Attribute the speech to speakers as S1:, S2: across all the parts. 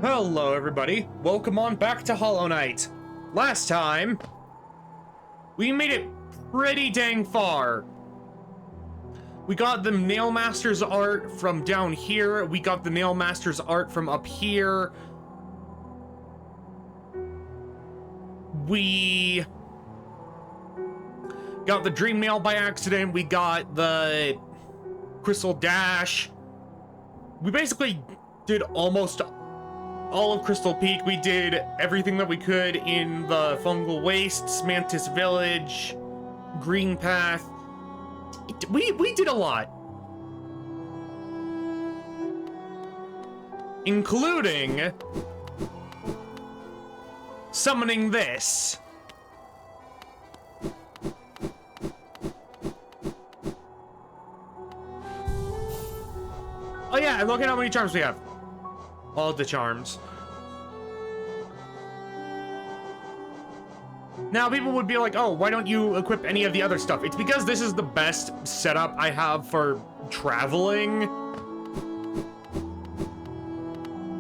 S1: Hello, everybody. Welcome on back to Hollow Knight. Last time, we made it pretty dang far. We got the Nailmaster's art from down here. We got the Nailmaster's art from up here. We got the Dream Nail by accident. We got the Crystal Dash. We basically did almost all of Crystal Peak. We did everything that we could in the Fungal Wastes, Mantis Village, Green Path. We did a lot. Including summoning this. Oh yeah, look at how many charms we have. All the charms. Now, people would be like, oh, why don't you equip any of the other stuff? It's because this is the best setup I have for traveling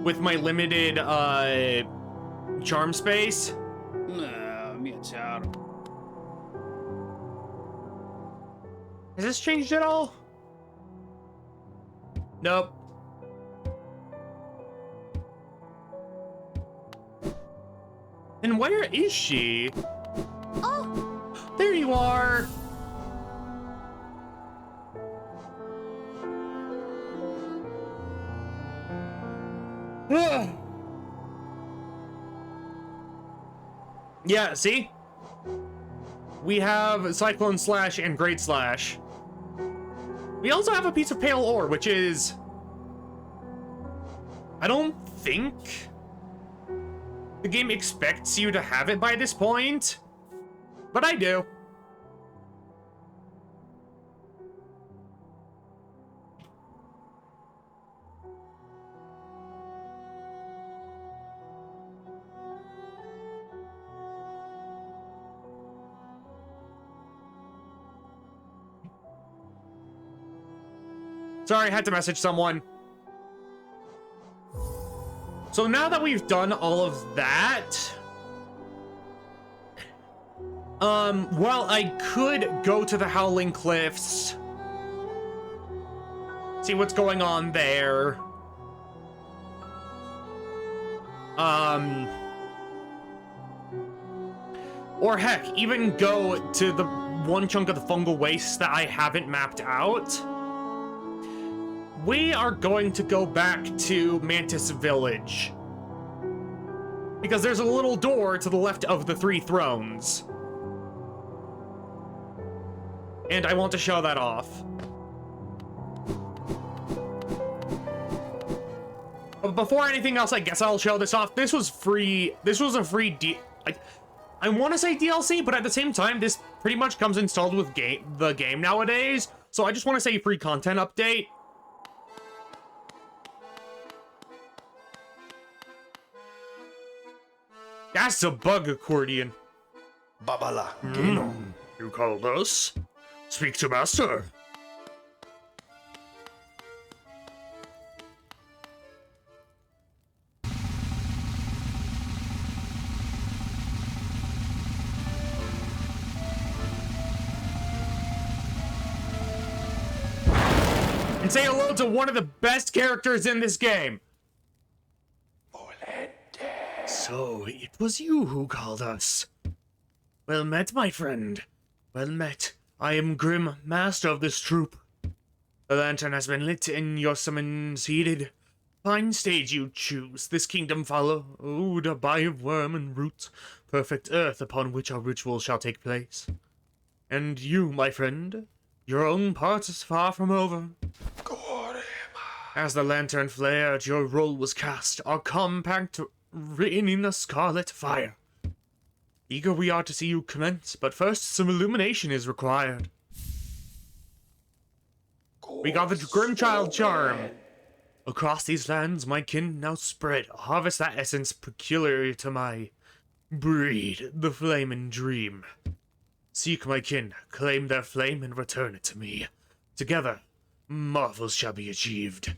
S1: with my limited, charm space. Has this changed at all? Nope. And where is she? Oh, there you are. Yeah, see? We have Cyclone Slash and Great Slash. We also have a piece of Pale Ore, which is... I don't think the game expects you to have it by this point, but I do. Sorry, I had to message someone. So now that we've done all of that, well, I could go to the Howling Cliffs, see what's going on there. Or heck, even go to the one chunk of the Fungal Wastes that I haven't mapped out. We are going to go back to Mantis Village, because there's a little door to the left of the three thrones. And I want to show that off. But before anything else, I guess I'll show this off. This was free. This was a free I want to say DLC, but at the same time, this pretty much comes installed with the game nowadays. So I just want to say free content update. That's a bug accordion.
S2: Babala.
S1: You called us? Speak to Master. And say hello to one of the best characters in this game. So, it was you who called us. Well met, my friend. Well met. I am Grim, master of this troop. The lantern has been lit and your summons heeded. Fine stage you choose, this kingdom followed by worm and root, perfect earth upon which our ritual shall take place. And you, my friend, your own part is far from over. As the lantern flared, your role was cast, our compact written in a scarlet fire. Eager we are to see you commence, but first some illumination is required. We got the Grimchild charm. Across these lands, my kin now spread, harvest that essence peculiar to my breed, the flame and dream. Seek my kin, claim their flame, and return it to me. Together, marvels shall be achieved.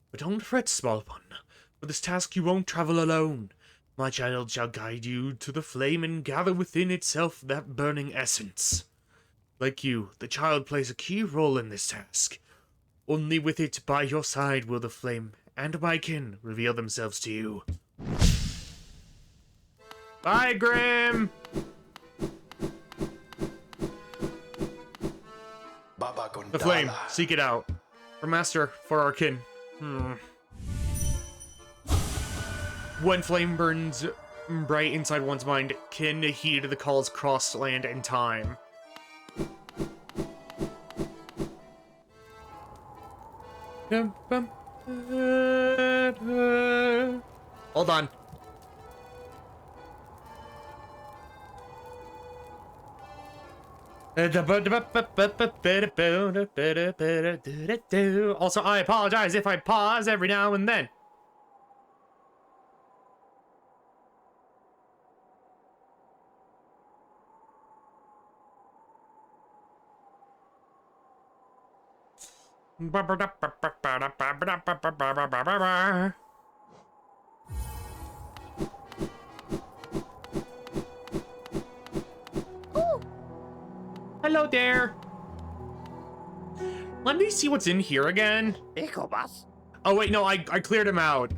S1: But don't fret, small one, For this task you won't travel alone. My child shall guide you to the flame and gather within itself that burning essence. Like you, the child plays a key role in this task. Only with it by your side will the flame and my kin reveal themselves to you. Bye, Grim! The flame, seek it out. For master, for our kin. When flame burns bright inside one's mind, kin heed the calls cross land and time. Hold on. Also, I apologize if I pause every now and then. Hello there. Let me see what's in here again. Oh wait, no, I cleared him out.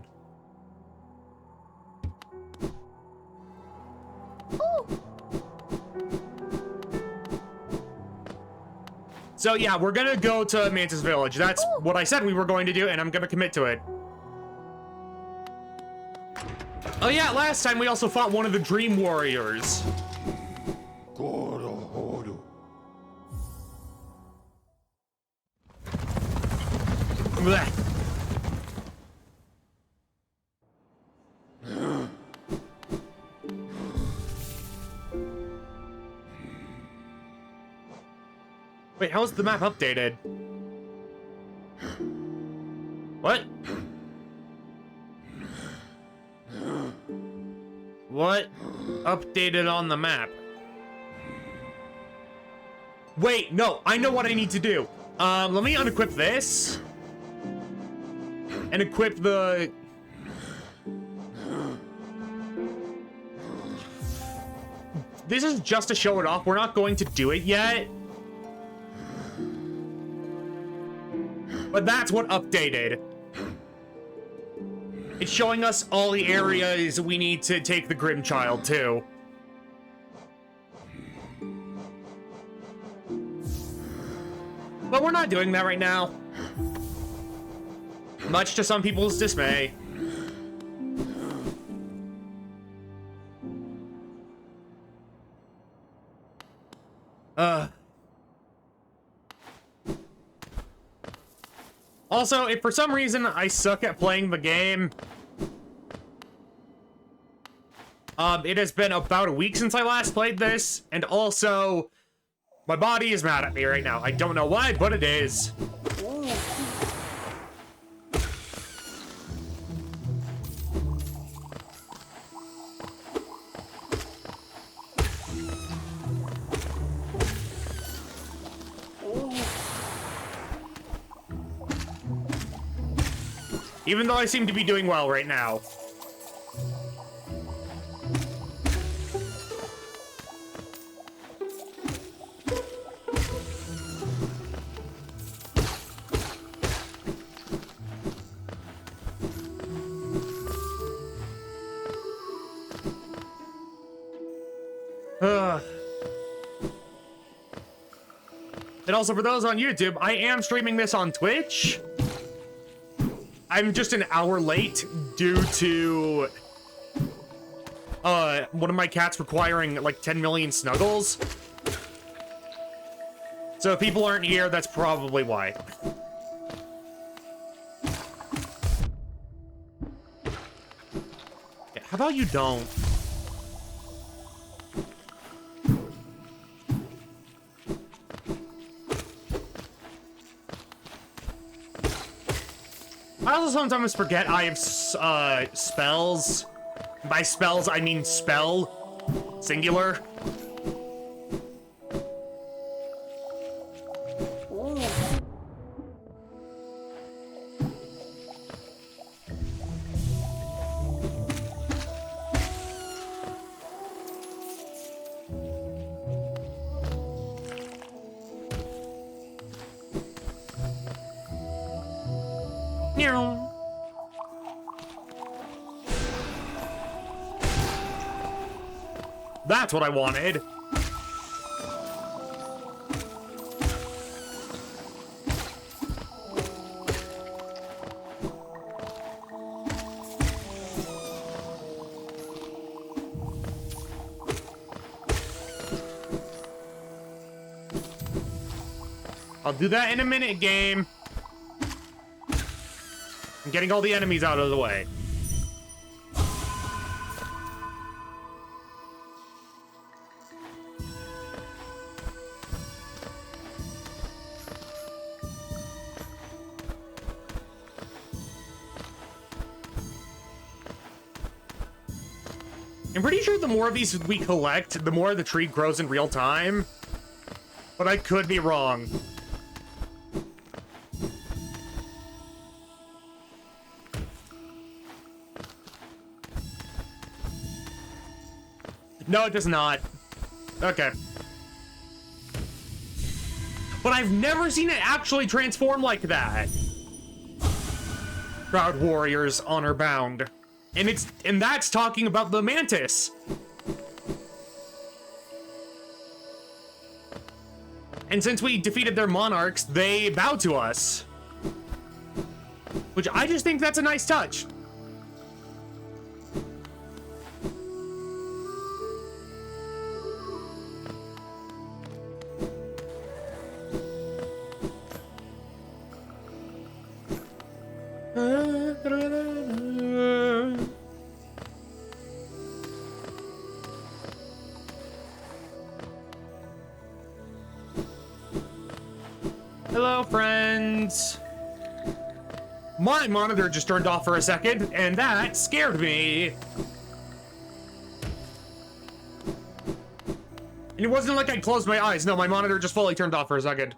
S1: So yeah, we're gonna go to Mantis Village. That's what I said we were going to do, and I'm gonna commit to it. Oh yeah, last time we also fought one of the Dream Warriors. Blech. Wait, how is the map updated? What? What updated on the map? Wait, no, I know what I need to do. Let me unequip this. And equip the... This is just to show it off. We're not going to do it yet. But that's what updated. It's showing us all the areas we need to take the Grim Child to. But we're not doing that right now. Much to some people's dismay. Also, if for some reason I suck at playing the game, it has been about a week since I last played this, and also, my body is mad at me right now. I don't know why, but it is. Even though I seem to be doing well right now. And also for those on YouTube, I am streaming this on Twitch. I'm just an hour late due to one of my cats requiring like 10 million snuggles. So if people aren't here, that's probably why. Yeah, how about you don't? I also sometimes forget I have spells. By spells, I mean spell. Singular. That's what I wanted. I'll do that in a minute, game. I'm getting all the enemies out of the way. I'm pretty sure the more of these we collect, the more the tree grows in real time. But I could be wrong. No, it does not. Okay. But I've never seen it actually transform like that. Proud warriors, honor bound. And that's talking about the mantis. And since we defeated their monarchs, they bow to us. Which I just think that's a nice touch. Hello, friends. My monitor just turned off for a second, and that scared me. And it wasn't like I closed my eyes. No, my monitor just fully turned off for a second.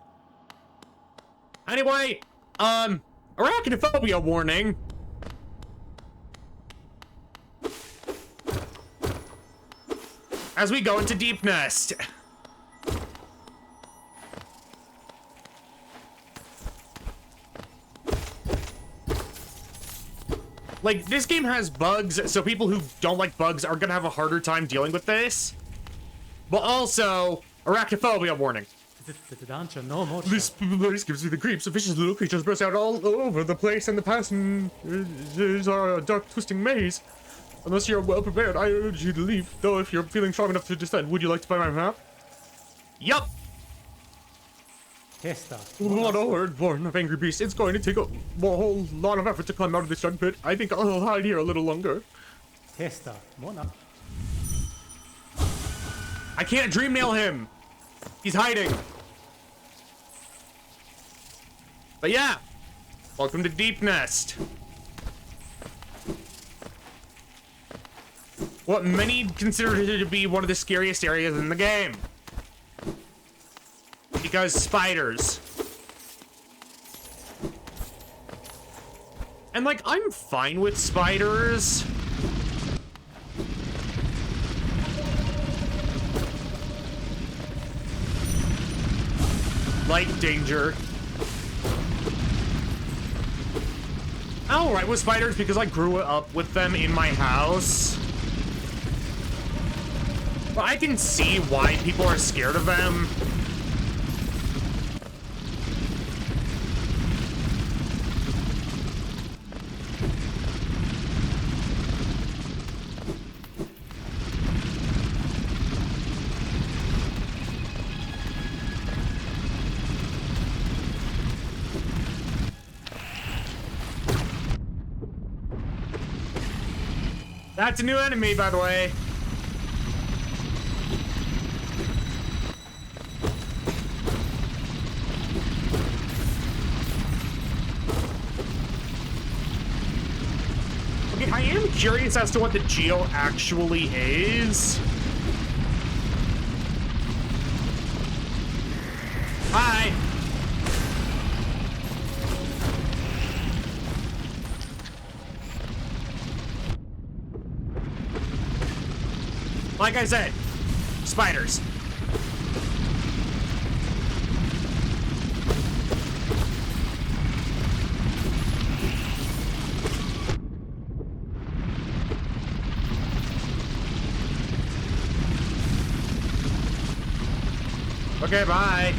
S1: Anyway, arachnophobia warning. As we go into Deep Nest. Like, this game has bugs, so people who don't like bugs are gonna have a harder time dealing with this. But also, arachnophobia warning. This place gives me the creeps. The vicious little creatures burst out all over the place, and the passages are a dark, twisting maze. Unless you're well prepared, I urge you to leave. Though if you're feeling strong enough to descend, would you like to buy my map? Yup. What a word born of angry beast. It's going to take a whole lot of effort to climb out of this dark pit. I think I'll hide here a little longer. I can't dream nail him. He's hiding. But yeah, welcome to Deep Nest. What many consider to be one of the scariest areas in the game. Because spiders. And like, I'm fine with spiders. Like danger. I'm alright with spiders because I grew up with them in my house. But I can see why people are scared of them. That's a new enemy, by the way. Okay, I am curious as to what the geo actually is. Hi. Like I said, spiders. Okay, bye.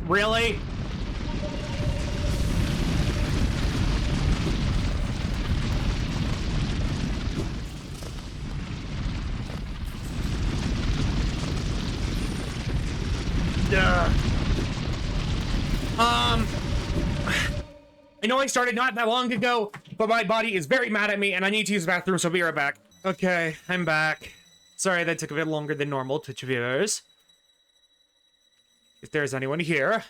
S1: Really? I know I started not that long ago, but my body is very mad at me and I need to use the bathroom, so be right back. Okay, I'm back. Sorry that took a bit longer than normal, Twitch viewers. If there's anyone here.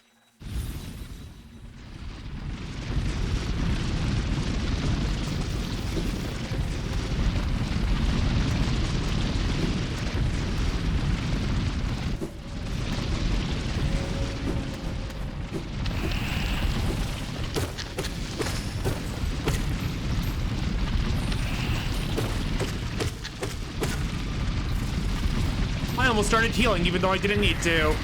S1: I almost started healing even though I didn't need to.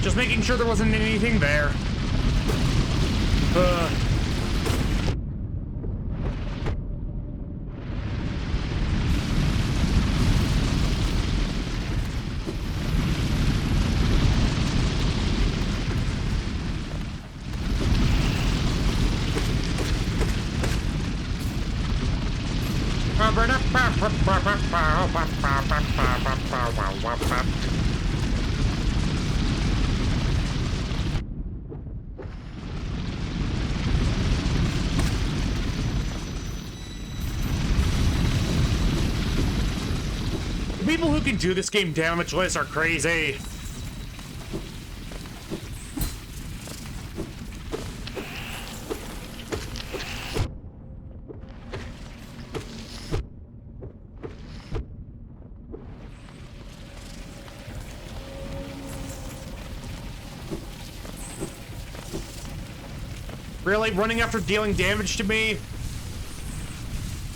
S1: Just making sure there wasn't anything there. People who can do this game damageless are crazy. Really? Running after dealing damage to me?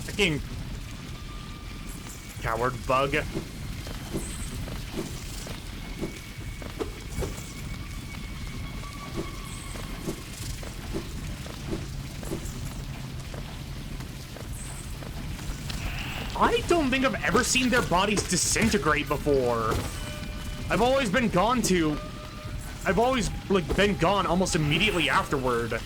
S1: Fucking coward bug. I don't think I've ever seen their bodies disintegrate before. I've always been gone almost immediately afterward.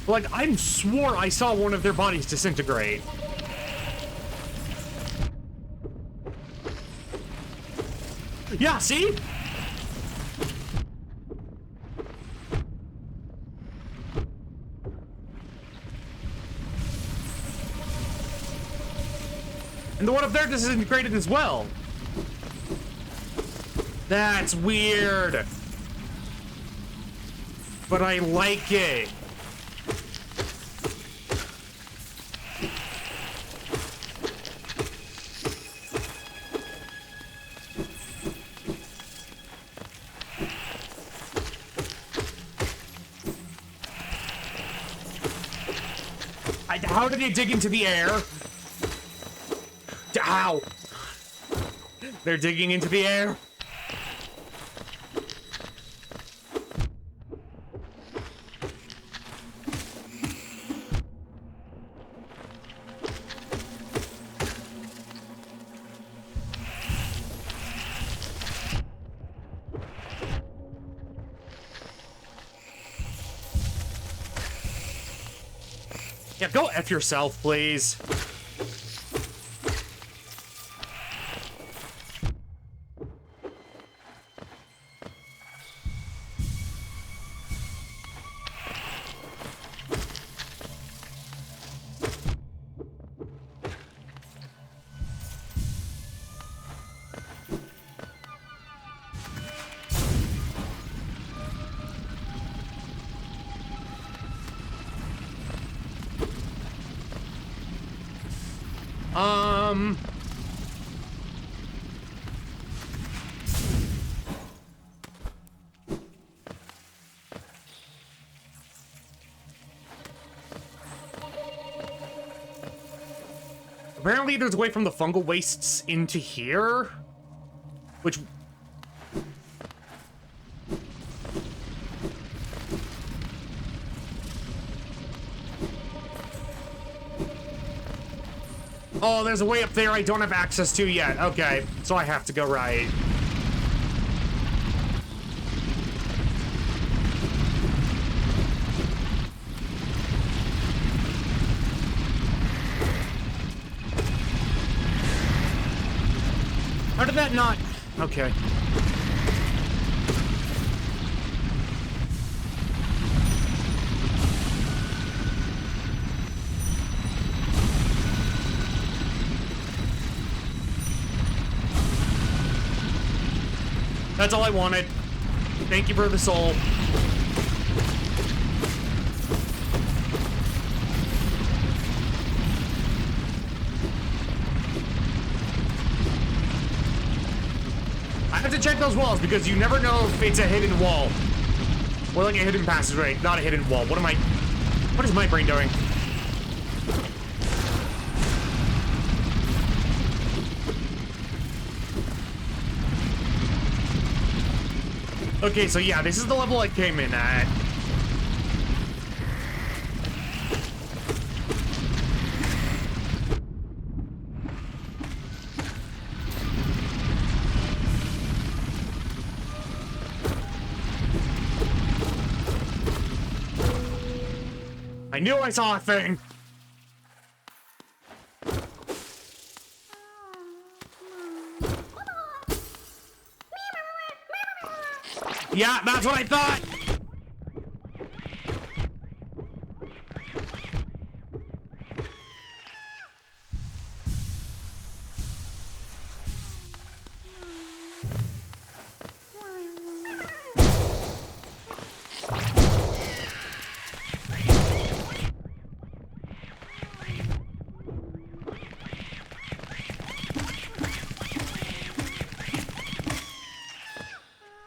S1: Like, I swore I saw one of their bodies disintegrate. Yeah, see? And the one up there disintegrated as well. That's weird. But I like it. How did he dig into the air? Ow! They're digging into the air. Yeah, go F yourself, please. Apparently there's a way from the fungal wastes into here, which... Oh, there's a way up there I don't have access to yet. Okay, so I have to go right. How did that not... Okay. That's all I wanted. Thank you for the soul. I have to check those walls because you never know if it's a hidden wall. Or like a hidden passageway, not a hidden wall. What is my brain doing? Okay, so yeah, this is the level I came in at. I knew I saw a thing! Yeah, that's what I thought!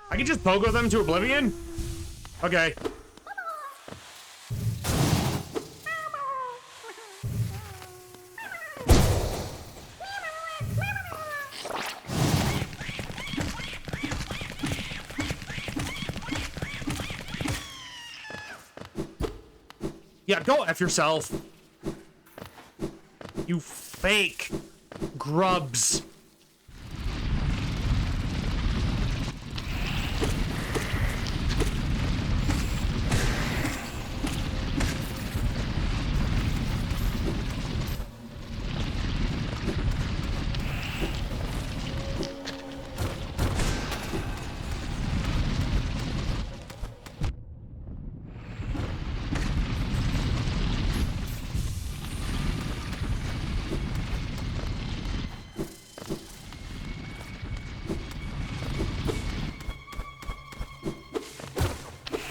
S1: I can just pogo them to oblivion? Okay. Yeah, go F yourself. You fake grubs.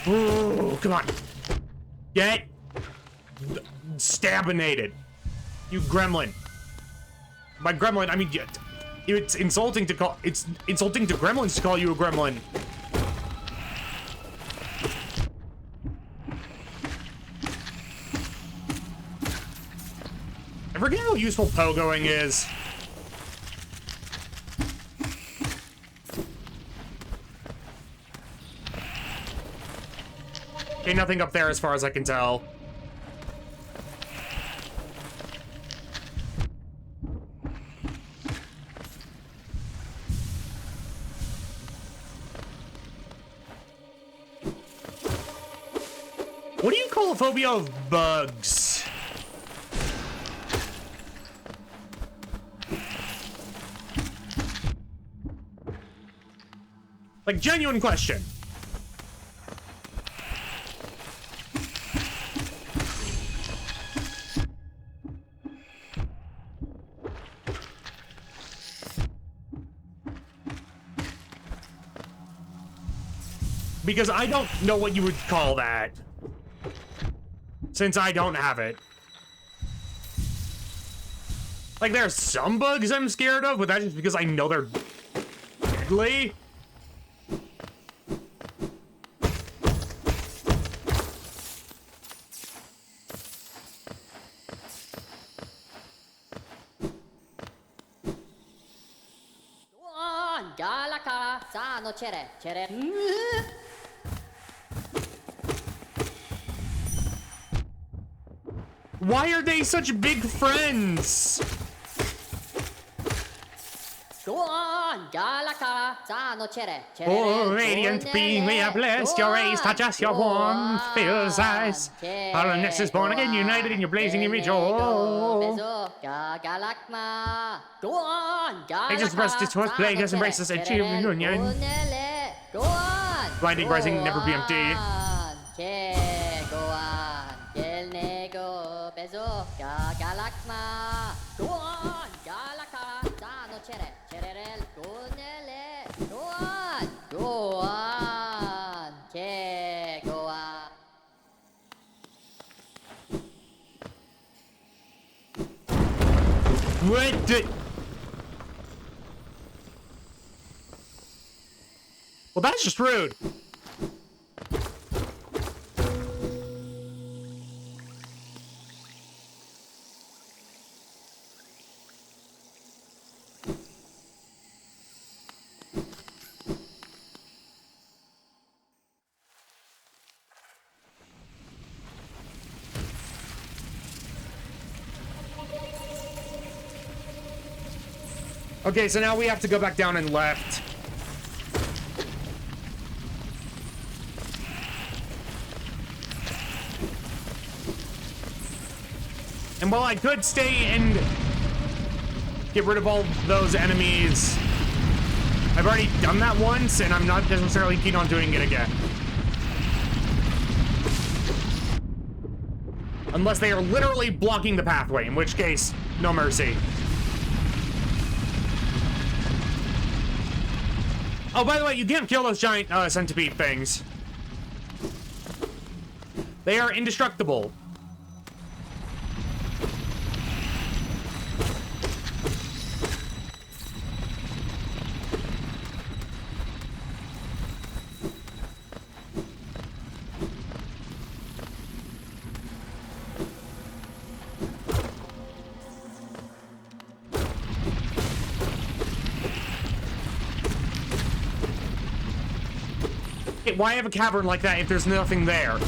S1: Ooh, come on. Get stabinated. You gremlin. By gremlin, I mean, it's insulting to gremlins to call you a gremlin. I forget how useful pogoing is. Okay, nothing up there as far as I can tell. What do you call a phobia of bugs? Like, genuine question. Because I don't know what you would call that. Since I don't have it. Like, there are some bugs I'm scared of, but that's just because I know they're deadly. Why are they such big friends? Oh, radiant being, we are blessed. Your rays touch us, your warmth fills us. Hollowness is born again, united in your blazing image. Oh, they just rest its horse plague us, embrace us, and cheer union. Blinding rising, never be empty. What the? Well, that's just rude. Okay, so now we have to go back down and left. And while I could stay and get rid of all those enemies, I've already done that once, and I'm not necessarily keen on doing it again. Unless they are literally blocking the pathway, in which case, no mercy. Oh, by the way, you can't kill those giant centipede things. They are indestructible. Why have a cavern like that if there's nothing there?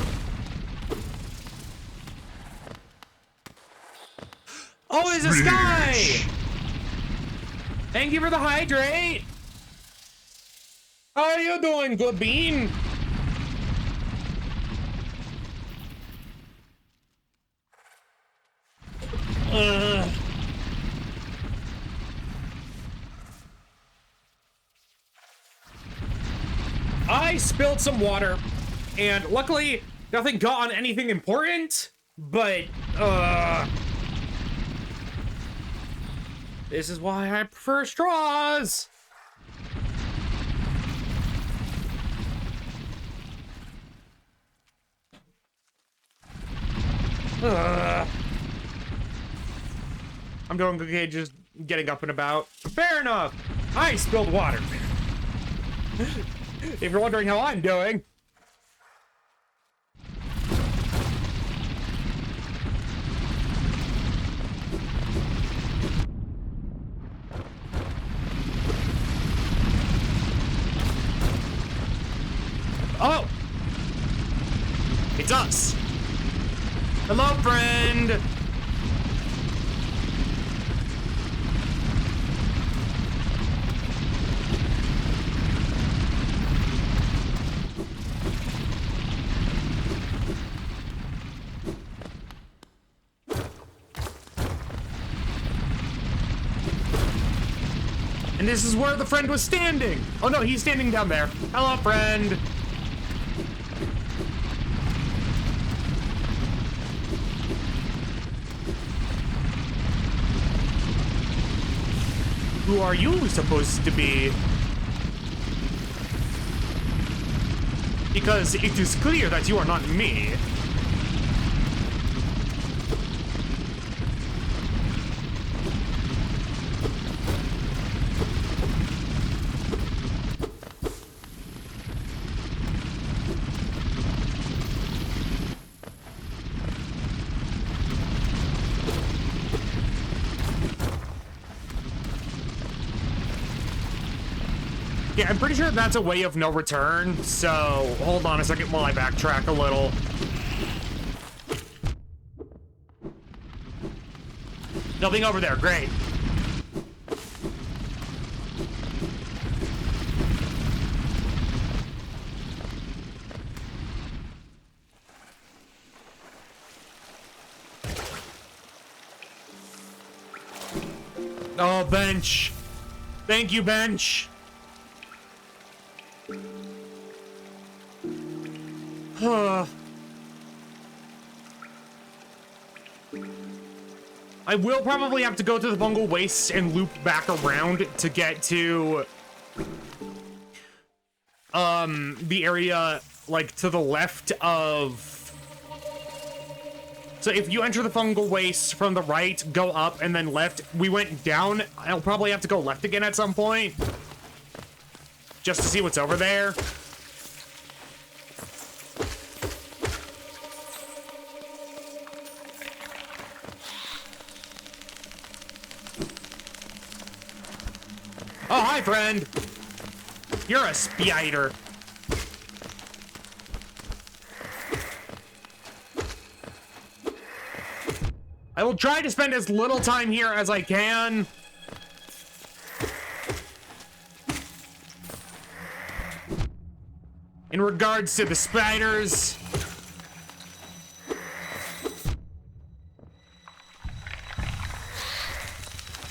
S1: Oh, there's a sky! Thank you for the hydrate! How are you doing, good bean? I spilled some water, and luckily, nothing got on anything important, but, this is why I prefer straws! I'm doing okay, just getting up and about. Fair enough! I spilled water. If you're wondering how I'm doing. Oh! It's us! Hello, friend! And this is where the friend was standing. Oh no, he's standing down there. Hello, friend. Who are you supposed to be? Because it is clear that you are not me. Yeah, I'm pretty sure that's a way of no return, so hold on a second while I backtrack a little. Nothing over there, great. Oh, bench. Thank you, bench. I will probably have to go to the Fungal Wastes and loop back around to get to the area like to the left of. So if you enter the Fungal Wastes from the right, go up and then left. We went down. I'll probably have to go left again at some point just to see what's over there. Oh, hi, friend. You're a spider. I will try to spend as little time here as I can. In regards to the spiders.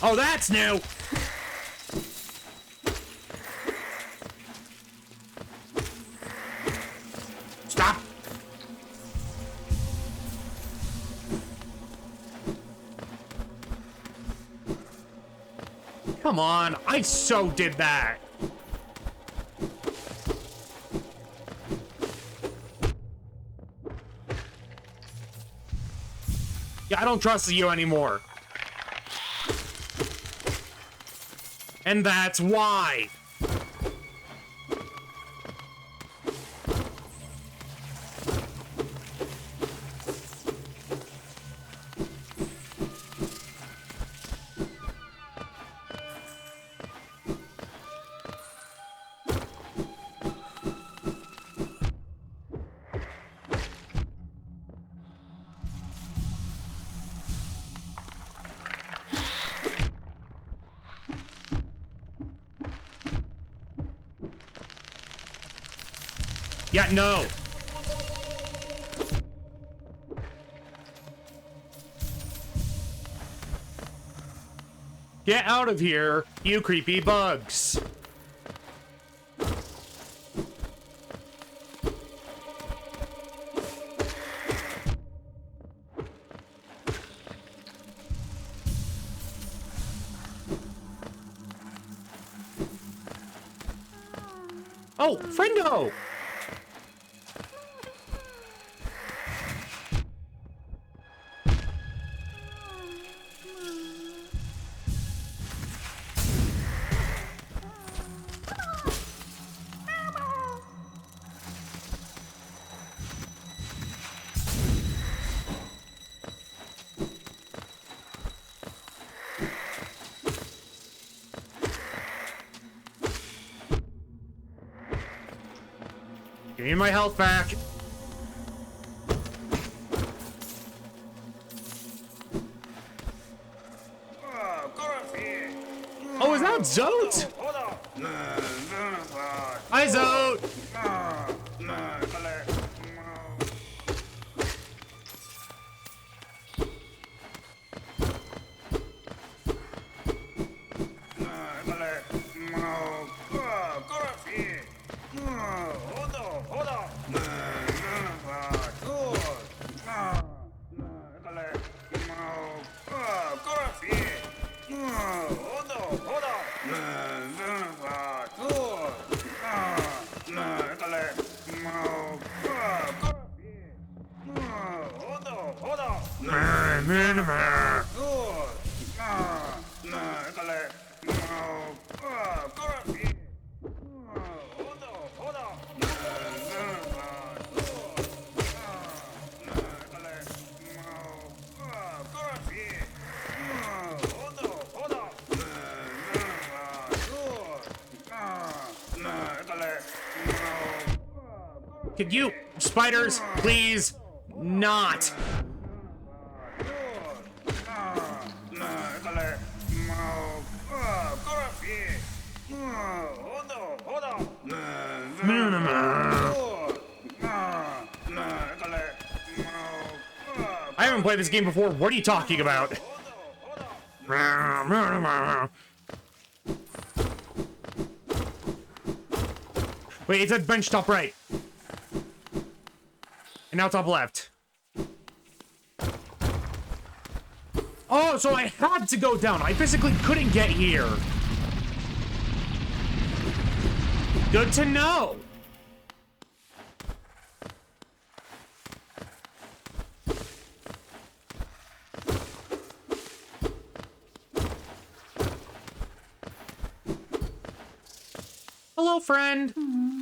S1: Oh, that's new. Stop. Come on, I so did that. Yeah, I don't trust you anymore. And that's why. Yeah, no. Get out of here, you creepy bugs. Oh, friendo! Give me my health back. Oh, is that Zote? Hi, Zote. Could you, spiders, please not? I haven't played this game before. What are you talking about? Wait, it said bench top right. And now top left. Oh, so I had to go down. I physically couldn't get here. Good to know. Hello, friend.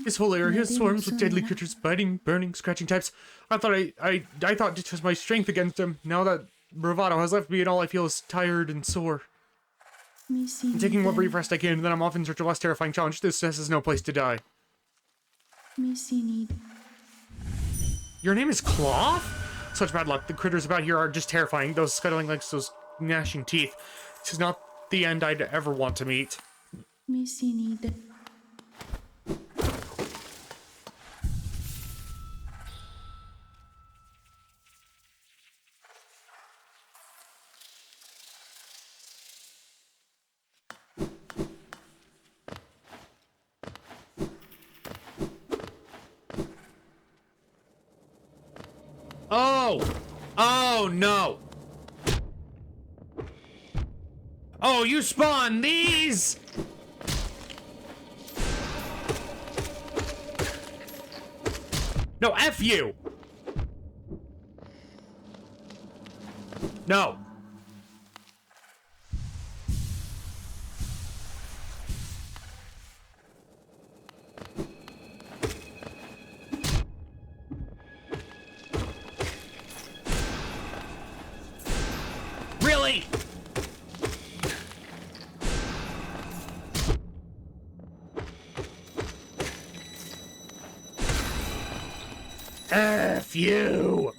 S1: This whole area swarms with deadly creatures, biting, burning, scratching types. I thought I thought it was my strength against them. Now that bravado has left me, and all I feel is tired and sore. I'm taking what brief rest I can, and then I'm off in search of a less terrifying challenge. This is no place to die. Your name is Cloth? Such bad luck. The critters about here are just terrifying. Those scuttling legs, those gnashing teeth. This is not the end I'd ever want to meet. Oh! Oh, no! Oh, you spawn these! No, F you! No. Really? F you!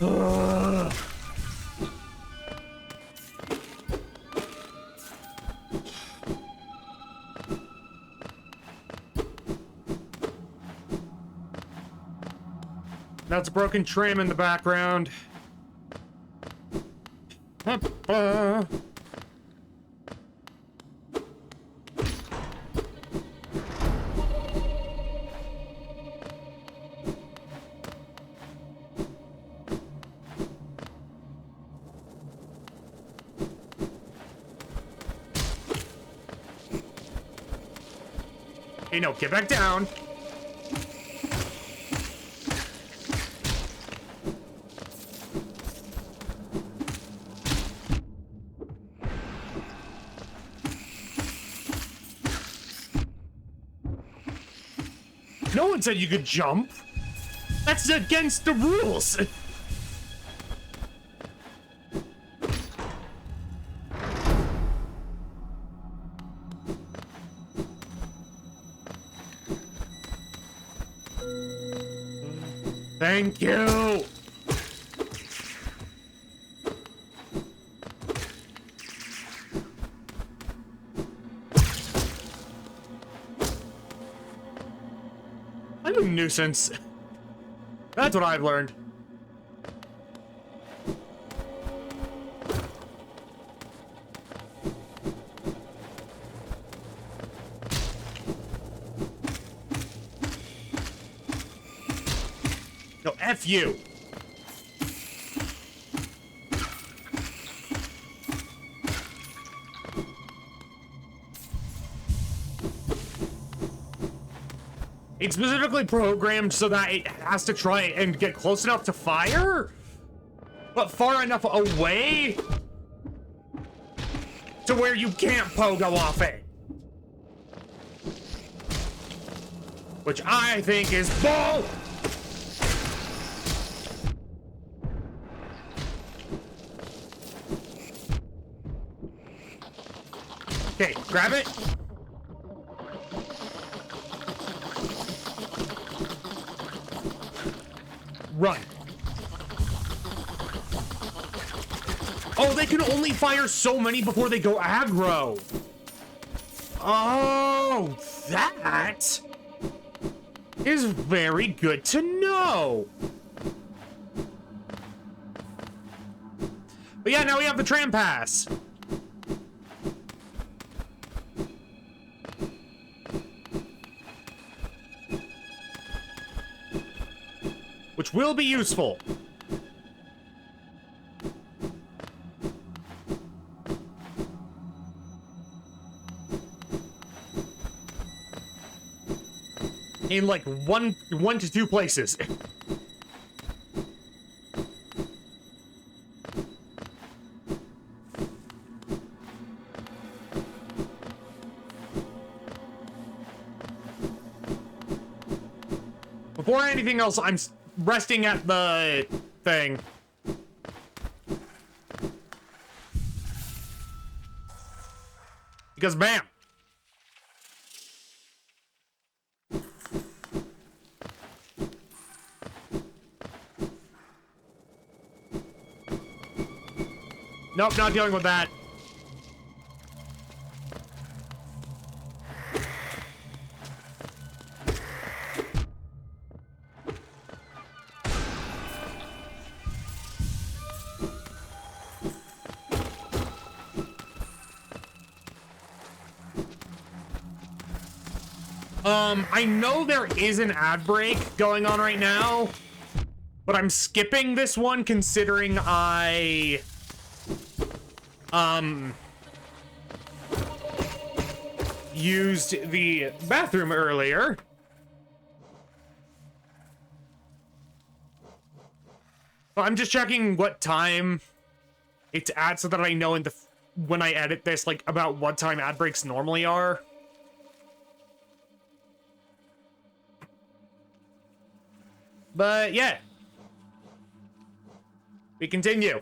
S1: Ugh. That's a broken tram in the background. Hey, no, get back down. No one said you could jump. That's against the rules. Thank you. I'm a nuisance. That's what I've learned. No, F you. It's specifically programmed so that it has to try and get close enough to fire, but far enough away to where you can't pogo off it. Which I think is bull. Okay, grab it. Run. Oh, they can only fire so many before they go aggro. Oh, that is very good to know. But yeah, now we have the tram pass. Which will be useful. In like one to two places. Before anything else, I'm resting at the thing. Because bam. Nope, not dealing with that. I know there is an ad break going on right now, but I'm skipping this one considering I used the bathroom earlier. But I'm just checking what time it's at so that I know when I edit this, like, about what time ad breaks normally are. But yeah, we continue.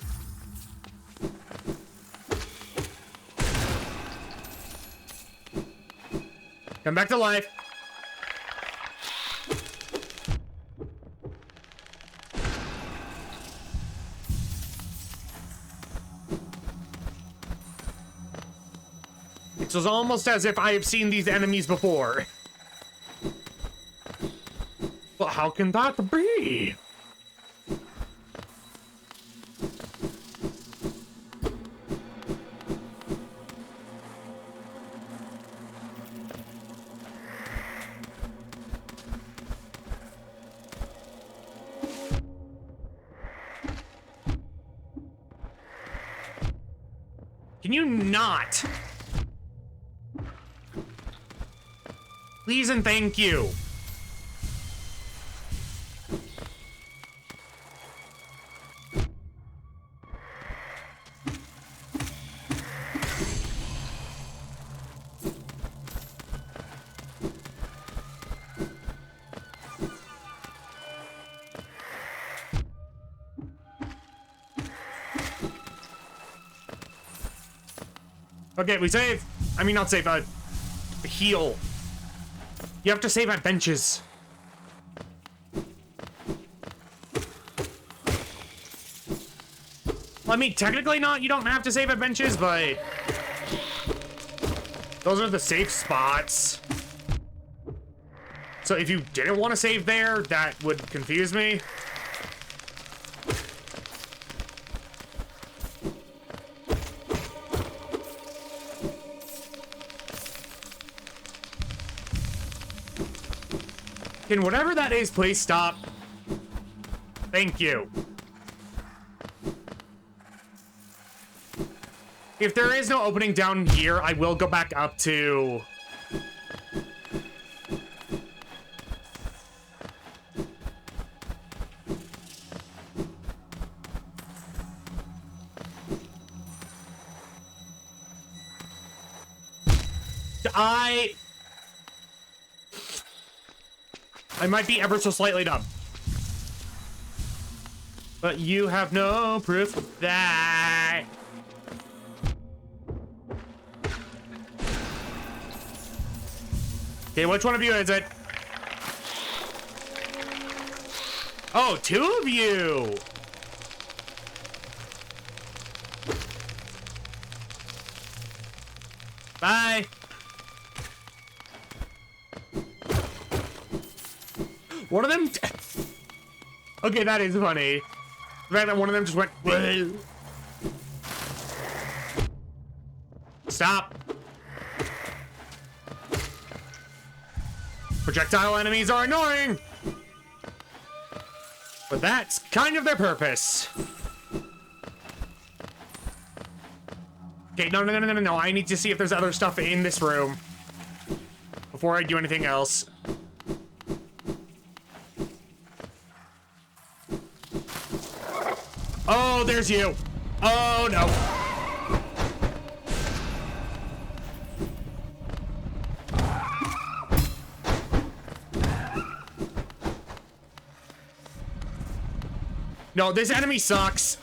S1: Come back to life. It's almost as if I have seen these enemies before. But how can that be? Can you not? Please and thank you. Okay, we save. I mean, not save, heal. You have to save at benches. Well, I mean, technically not. You don't have to save at benches, but those are the safe spots. So if you didn't want to save there, that would confuse me. Can whatever that is please stop? Thank you. If there is no opening down here, I will go back up to... I might be ever so slightly dumb. But you have no proof of that. Okay, which one of you is it? Oh, two of you! Bye! One of them... Okay, that is funny. The fact that one of them just went... Whoa. Stop! Projectile enemies are annoying! But that's kind of their purpose. Okay, no. I need to see if there's other stuff in this room before I do anything else. Oh, there's you. Oh, no. No, this enemy sucks.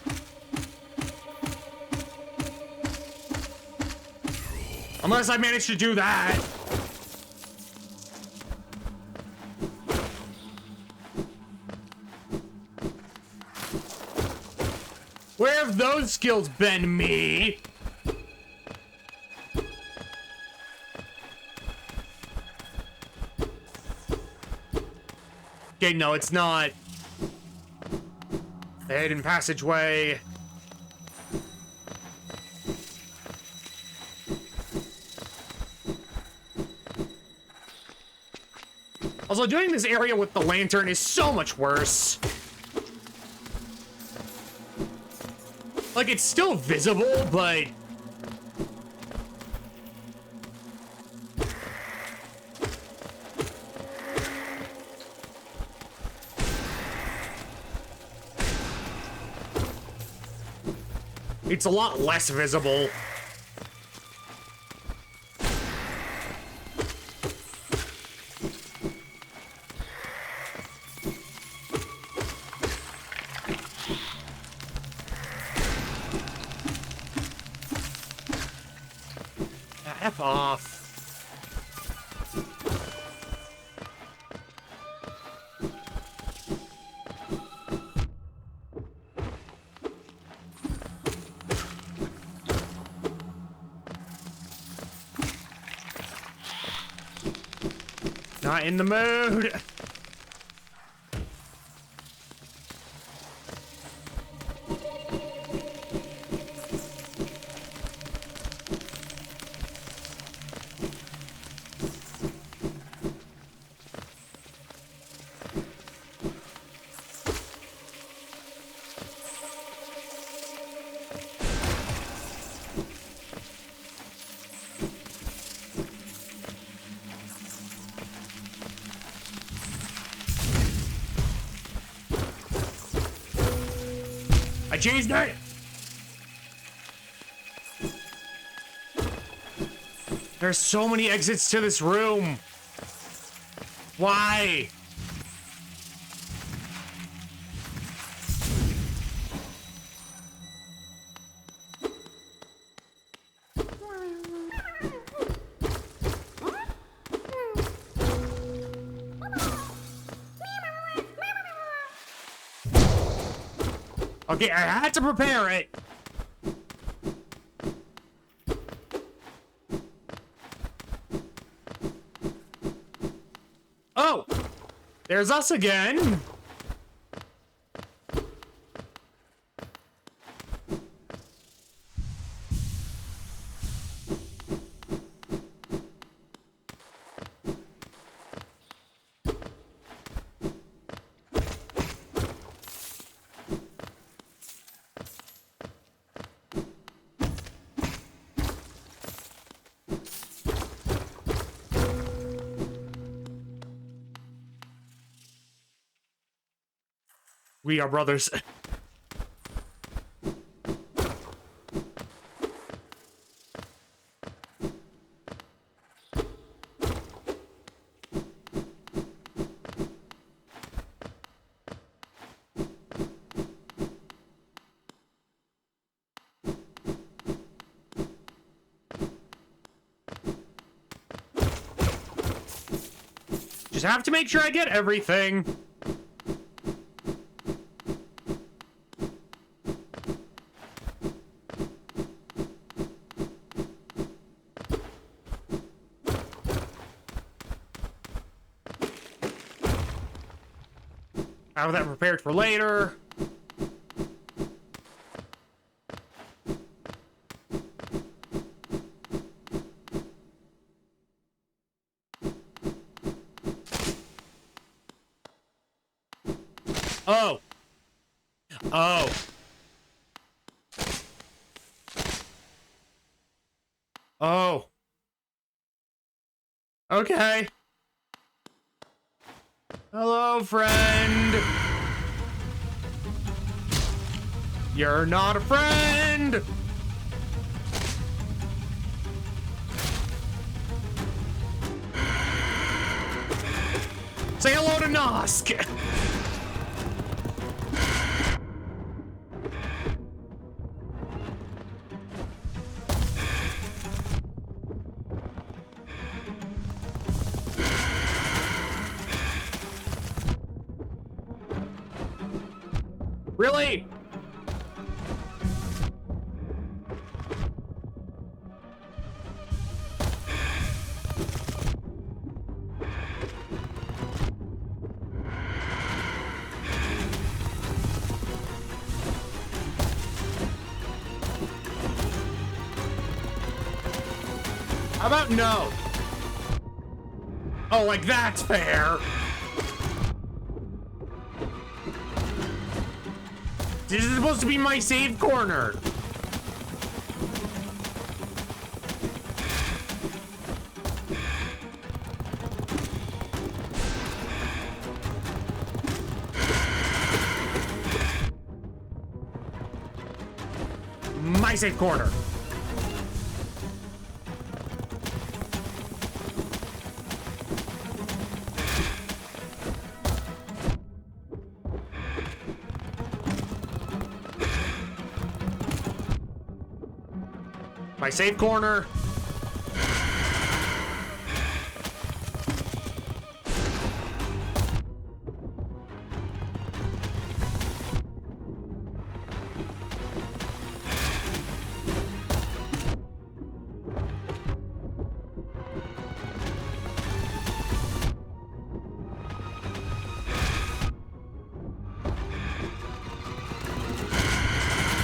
S1: Unless I manage to do that. Where have those skills been, me? Okay, no, it's not. The hidden passageway. Also, doing this area with the lantern is so much worse. Like, it's still visible, but... it's a lot less visible. F off. Not in the mood. I changed it! There's so many exits to this room. Why? Okay, I had to prepare it. Oh! There's us again. We are brothers. Just have to make sure I get everything. Have that prepared for later. Oh. Oh. Oh. Okay. Hello, friend. You're not a friend. Say hello to Nosk. Really? How about no? Oh, like that's fair. This is supposed to be my save corner. My save corner. My safe corner.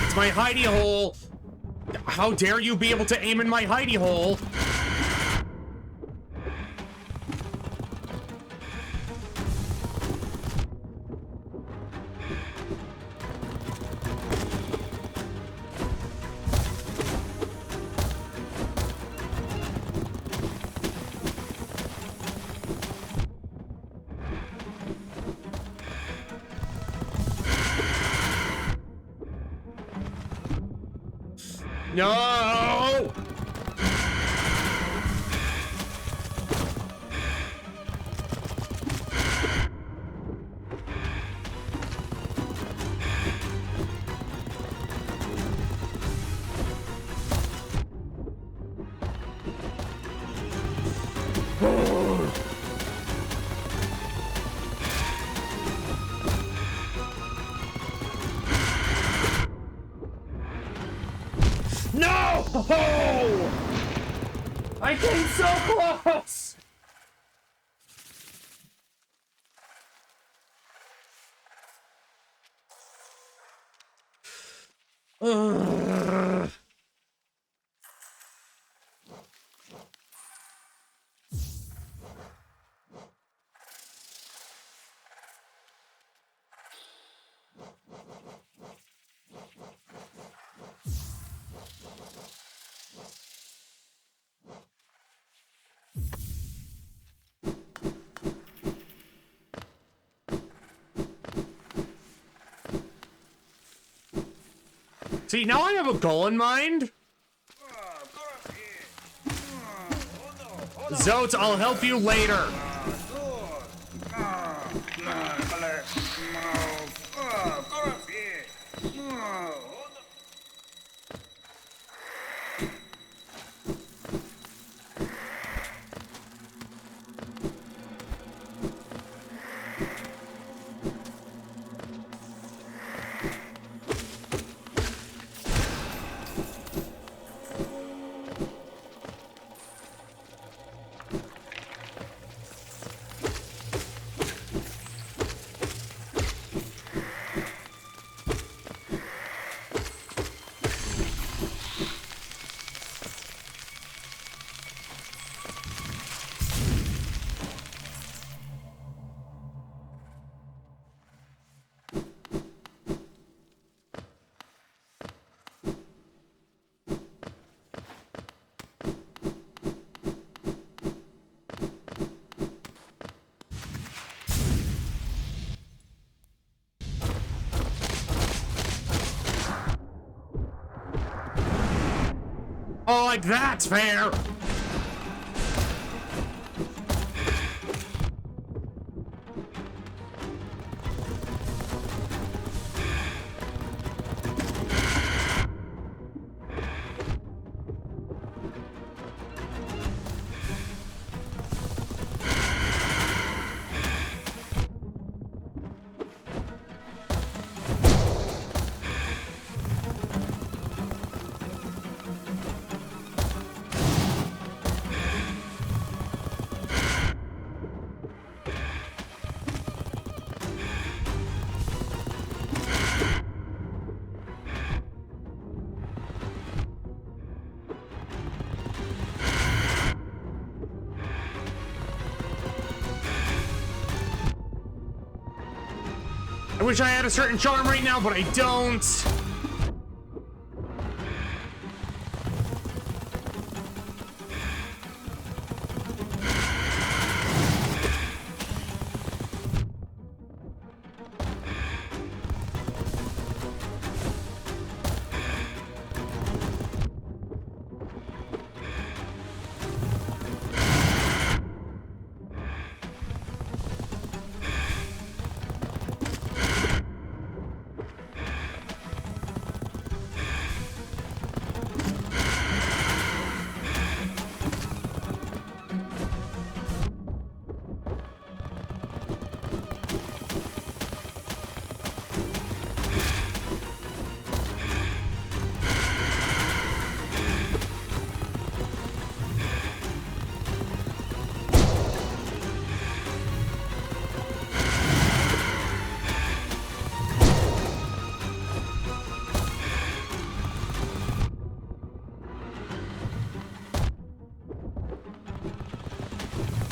S1: It's my hidey hole. How dare you be able to aim in my hidey hole? No! No! Oh! I came so close! Ugh. See, now I have a goal in mind. Zote, I'll help you later. Oh, like that's fair. I wish I had a certain charm right now, but I don't.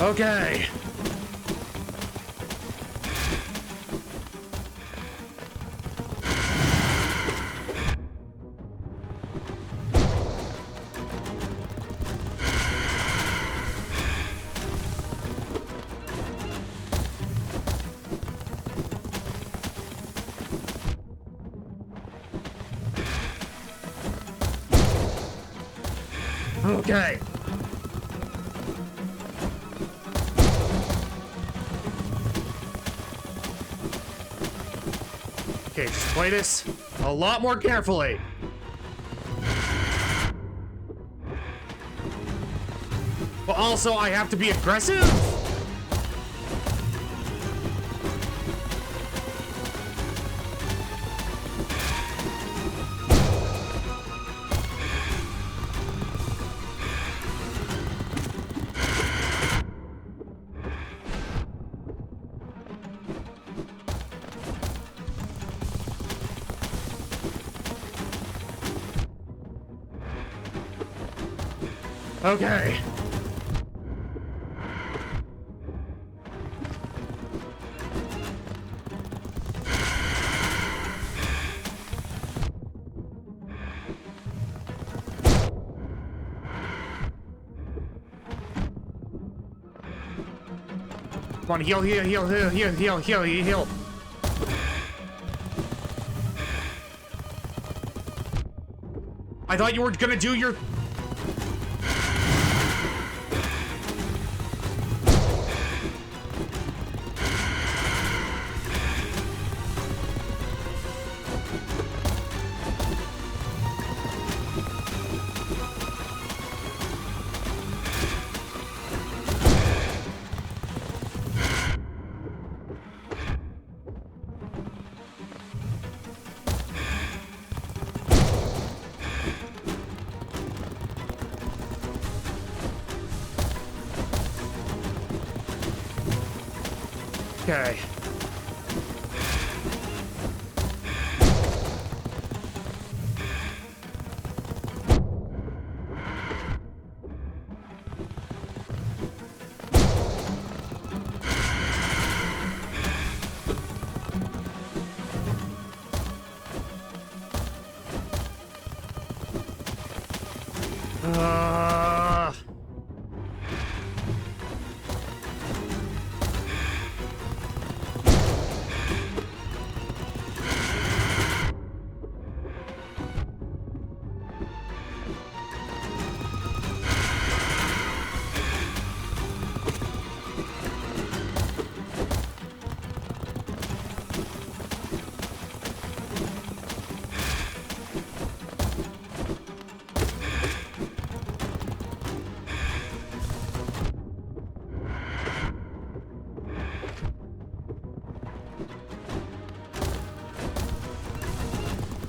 S1: Okay. Okay. Okay, just play this a lot more carefully. But also, I have to be aggressive? Okay. Come on, heal, heal, heal, heal, heal, heal, heal, heal. I thought you were gonna do your... Okay. Uh...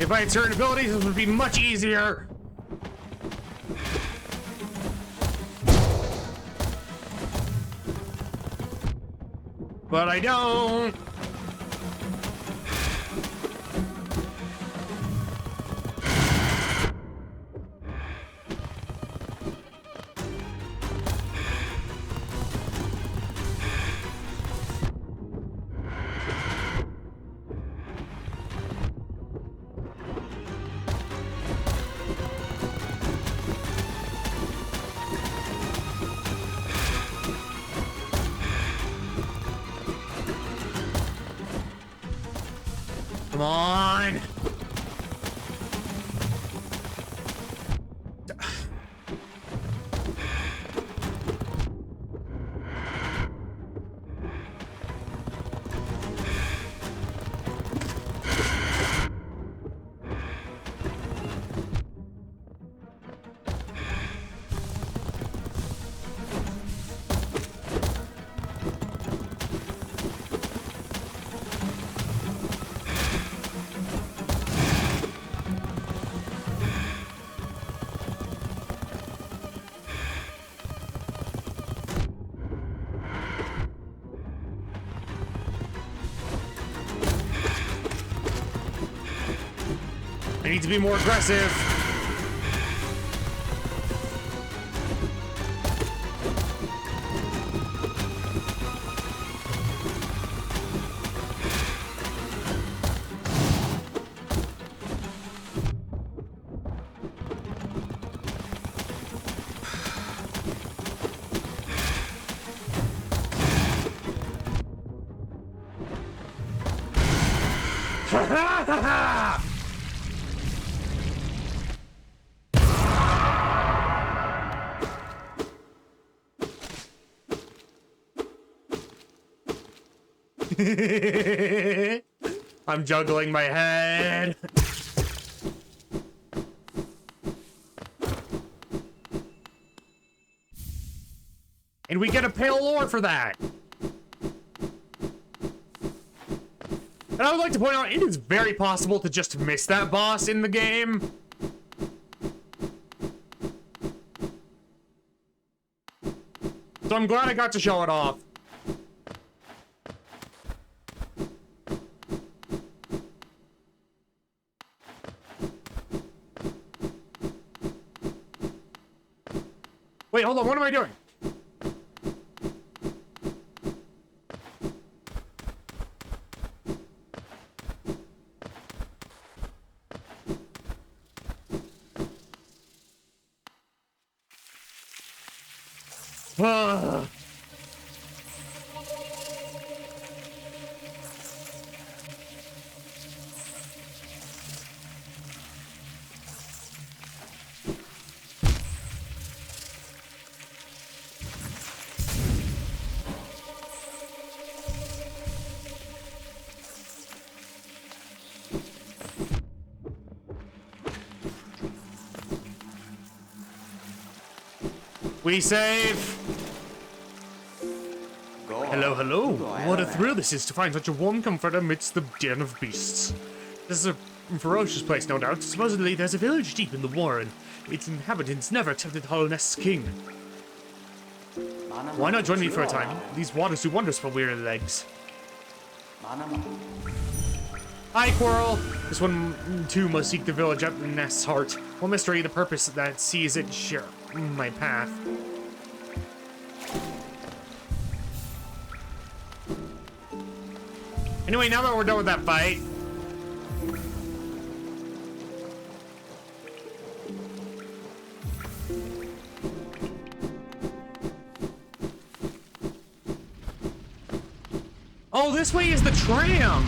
S1: If I had certain abilities, this would be much easier. But I don't. Come on. I need to be more aggressive. I'm juggling my head. And we get a pale lore for that. And I would like to point out, it is very possible to just miss that boss in the game. So I'm glad I got to show it off. Wait, hold on, what am I doing? Ah. We save. Hello, hello. What a thrill this is to find such a warm comfort amidst the den of beasts. This is a ferocious place, no doubt. Supposedly, there's a village deep in the warren. Its inhabitants never tempted Hollow Nest's king. Why not join me for a time? These waters do wonders for weary legs. Hi, Quirrell. This one, too, must seek the village at the Nest's heart. What mystery the purpose that sees it share my path? Anyway, now that we're done with that fight, oh, this way is the tram!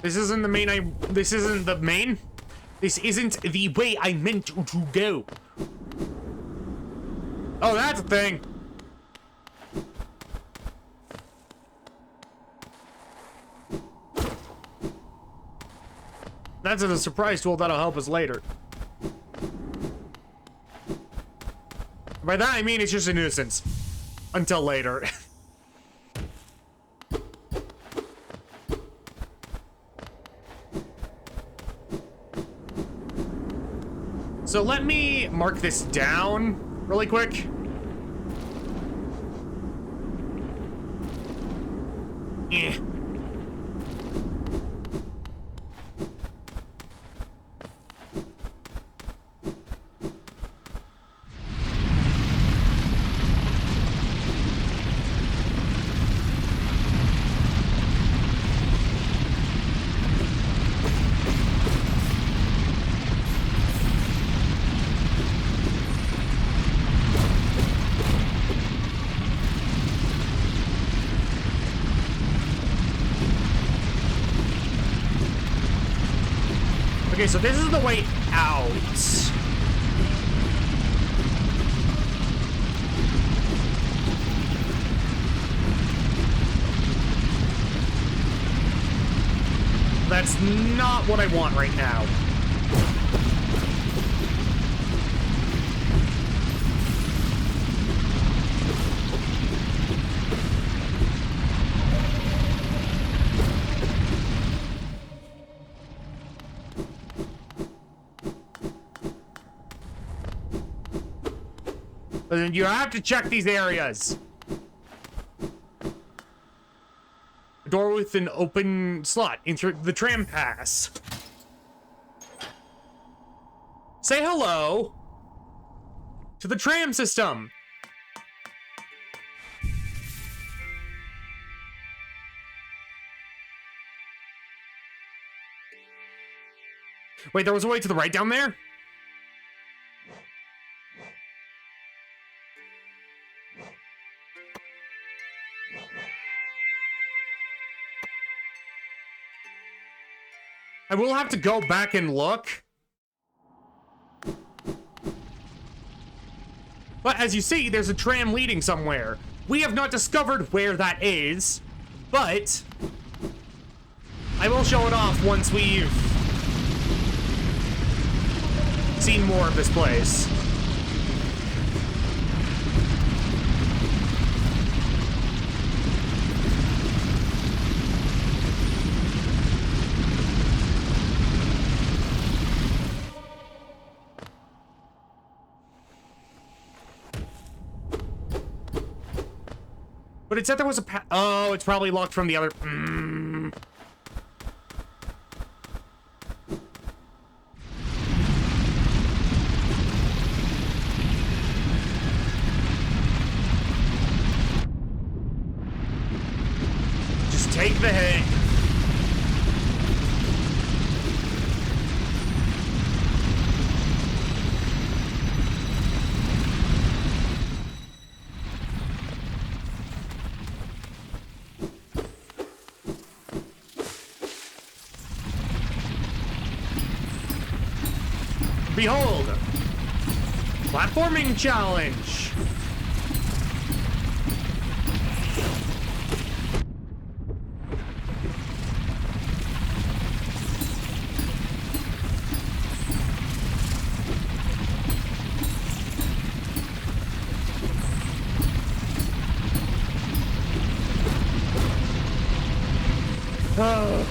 S1: This isn't the main this isn't the main? This isn't the way I meant to go. Oh, that's a thing. That's a surprise tool that'll help us later. By that I mean it's just a nuisance. Until later. So let me mark this down really quick. Eh. Okay, so this is the way out. That's not what I want right now. You have to check these areas. A door with an open slot. Insert the tram pass. Say hello to the tram system. Wait, there was a way to the right down there? I will have to go back and look. But as you see, there's a tram leading somewhere. We have not discovered where that is, but I will show it off once we've seen more of this place. But it said there was a oh, it's probably locked from the other... Just take the hit. Behold! Platforming challenge!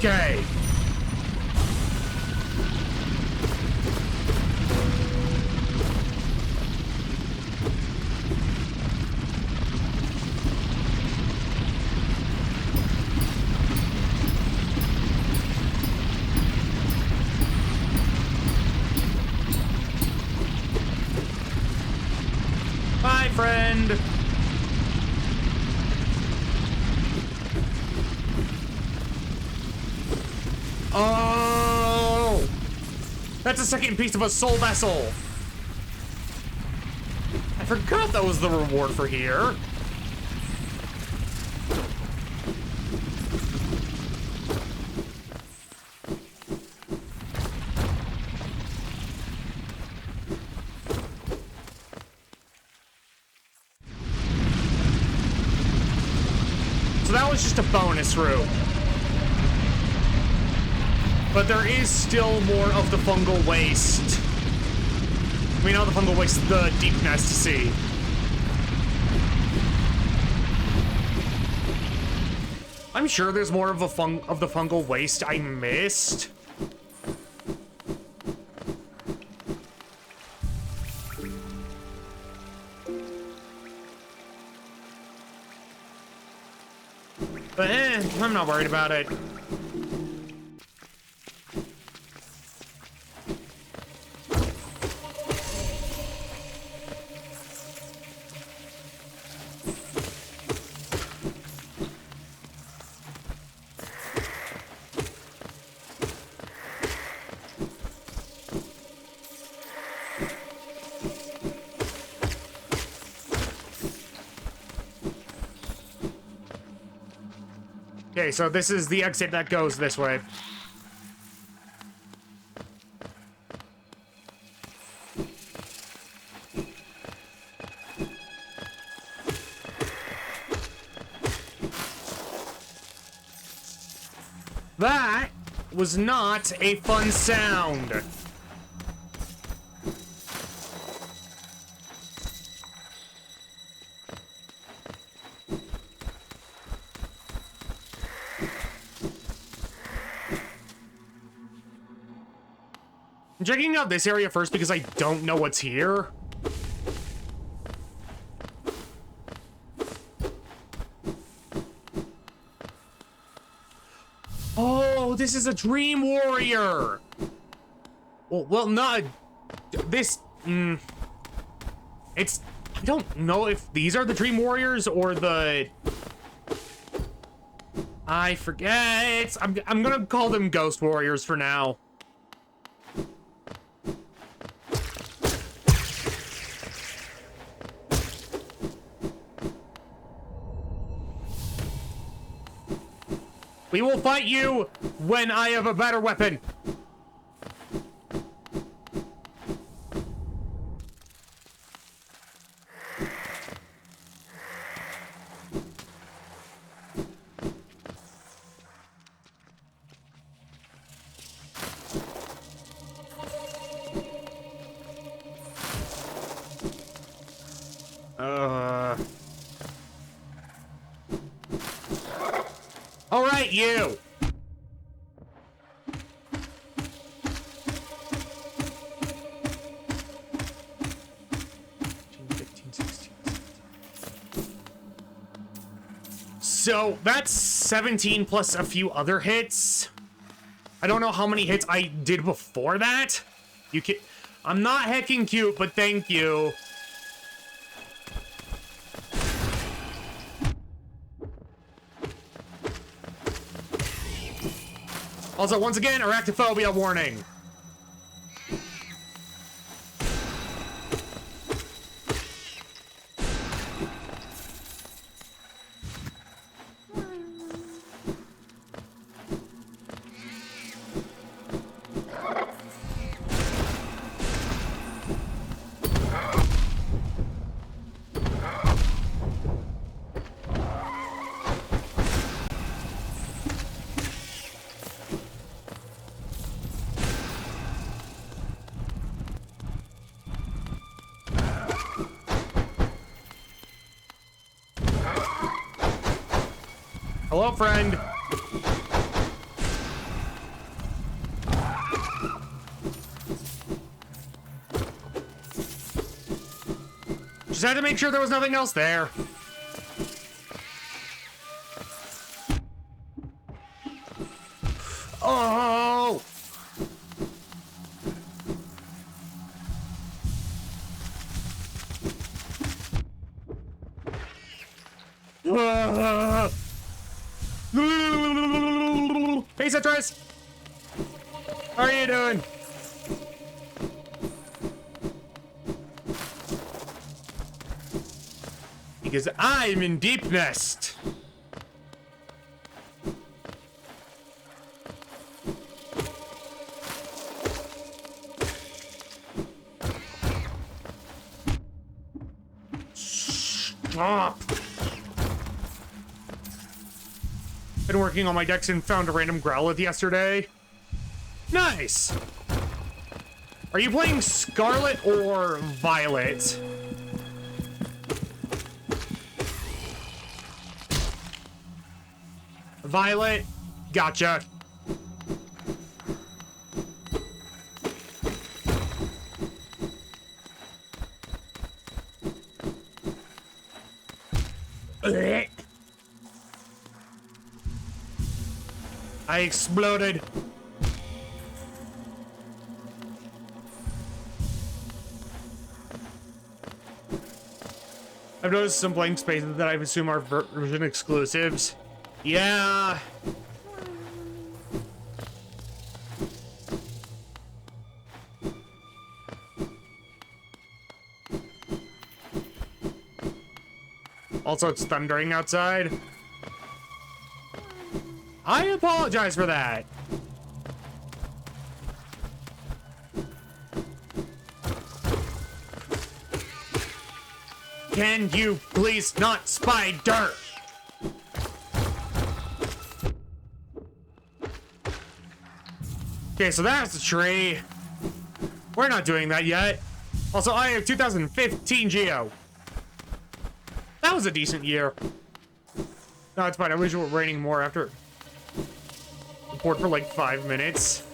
S1: Okay. Bye, friend. Oh! That's a second piece of a soul vessel. I forgot that was the reward for here. So that was just a bonus room. But there is still more of the fungal waste. I mean, not the fungal waste, the deep nest to see. I'm sure there's more of the fungal waste I missed. But I'm not worried about it. Okay, so this is the exit that goes this way. That was not a fun sound. I'm checking out this area first because I don't know what's here. Oh, this is a Dream Warrior. Well, not this. It's. I don't know if these are the Dream Warriors or the. I forget. I'm gonna call them Ghost Warriors for now. We will fight you when I have a better weapon. All right, you. So that's 17 plus a few other hits. I don't know how many hits I did before that. You can. I'm not hecking cute, but thank you. Also, once again, arachnophobia warning. Hello, friend. Just had to make sure there was nothing else there. Oh! Hey, Citrus! How are you doing? Because I'm in Deep Nest. Stop. Been working on my decks and found a random Growlithe yesterday. Nice! Are you playing Scarlet or Violet? Violet? Gotcha. I exploded. I've noticed some blank spaces that I assume are version exclusives. Yeah. Also, it's thundering outside. I apologize for that. Can you please not spider? Okay, so that's the tree. We're not doing that yet. Also, I have 2015 Geo. That was a decent year. No, it's fine. I wish it were raining more after. Poured for like 5 minutes.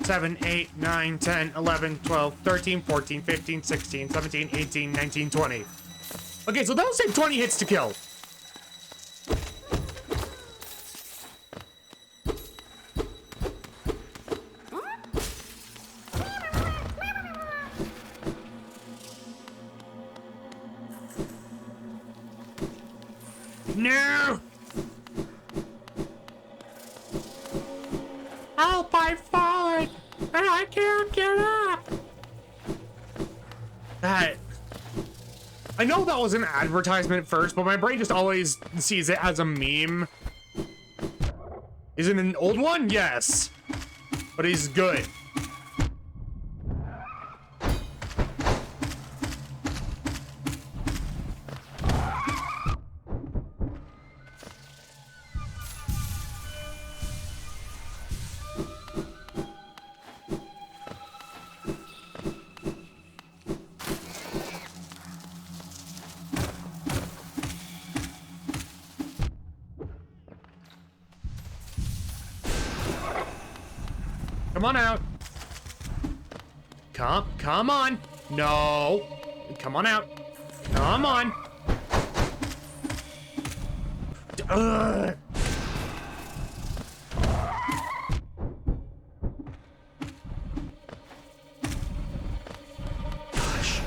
S1: Seven, 8, 9, 10, 11, 12, 13, 14, 15, 16, 17, 18, 19, 20. Okay, so that'll take 20 hits to kill. No! Help, I've fallen! And I can't get up! That... I know that was an advertisement first, but my brain just always sees it as a meme. Is it an old one? Yes. But he's good. Come on out. Come on. No. Come on out. Come on. Ugh. Gosh.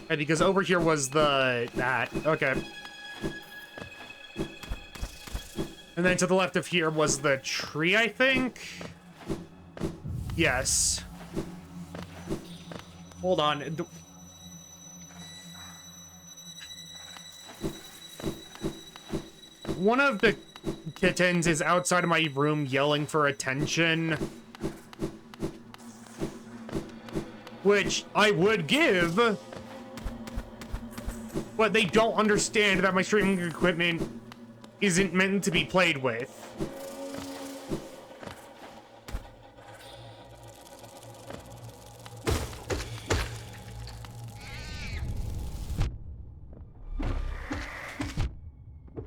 S1: Okay, because over here was that. Okay. And then to the left of here was the tree, I think? Yes. Hold on. One of the kittens is outside of my room yelling for attention. Which I would give. But they don't understand that my streaming equipment isn't meant to be played with.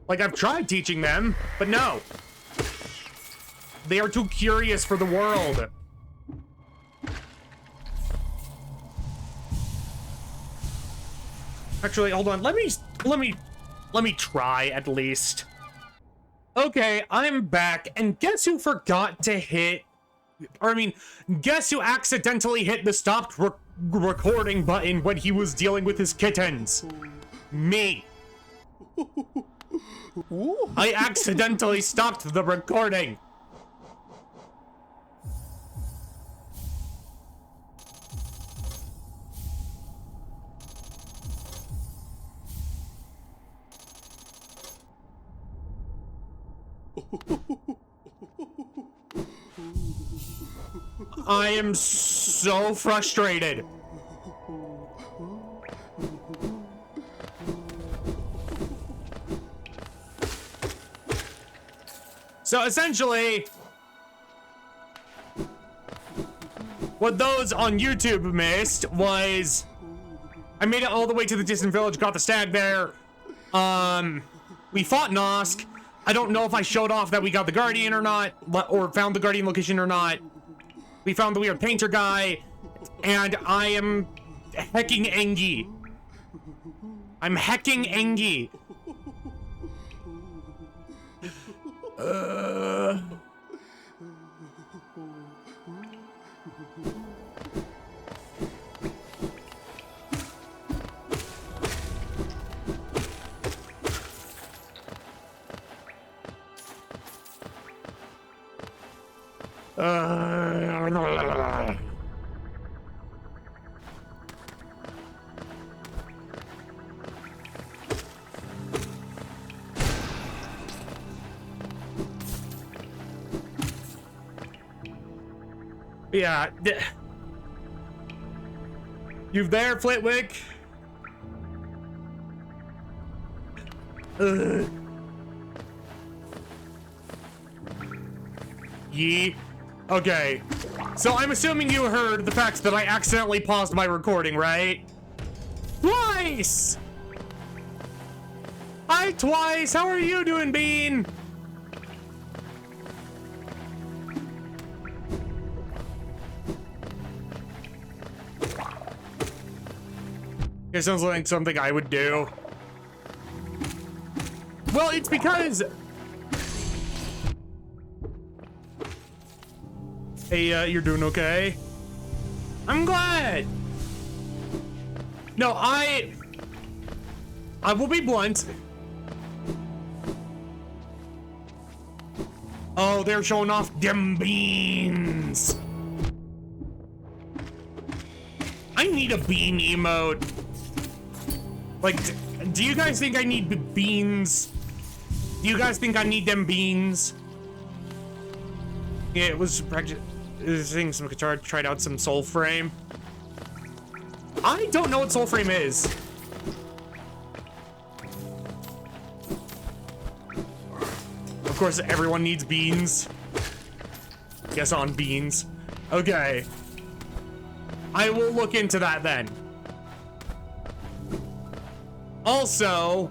S1: Like, I've tried teaching them, but no. They are too curious for the world. Actually, hold on. Let me try at least. Okay, I'm back, and guess who forgot to hit, or I mean, guess who accidentally hit the stopped recording button when he was dealing with his kittens? Me. I accidentally stopped the recording. I am so frustrated. So essentially, what those on YouTube missed was I made it all the way to the distant village, got the stag there. We fought Nosk. I don't know if I showed off that we got the Guardian or not, or found the Guardian location or not. We found the weird painter guy, and I am hecking Engie. I'm hecking Engie. Yeah. You there, Flitwick? Yee. Okay. So I'm assuming you heard the fact that I accidentally paused my recording, right? Twice! Hi, Twice! How are you doing, Bean? It sounds like something I would do. Well, it's because... Hey, you're doing okay? I'm glad! No, I will be blunt. Oh, they're showing off them beans. I need a bean emote. Like, do you guys think I need beans? Do you guys think I need them beans? Yeah, it was practicing some guitar, tried out some Soul Frame. I don't know what Soul Frame is. Of course, everyone needs beans. Guess on beans. Okay. I will look into that then. Also,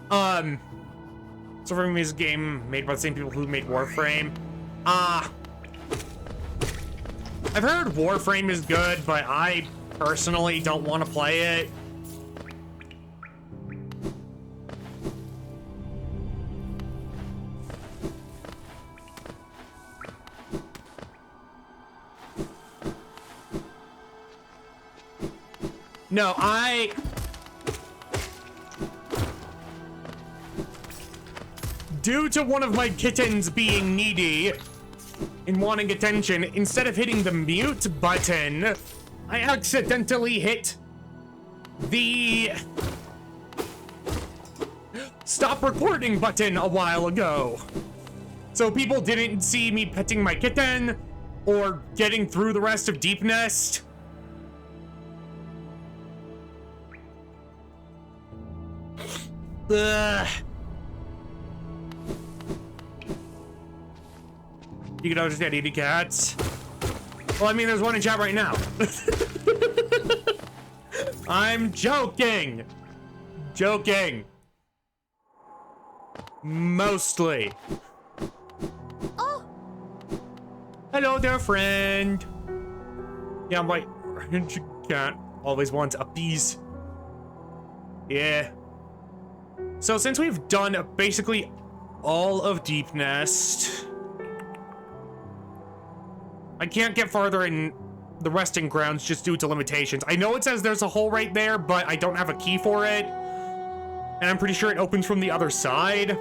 S1: Warframe is a game made by the same people who made Warframe. I've heard Warframe is good, but I personally don't want to play it. No, due to one of my kittens being needy and wanting attention, instead of hitting the mute button, I accidentally hit the stop recording button a while ago. So people didn't see me petting my kitten or getting through the rest of Deep Nest. Ugh. You can understand eating cats. Well, I mean, there's one in chat right now. I'm joking. Joking. Mostly.
S2: Oh.
S1: Hello there, friend. Yeah, my cat always wants a piece. Yeah. So since we've done basically all of Deep Nest, I can't get farther in the resting grounds just due to limitations. I know it says there's a hole right there, but I don't have a key for it. And I'm pretty sure it opens from the other side.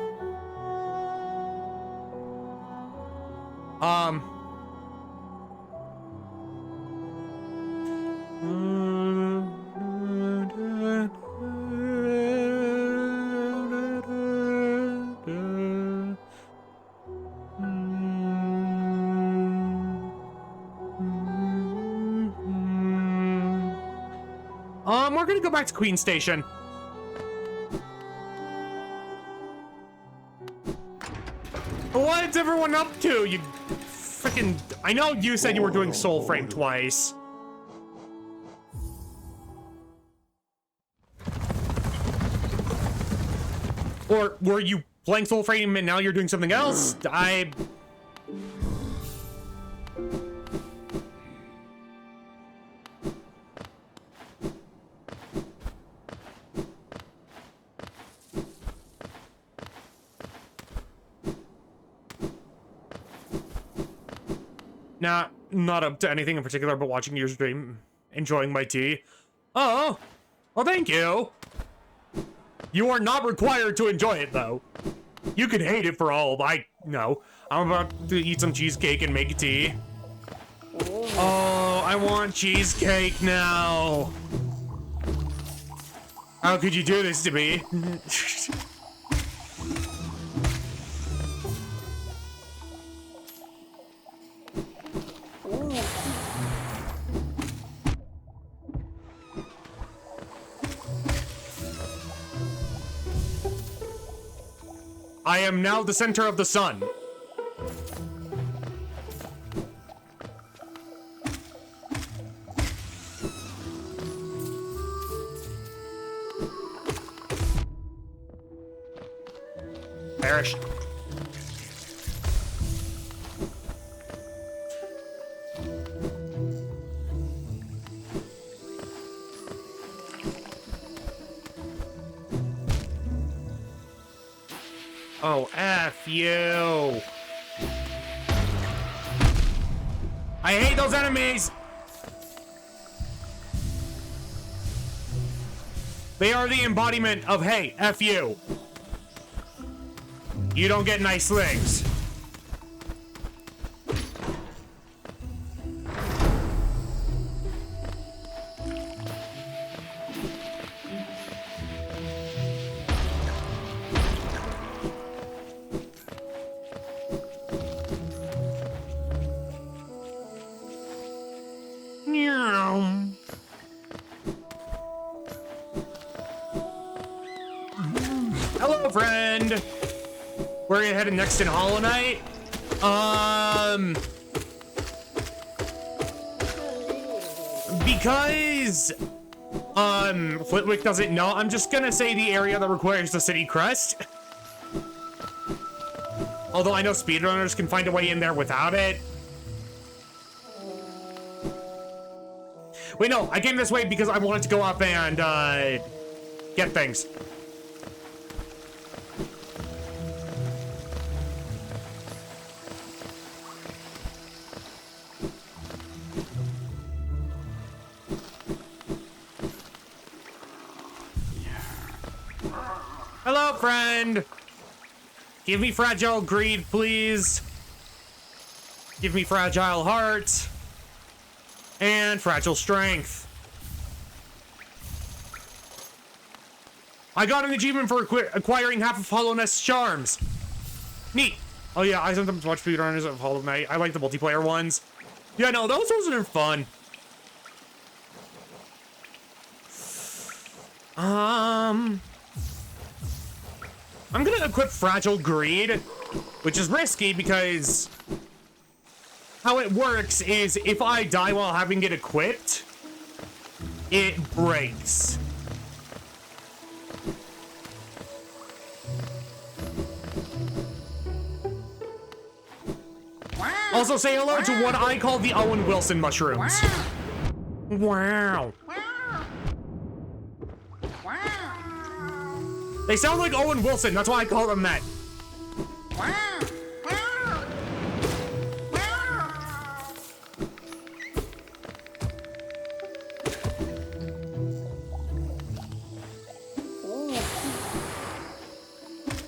S1: We're gonna go back to Queen Station. What's everyone up to? You freaking... I know you said you were doing Soul Frame twice. Or were you playing Soul Frame and now you're doing something else? Nah, not up to anything in particular, but watching your stream, enjoying my tea. Oh, well, thank you. You are not required to enjoy it, though. You can hate it for all I know. I'm about to eat some cheesecake and make tea. Oh, I want cheesecake now. How could you do this to me? I am now the center of the sun. Perish. Oh, F you. I hate those enemies. They are the embodiment of, hey, F you. You don't get nice things. Hello, friend. Where are you headed next in Hollow Knight? Because Flitwick doesn't know, I'm just gonna say the area that requires the city crest. Although I know speedrunners can find a way in there without it. Wait, no, I came this way because I wanted to go up and get things. Hello, friend. Give me fragile greed, please. Give me fragile heart. And fragile strength. I got an achievement for acquiring half of Hollow Knight's charms. Neat. Oh yeah, I sometimes watch speedrunners of Hollow Knight. I like the multiplayer ones. Yeah, no, those are fun. I'm gonna equip Fragile Greed, which is risky because how it works is if I die while having it equipped, it breaks. Also, say hello to what I call the Owen Wilson mushrooms. Wow. They sound like Owen Wilson, that's why I call them that.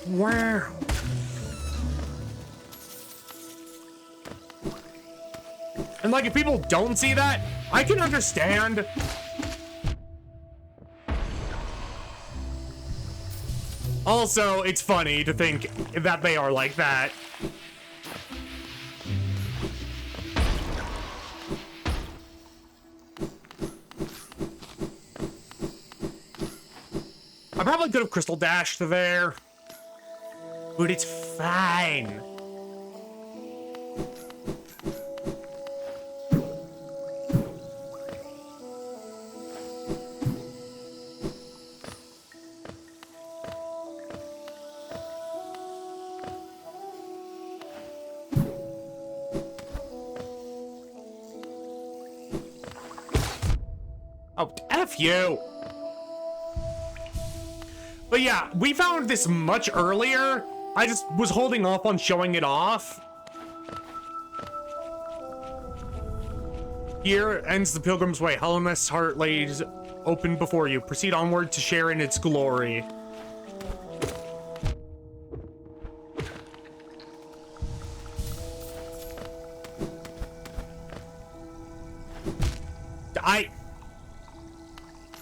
S1: Wow. And like, if people don't see that, I can understand. Also, it's funny to think that they are like that. I probably could have crystal dashed there, but it's fine. Oh, F you. But yeah, we found this much earlier. I just was holding off on showing it off. Here ends the Pilgrim's Way. Hollowness heart lays open before you. Proceed onward to share in its glory.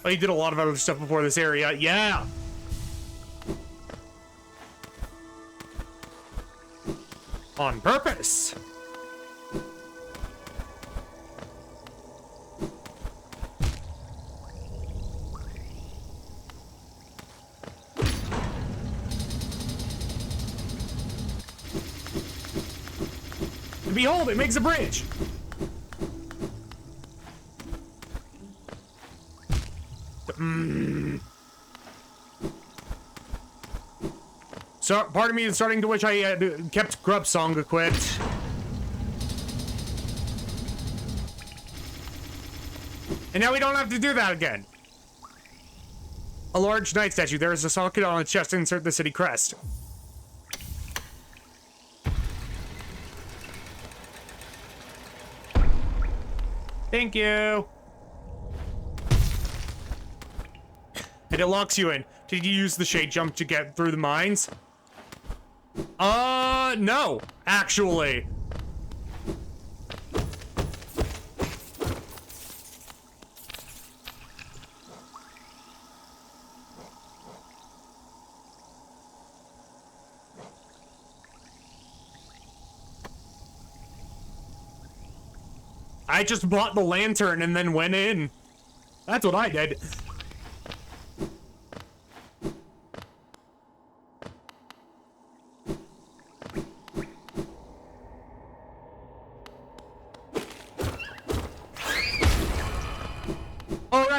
S1: Oh, you did a lot of other stuff before this area. Yeah. On purpose. And behold, it makes a bridge. So, part of me is starting to wish I had kept Grub Song equipped. And now we don't have to do that again. A large knight statue. There is a socket on its chest to insert the city crest. Thank you. And it locks you in. Did you use the shade jump to get through the mines? No, actually. I just bought the lantern and then went in. That's what I did.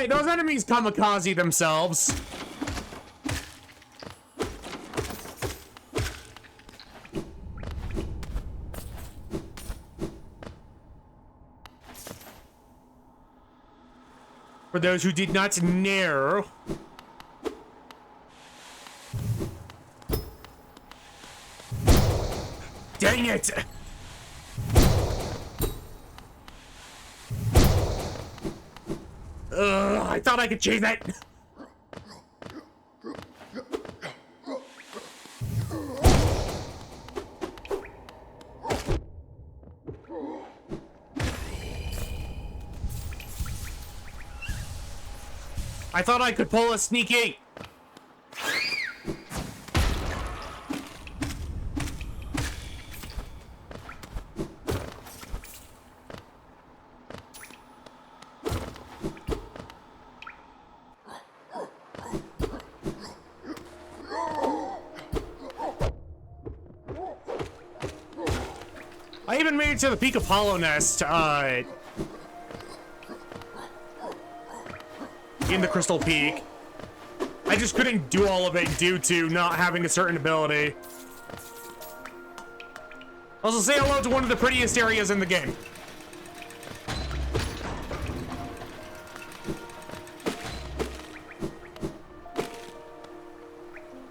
S1: Wait, those enemies kamikaze themselves. For those who did not know. Dang it! I thought I could change that. I thought I could pull a sneaky. I even made it to the peak of Hollow Nest, in the Crystal Peak. I just couldn't do all of it due to not having a certain ability. Also, say hello to one of the prettiest areas in the game.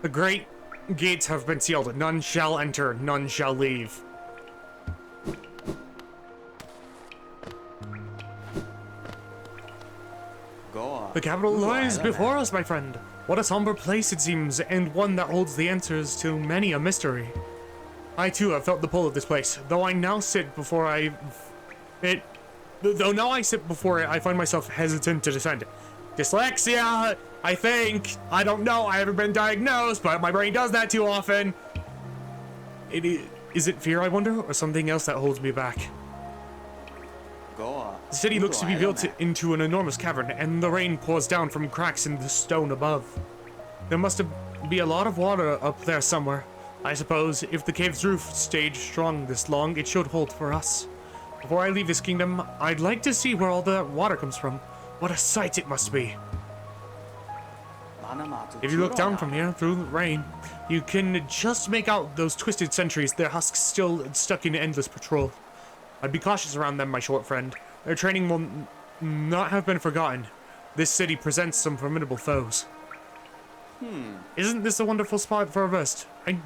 S1: The great gates have been sealed. None shall enter, none shall leave. The capital lies before us, my friend. What a somber place it seems, and one that holds the answers to many a mystery. I too have felt the pull of this place, though I now sit before I find myself hesitant to descend. Dyslexia, I think. I don't know, I haven't been diagnosed, but my brain does that too often. Is it fear, I wonder, or something else that holds me back? The city looks to be built into an enormous cavern, and the rain pours down from cracks in the stone above. There must be a lot of water up there somewhere. I suppose if the cave's roof stayed strong this long, it should hold for us. Before I leave this kingdom, I'd like to see where all the water comes from. What a sight it must be. If you look down from here, through the rain, you can just make out those twisted sentries, their husks still stuck in endless patrol. I'd be cautious around them, my short friend. Their training will not have been forgotten. This city presents some formidable foes. Isn't this a wonderful spot for a rest? I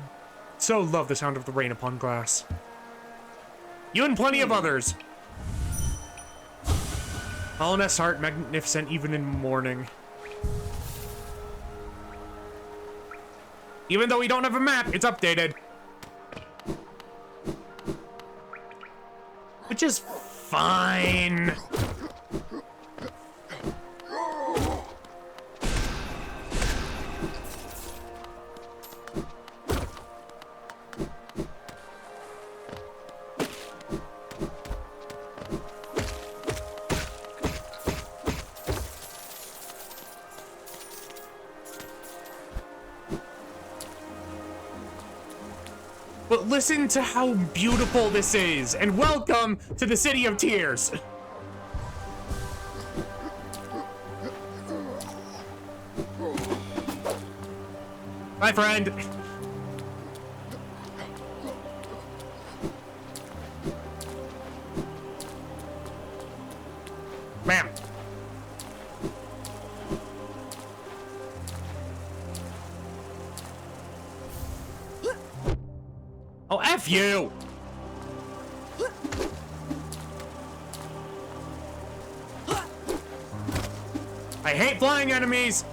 S1: so love the sound of the rain upon glass. You and plenty of others! Hollow Nest art magnificent even in morning. Even though we don't have a map, it's updated. Which is fine. But listen to how beautiful this is, and welcome to the City of Tears. My friend. Bam. Oh, F you! I hate flying enemies!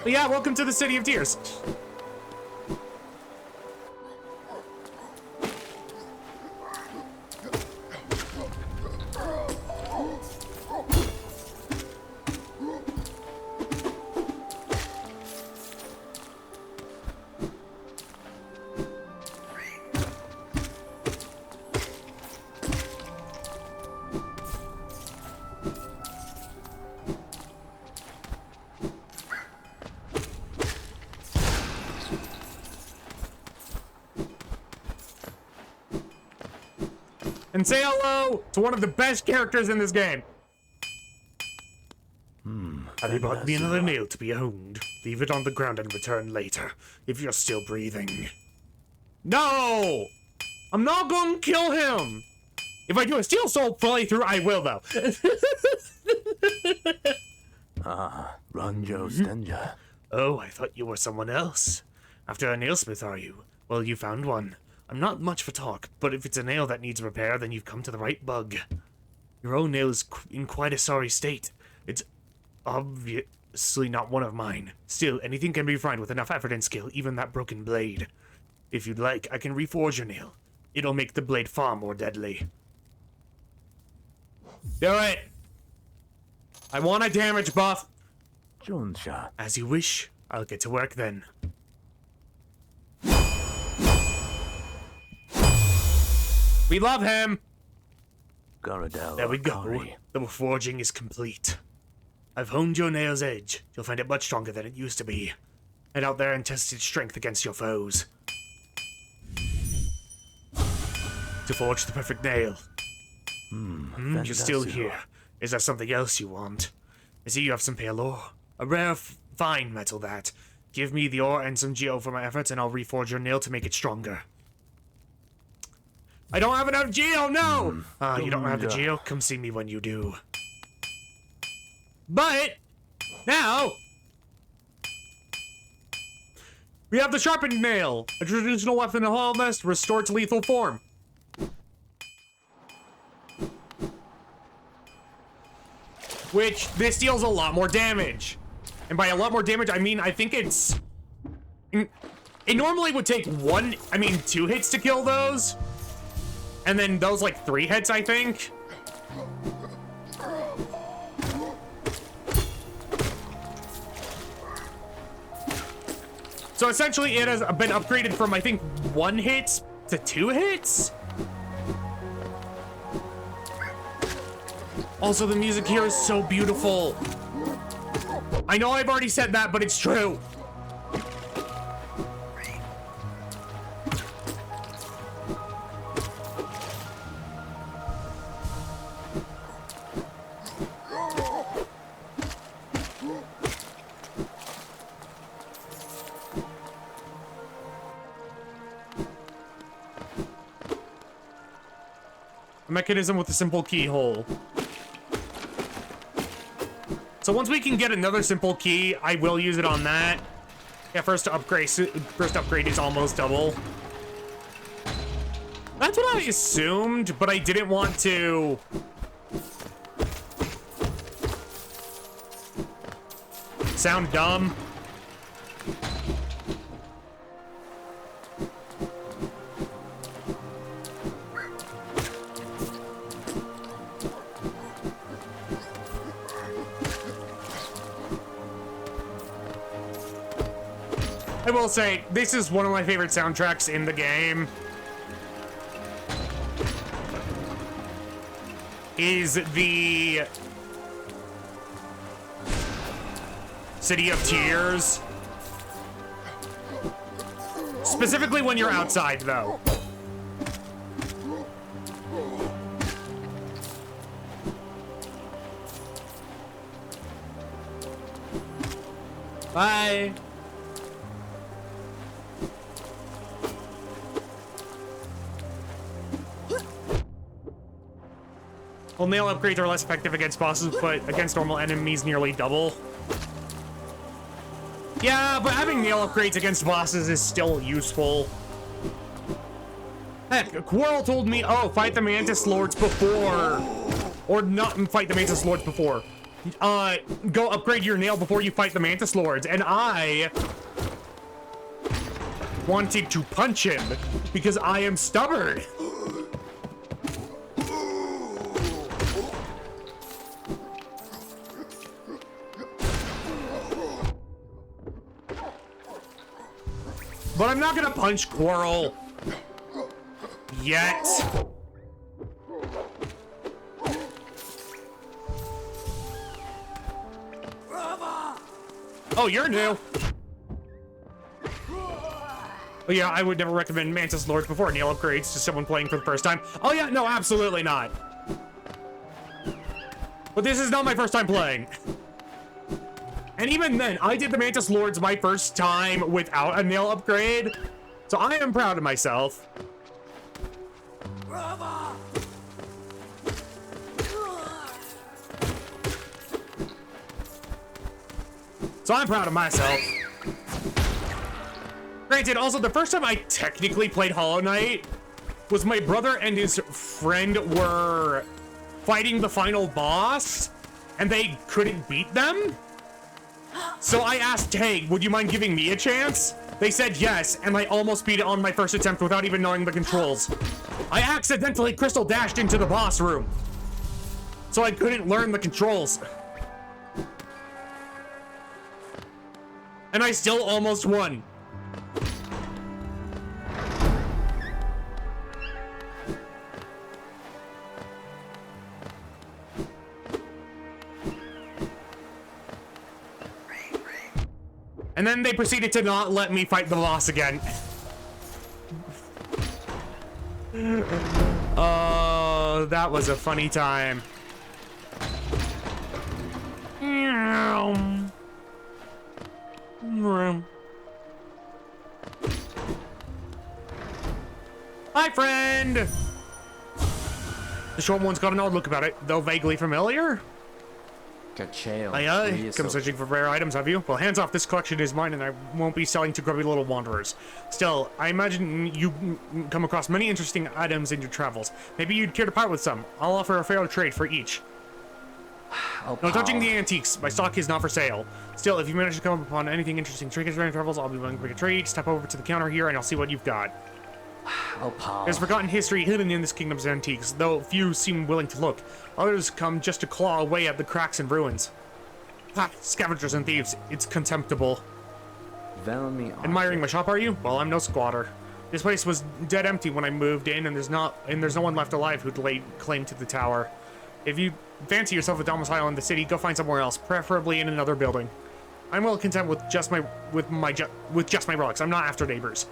S1: But yeah, welcome to the City of Tears.
S3: and say hello to one of the best characters in this game.
S1: Have you brought me another nail to be owned? Leave it on the ground and return later, if you're still breathing.
S3: No! I'm not gonna kill him! If I do a steel soul playthrough, I will, though.
S4: Ranjo Stenja.
S1: Oh, I thought you were someone else. After a nailsmith, are you? Well, you found one. I'm not much for talk, but if it's a nail that needs repair, then you've come to the right bug. Your own nail is in quite a sorry state. It's obviously not one of mine. Still, anything can be refined with enough effort and skill, even that broken blade. If you'd like, I can reforge your nail. It'll make the blade far more deadly.
S3: Do it! I want a damage buff.
S4: Jonsha.
S1: As you wish. I'll get to work then.
S3: We love him.
S4: Garadel.
S1: There we go.
S4: Akari.
S1: The forging is complete. I've honed your nail's edge. You'll find it much stronger than it used to be. Head out there and test its strength against your foes. To forge the perfect nail. You're still
S4: Fantasio.
S1: here. Is there something else you want? I see you have some pale ore. A rare, fine metal that. Give me the ore and some geo for my efforts, and I'll reforge your nail to make it stronger.
S3: I don't have enough geo, no!
S1: You don't have the
S4: Dunja.
S1: geo? Come see me when you do.
S3: But, now, we have the sharpened nail, a traditional weapon in Holnest restored to lethal form. Which, this deals a lot more damage. And by a lot more damage, I mean, I think it's... It normally would take 2 hits to kill those. And then those, like, 3 hits, I think. So essentially, it has been upgraded from, I think, 1 hit to 2 hits? Also, the music here is so beautiful. I know I've already said that, but it's true. A mechanism with a simple keyhole. So once we can get another simple key, I will use it on that. Yeah, first upgrade is almost double. That's what I assumed, but I didn't want to... sound dumb. I will say, this is one of my favorite soundtracks in the game. Is the City of Tears. Specifically when you're outside, though. Bye. Well, nail upgrades are less effective against bosses, but against normal enemies nearly double. Yeah, but having nail upgrades against bosses is still useful. Heck, Quarrel told me, oh, fight the Mantis Lords before. Or not fight the Mantis Lords before. Go upgrade your nail before you fight the Mantis Lords. And I wanted to punch him because I am stubborn. But I'm not gonna punch Quarrel yet. Oh, you're new. Oh yeah, I would never recommend Mantis Lords before nail upgrades to someone playing for the first time. Oh yeah, no, absolutely not. But this is not my first time playing. And even then, I did the Mantis Lords my first time without a nail upgrade. So I am proud of myself. So I'm proud of myself. Granted, also, the first time I technically played Hollow Knight was my brother and his friend were fighting the final boss, and they couldn't beat them. So I asked, hey, would you mind giving me a chance? They said yes, and I almost beat it on my first attempt without even knowing the controls. I accidentally crystal dashed into the boss room, so I couldn't learn the controls. And I still almost won. And then they proceeded to not let me fight the boss again. Oh, that was a funny time. Hi, friend! The short one's got an odd look about it, though vaguely familiar. Aye, come searching for rare items, have you? Well, hands off, this collection is mine and I won't be selling to grubby little wanderers. Still, I imagine you come across many interesting items in your travels. Maybe you'd care to part with some. I'll offer a fair trade for each. No touching the antiques. My stock is not for sale. Still, if you manage to come upon anything interesting trinkets during travels, I'll be willing to make a trade. Step over to the counter here and I'll see what you've got.
S5: Oh, pal.
S3: There's forgotten history hidden in this kingdom's antiques, though few seem willing to look. Others come just to claw away at the cracks and ruins. Ha! Scavengers and thieves. It's contemptible. Admiring my shop, are you? Well, I'm no squatter. This place was dead empty when I moved in, and there's no one left alive who'd laid claim to the tower. If you fancy yourself a domicile in the city, go find somewhere else, preferably in another building. I'm well content with just my relics. I'm not after neighbors.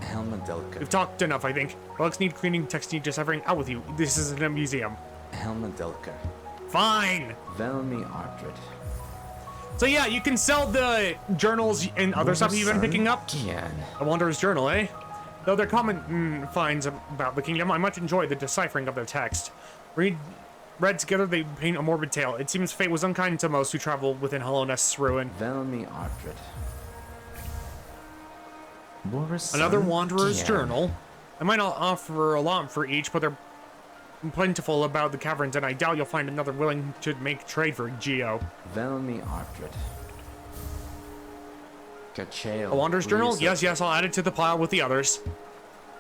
S5: Helmadelka.
S3: We've talked enough, I think. Relics need cleaning, texts need deciphering. Out with you. This isn't a museum.
S5: Helmadelka.
S3: Fine.
S5: Velmi Ardred.
S3: So yeah, you can sell the journals and other stuff you've been picking up.
S5: Gian.
S3: A Wanderer's Journal, eh? Though they're common finds about the kingdom, I much enjoy the deciphering of their text. Read together, they paint a morbid tale. It seems fate was unkind to most who travel within Hallownest's ruin.
S5: Velmi Ardred.
S3: Another Wanderer's Journal. I might not offer a lot for each, but they're plentiful about the caverns, and I doubt you'll find another willing to make trade for Geo.
S5: Velmi Ardred. Cacheo.
S3: A Wanderer's Journal? Yes, I'll add it to the pile with the others.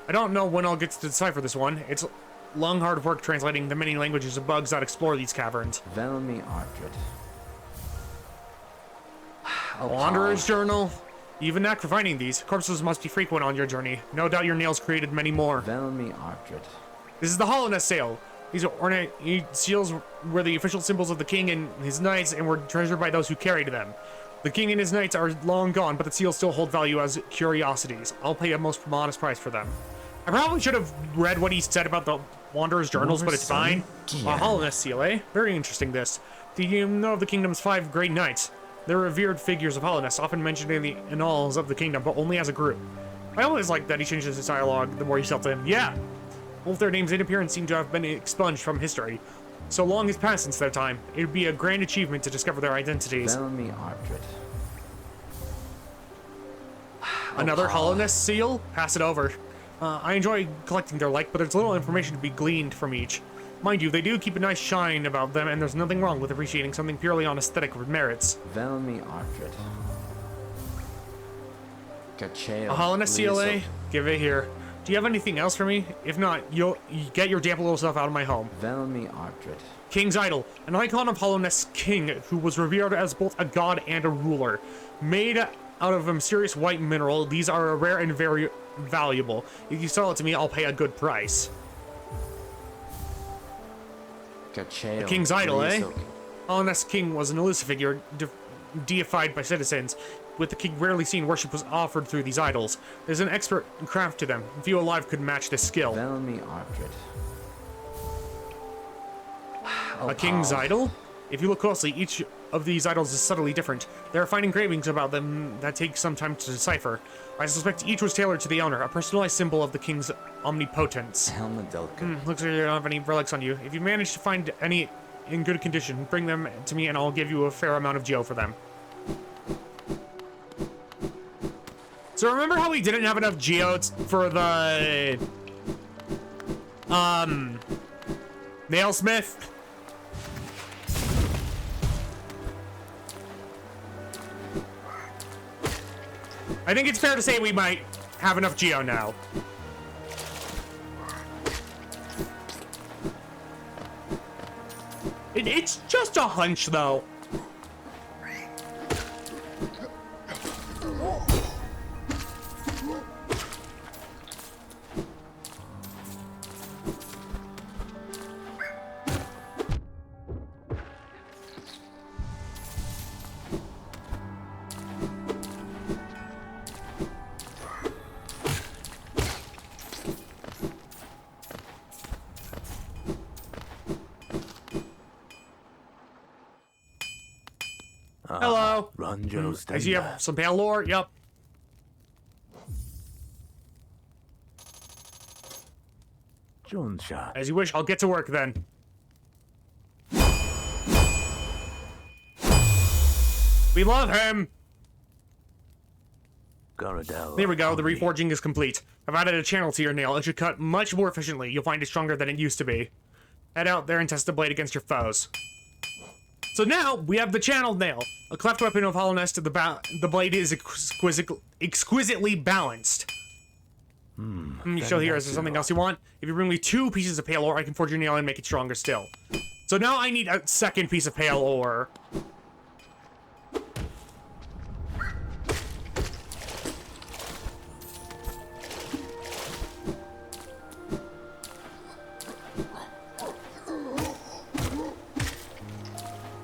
S3: I don't know when I'll get to decipher this one. It's long, hard work translating the many languages of bugs that explore these caverns.
S5: Velmi Ardred.
S3: A Wanderer's Journal? You've a knack for finding these. Corpses must be frequent on your journey. No doubt your nails created many more.
S5: Velmi Ardred.
S3: This is the Hallownest sale. These ornate seals were the official symbols of the king and his knights and were treasured by those who carried them. The king and his knights are long gone, but the seals still hold value as curiosities. I'll pay a most modest price for them. I probably should have read what he said about the Wanderer's Journals, but it's fine. A Hallownest seal, eh? Very interesting, this. Do you know of the kingdom's 5 great knights? They're revered figures of Hallownest, often mentioned in the annals of the kingdom, but only as a group. I always like that he changes his dialogue the more you sell to him. Yeah! Both their names and appearance seem to have been expunged from history. So long has passed since their time. It would be a grand achievement to discover their identities.
S5: Velmi Ardred.
S3: Another Hallownest seal? Pass it over. I enjoy collecting their like, but there's little information to be gleaned from each. Mind you, they do keep a nice shine about them, and there's nothing wrong with appreciating something purely on aesthetic merits.
S5: Velmi Ardred. Cacheo.
S3: A Hallownest seal, eh? Give it here. Do you have anything else for me? If not, you get your damp little stuff out of my home.
S5: Velmi Ardred.
S3: King's Idol, an icon of Hallownest's king, who was revered as both a god and a ruler. Made out of a mysterious white mineral, these are rare and very valuable. If you sell it to me, I'll pay a good price.
S5: Cacheo.
S3: The King's Idol, eh? Hallownest's king was an elusive figure, deified by citizens. with the king rarely seen, worship was offered through these idols. There's an expert craft to them. Few alive could match this skill.
S5: Tell me, Ardred.
S3: A king's idol? If you look closely, each of these idols is subtly different. There are fine engravings about them that take some time to decipher. I suspect each was tailored to the owner, a personalized symbol of the king's omnipotence.
S5: Helmedelka.
S3: Looks like you don't have any relics on you. If you manage to find any in good condition, bring them to me and I'll give you a fair amount of geo for them. So remember how we didn't have enough geodes for the nailsmith? I think it's fair to say we might have enough geo now. It's just a hunch, though. Hello.
S4: Ranjo
S3: I see you have some pale lore. Yup.
S4: Jonsha.
S3: As you wish. I'll get to work then. We love him.
S4: Garadel.
S3: There we go. The reforging is complete. I've added a channel to your nail. It should cut much more efficiently. You'll find it stronger than it used to be. Head out there and test the blade against your foes. So now we have the channeled nail, a cleft weapon of hollowness. The blade is exquisitely balanced. You show here, is there something else you want? If you bring me 2 pieces of pale ore, I can forge your nail and make it stronger still. So now I need a second piece of pale ore.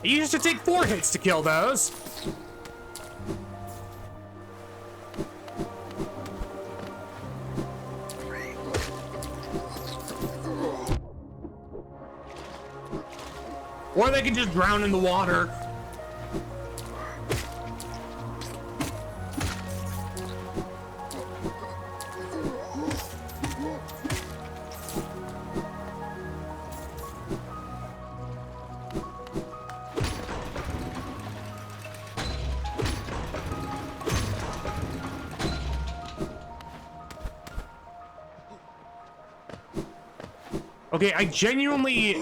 S3: It used to take 4 hits to kill those. Or they can just drown in the water. Okay, I genuinely...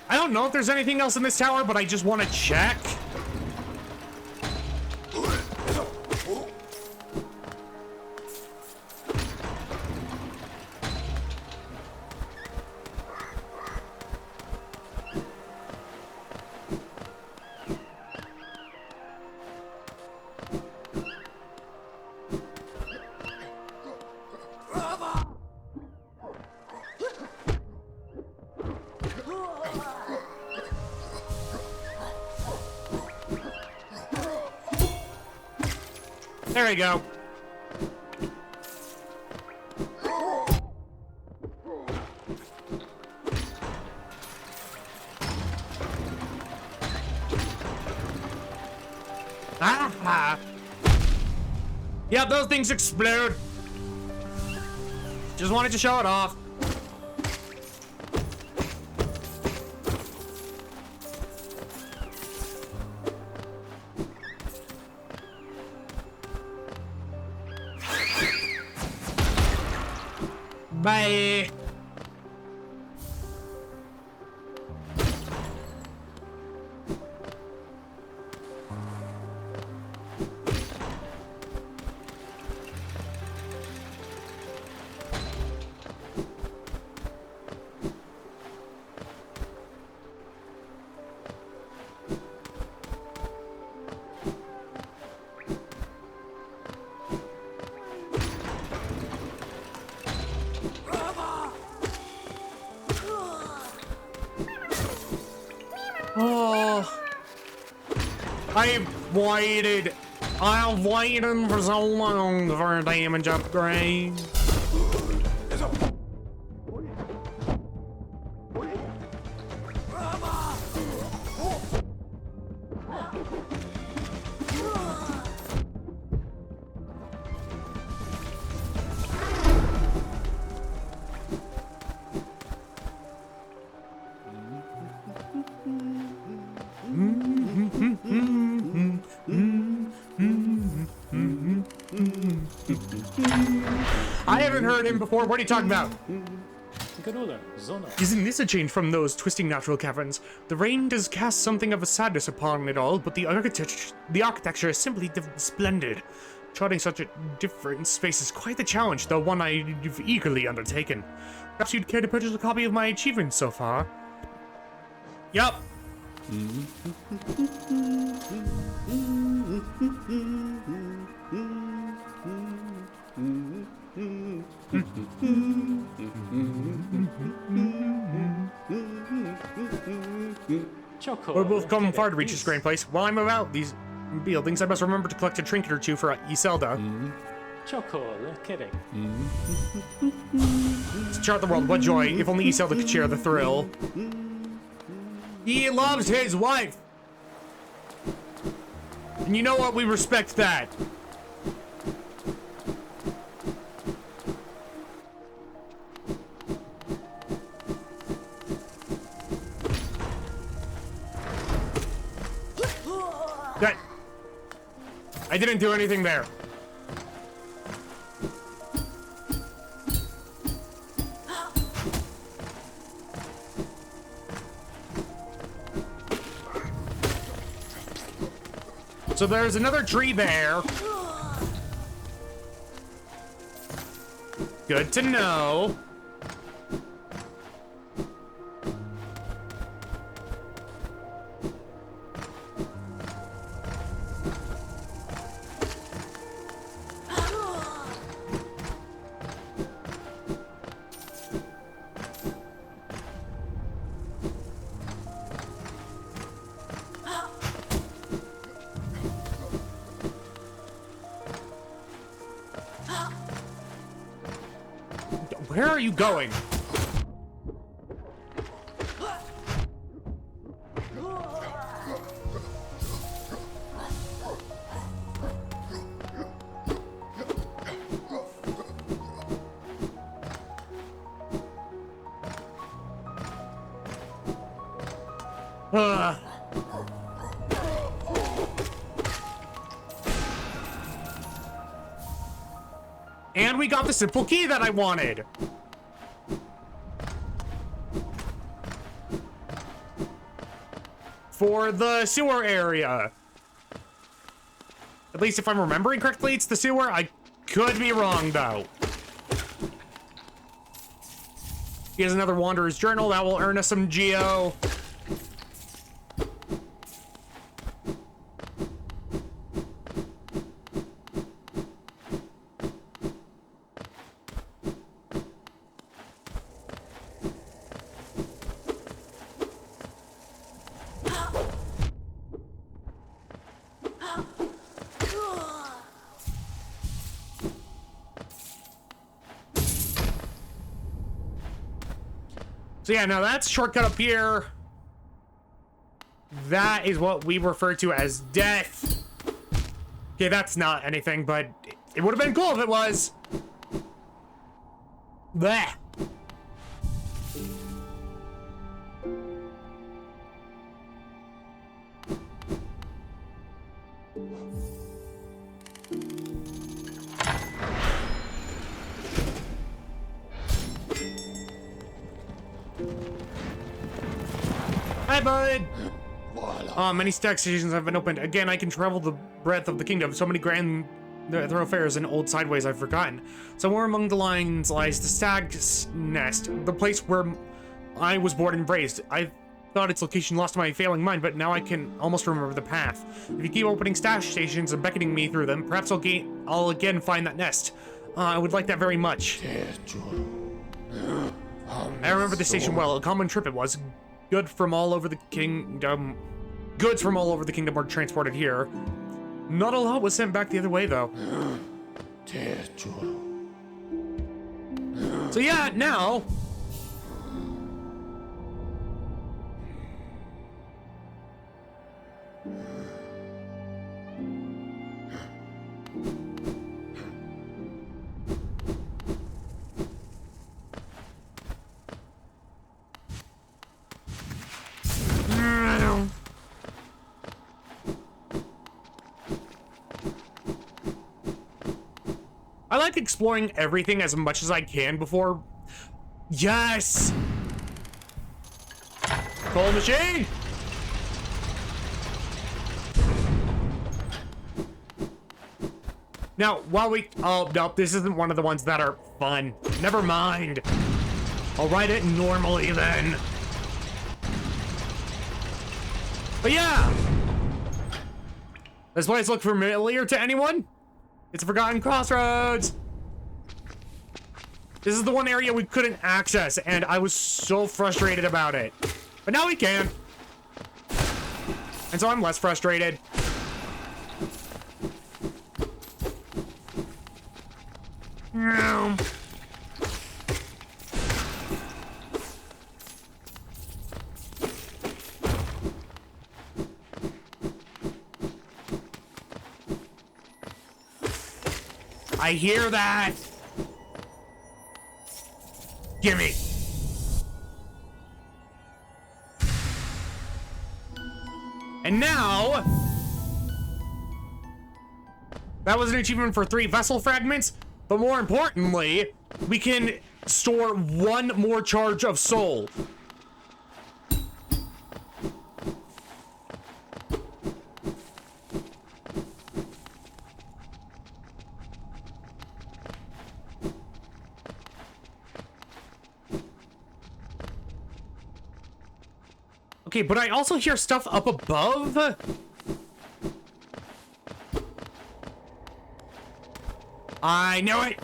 S3: I don't know if there's anything else in this tower, but I just want to check. There we go. Ah! Yeah, those things explode. Just wanted to show it off. Bye. I've waited for so long for a damage upgrade. I haven't heard him before. What are you talking about? Isn't this a change from those twisting natural caverns? The rain does cast something of a sadness upon it all, but the architecture is simply splendid. Charting such a different space is quite the challenge, though one I've eagerly undertaken. Perhaps you'd care to purchase a copy of my achievements so far? Yup. We're both come far to reach this grand place. While I'm about these buildings, I must remember to collect a trinket or two for Iselda. To chart the world, what joy. If only Iselda could share the thrill. He loves his wife! And you know what? We respect that. I didn't do anything there. So there's another tree there. Good to know. Where are you going? And we got the simple key that I wanted. For the sewer area. At least if I'm remembering correctly, it's the sewer. I could be wrong, though. Here's another Wanderer's Journal. That will earn us some geo. So yeah, now that's shortcut up here. That is what we refer to as death. Okay, that's not anything, but it would have been cool if it was. Bleh. Hi, bud! Many stack stations have been opened. Again, I can travel the breadth of the kingdom. So many grand thoroughfares and old sideways I've forgotten. Somewhere among the lines lies the Stag's Nest, the place where I was born and raised. I thought its location lost my failing mind, but now I can almost remember the path. If you keep opening stash stations and beckoning me through them, perhaps I'll again find that nest. I would like that very much. I remember the station well. A common trip it was. Good from all over the kingdom. goods from all over the kingdom were transported here. Not a lot was sent back the other way, though. So yeah, now... I like exploring everything as much as I can before... Yes! Coal machine! Now, while we... Oh, no, this isn't one of the ones that are fun. Never mind. I'll write it normally then. But yeah! This place look familiar to anyone? It's a Forgotten Crossroads! This is the one area we couldn't access, and I was so frustrated about it. But now we can. And so I'm less frustrated. I hear that. Gimme. And now, that was an achievement for 3 vessel fragments, but more importantly, we can store 1 more charge of soul. Okay, but I also hear stuff up above. I knew it.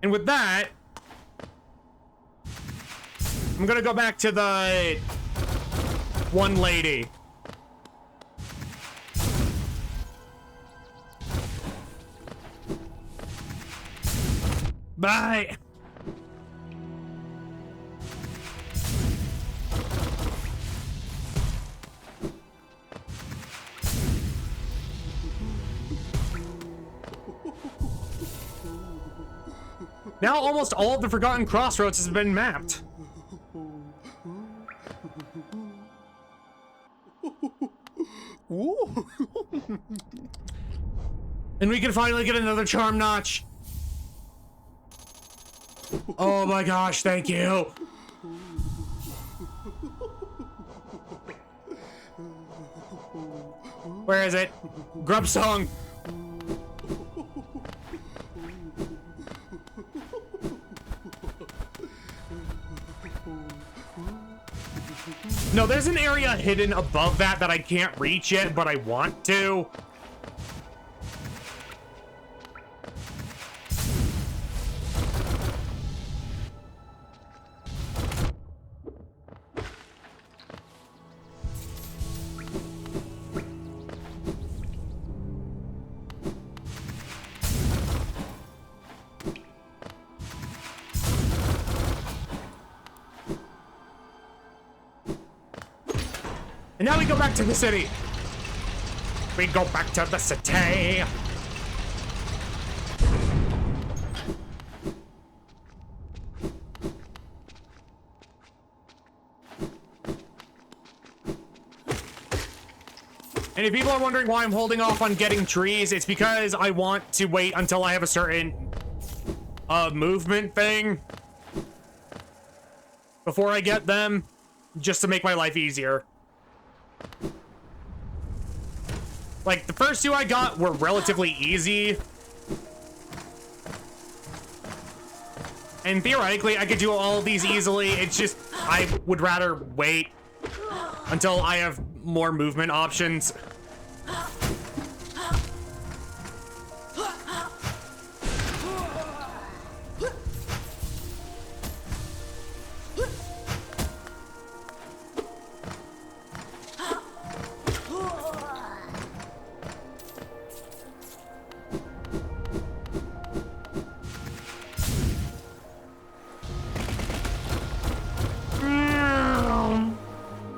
S3: And with that, I'm gonna go back to the one lady. Bye. Now almost all of the Forgotten Crossroads has been mapped. And we can finally get another charm notch. Oh my gosh, thank you. Where is it? Grub song. No, there's an area hidden above that I can't reach yet, but I want to. And now we go back to the city. We go back to the city. And if people are wondering why I'm holding off on getting trees, it's because I want to wait until I have a certain movement thing before I get them, just to make my life easier. Like, the first 2 I got were relatively easy. And theoretically, I could do all of these easily. It's just, I would rather wait until I have more movement options.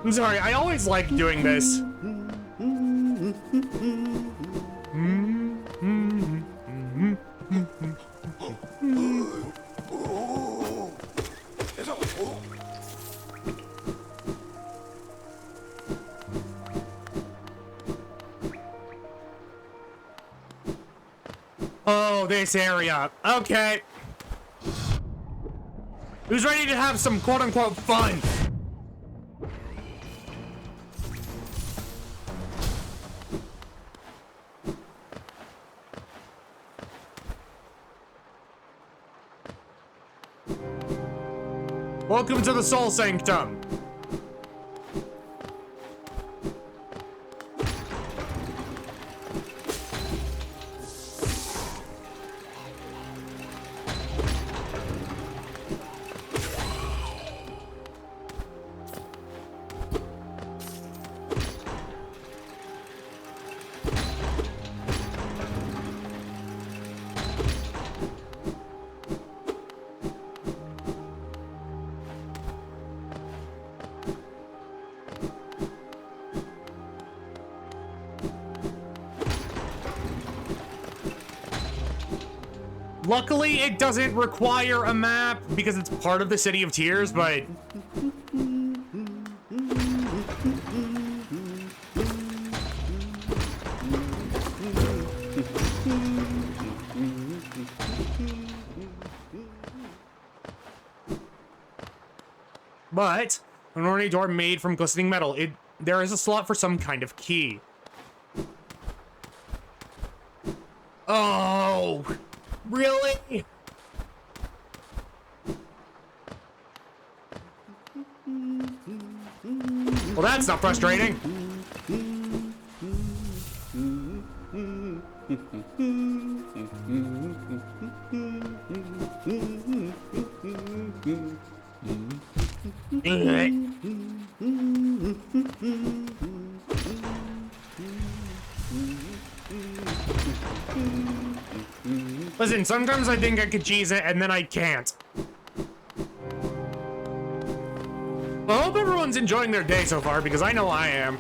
S3: I'm sorry, I always like doing this. Oh, this area. Okay. Who's ready to have some quote-unquote fun? Welcome to the Soul Sanctum. Luckily, it doesn't require a map because it's part of the City of Tears, but... But, an ornate door made from glistening metal, there is a slot for some kind of key. Oh! Really? Well, that's not frustrating. Listen, sometimes I think I could cheese it, and then I can't. I hope everyone's enjoying their day so far, because I know I am.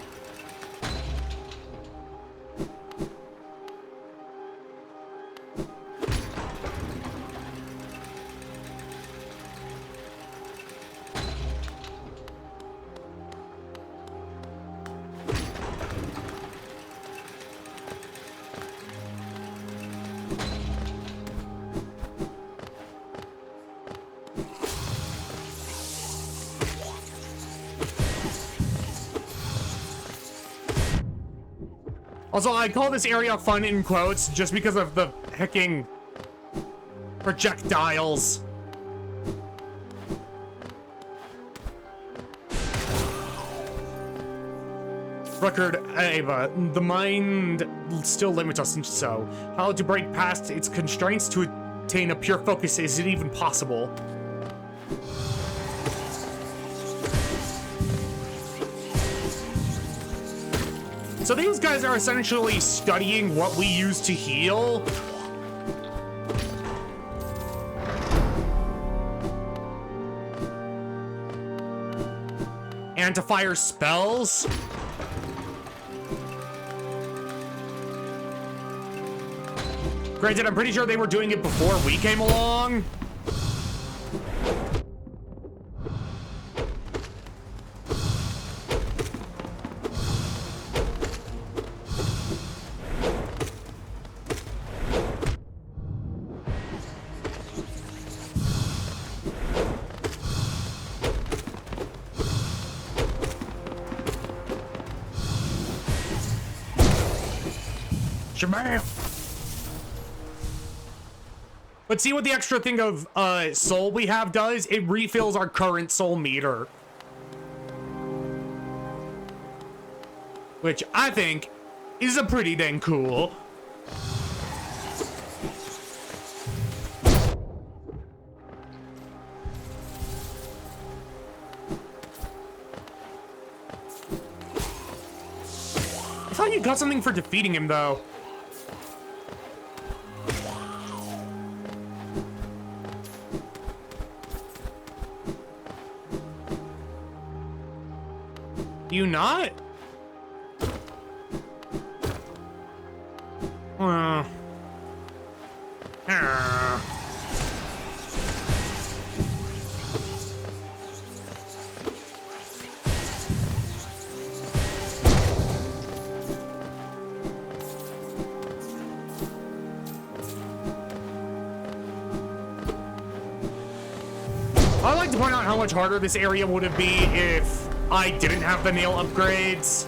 S3: Also, I call this area fun in quotes just because of the hecking projectiles. Record Ava, the mind still limits us, and so how to break past its constraints to attain a pure focus, is it even possible? So these guys are essentially studying what we use to heal. And to fire spells. Granted, I'm pretty sure they were doing it before we came along. Shabam! But see what the extra thing of soul we have does? It refills our current soul meter. Which I think is a pretty dang cool. I thought you got something for defeating him, though. You not? I'd like to point out how much harder this area would have been if I didn't have the nail upgrades.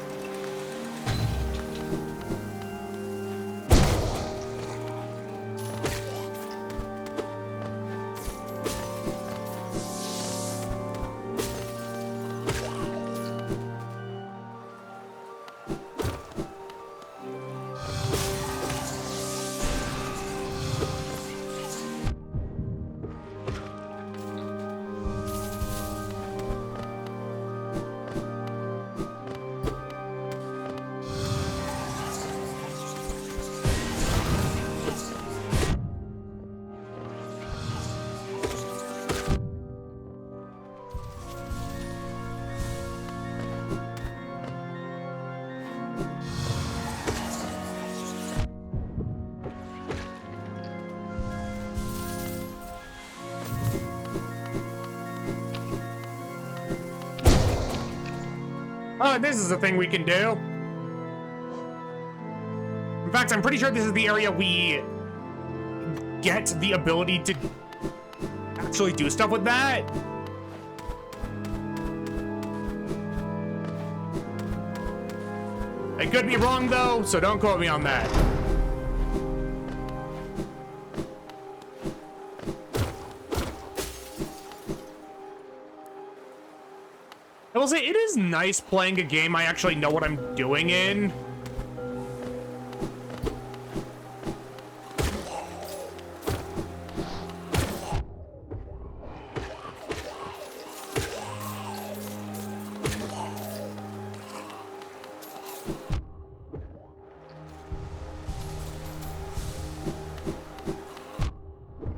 S3: Oh, this is a thing we can do. In fact, I'm pretty sure this is the area we get the ability to actually do stuff with that. I could be wrong, though, so don't quote me on that. I will say, it is nice playing a game I actually know what I'm doing in.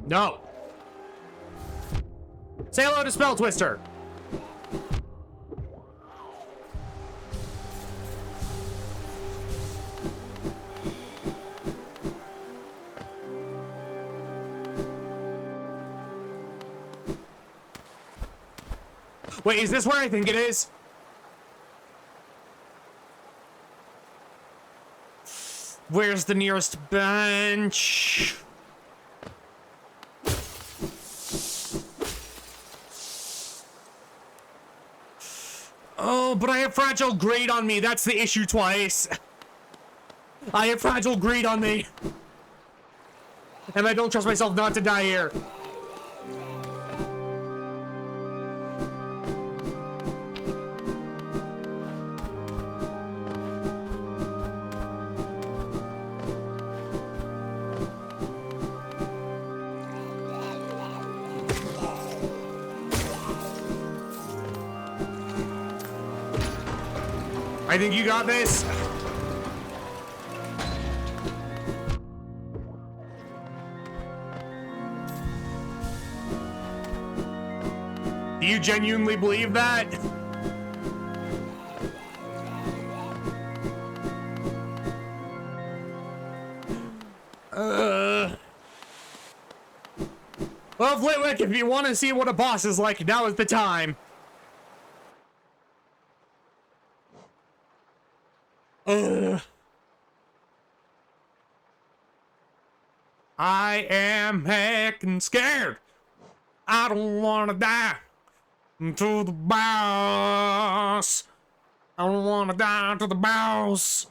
S3: No. Say hello to Spell Twister. Wait, is this where I think it is? Where's the nearest bench? Oh, but I have fragile greed on me. That's the issue twice. I have fragile greed on me. And I don't trust myself not to die here. I think you got this. Do you genuinely believe that? Well, Flitwick, if you want to see what a boss is like, now is the time. I am heckin' scared. I don't wanna die to the boss. I don't wanna die to the boss.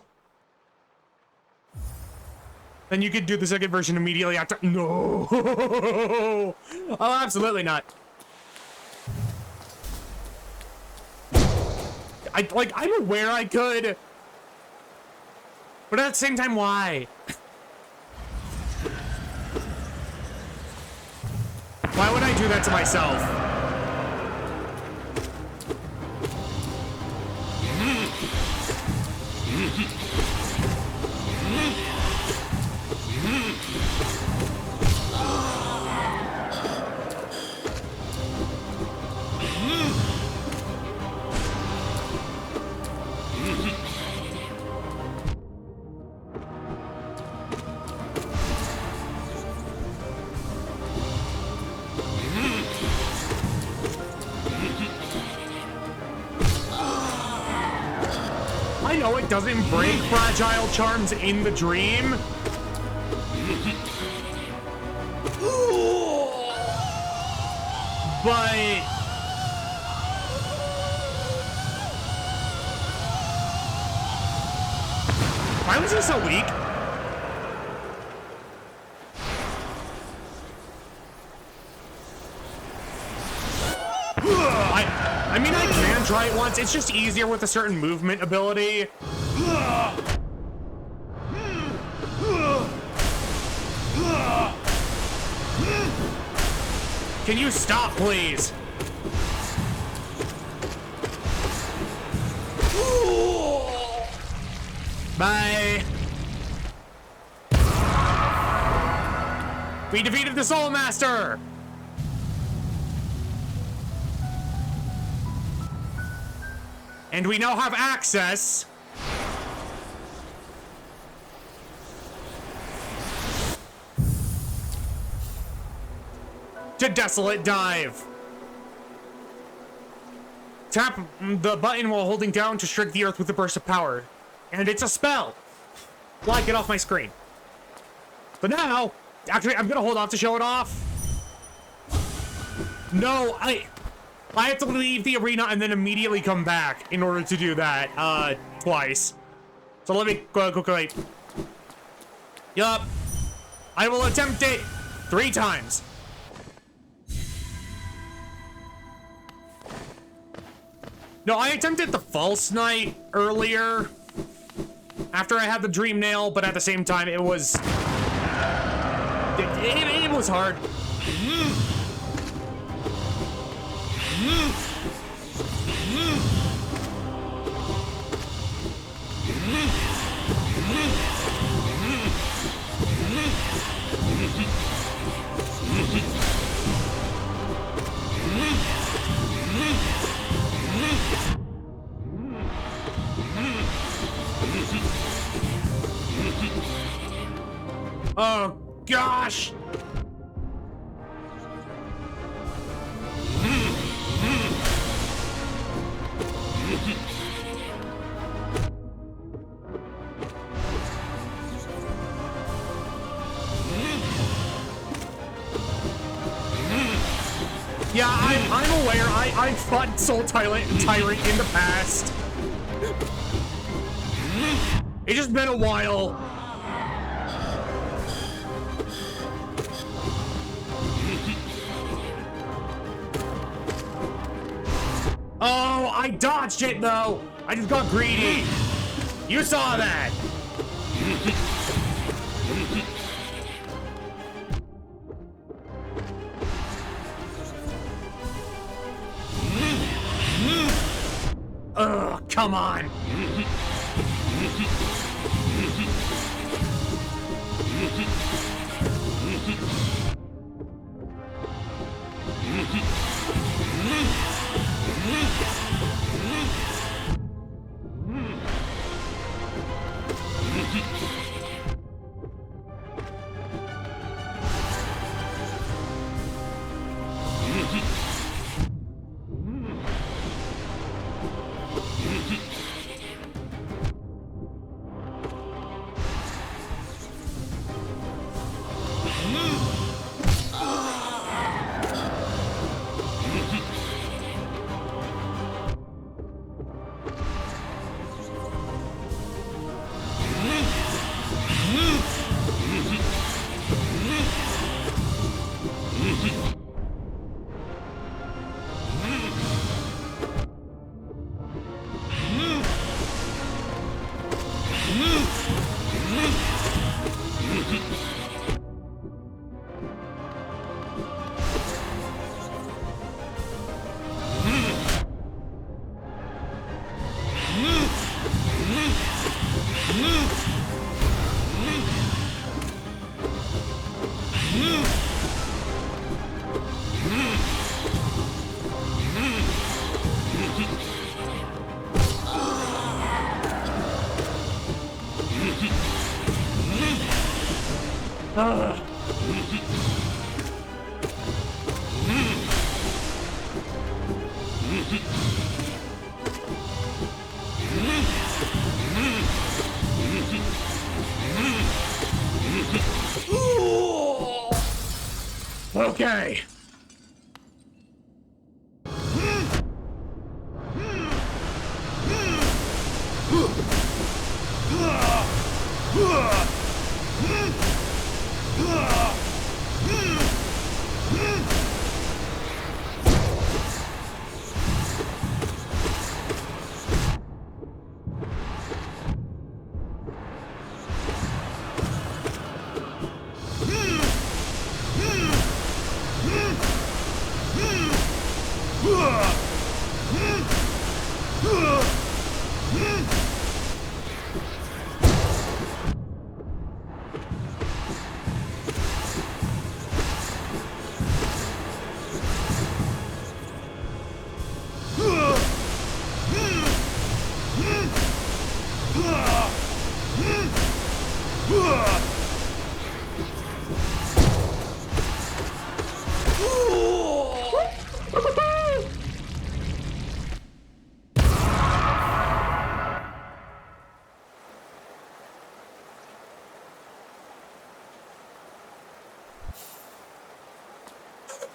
S3: Then you could do the second version immediately after. No. Oh, absolutely not. I'm aware I could. But at the same time, why? Why would I do that to myself? know it doesn't break fragile charms in the dream. But why was he so weak? I mean, I can try it once. It's just easier with a certain movement ability. Can you stop, please? Bye. We defeated the Soul Master. And we now have access to Desolate Dive. Tap the button while holding down to strike the earth with a burst of power. And it's a spell. Fly, get off my screen. But now, actually, I'm gonna hold off to show it off. No, I have to leave the arena and then immediately come back in order to do that, twice. So let me go quickly. Yup. I will attempt it 3 times. No, I attempted the false knight earlier after I had the dream nail, but at the same time, it was... It was hard. Oh, gosh! Yeah, I'm aware. I've fought Soul Tyrant in the past. It's just been a while. Oh, I dodged it though. I just got greedy. You saw that. Ugh, come on. Okay.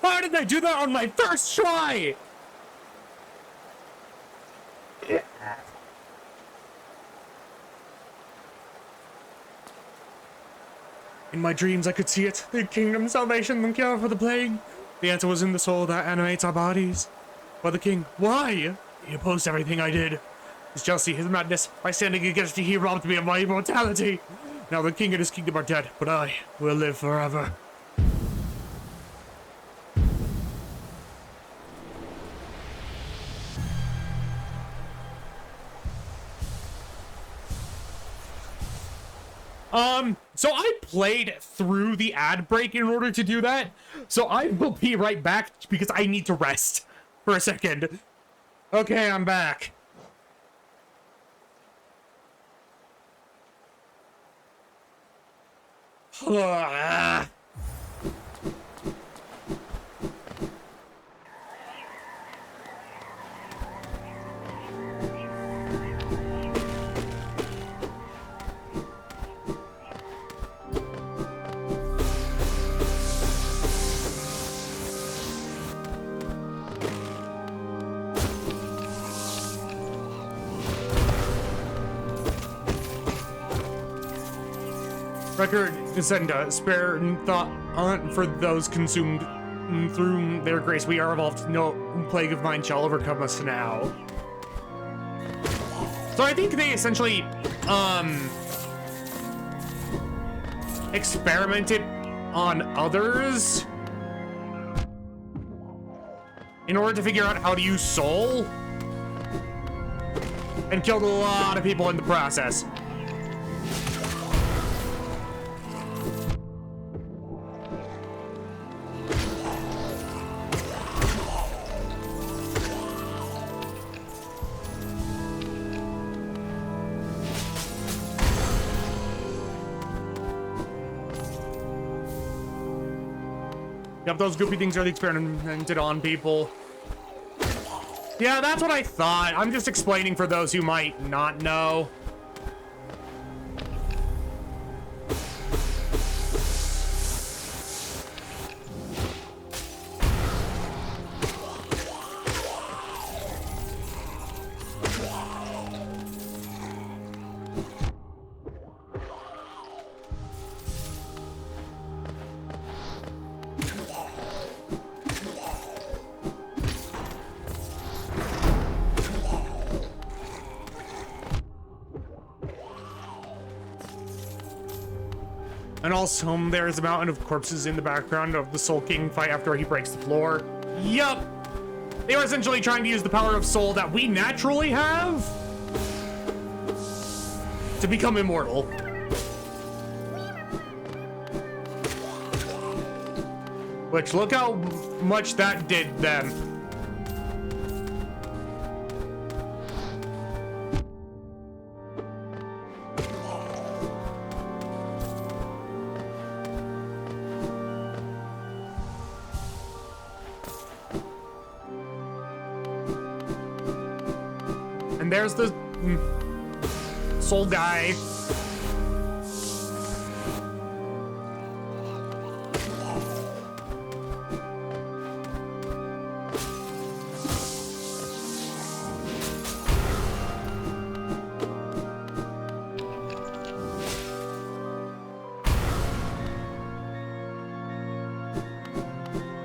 S3: How did I do that on my first try? In my dreams, I could see it. The kingdom, salvation, the cure for the plague. The answer was in the soul that animates our bodies. But the king, why? He opposed everything I did. His jealousy, his madness. By standing against me, he robbed me of my immortality. Now the king and his kingdom are dead, but I will live forever. So I played through the ad break in order to do that. So I will be right back because I need to rest for a second. Okay, I'm back. Record send spare thought for those consumed through their grace. We are evolved. No plague of mine shall overcome us now. So I think they essentially experimented on others in order to figure out how to use soul, and killed a lot of people in the process. Yep, those goopy things are experimented on people. Yeah, that's what I thought. I'm just explaining for those who might not know. And also, there is a mountain of corpses in the background of the Soul King fight after he breaks the floor. Yup! They were essentially trying to use the power of soul that we naturally have to become immortal. Which, look how much that did them. And there's the soul guy.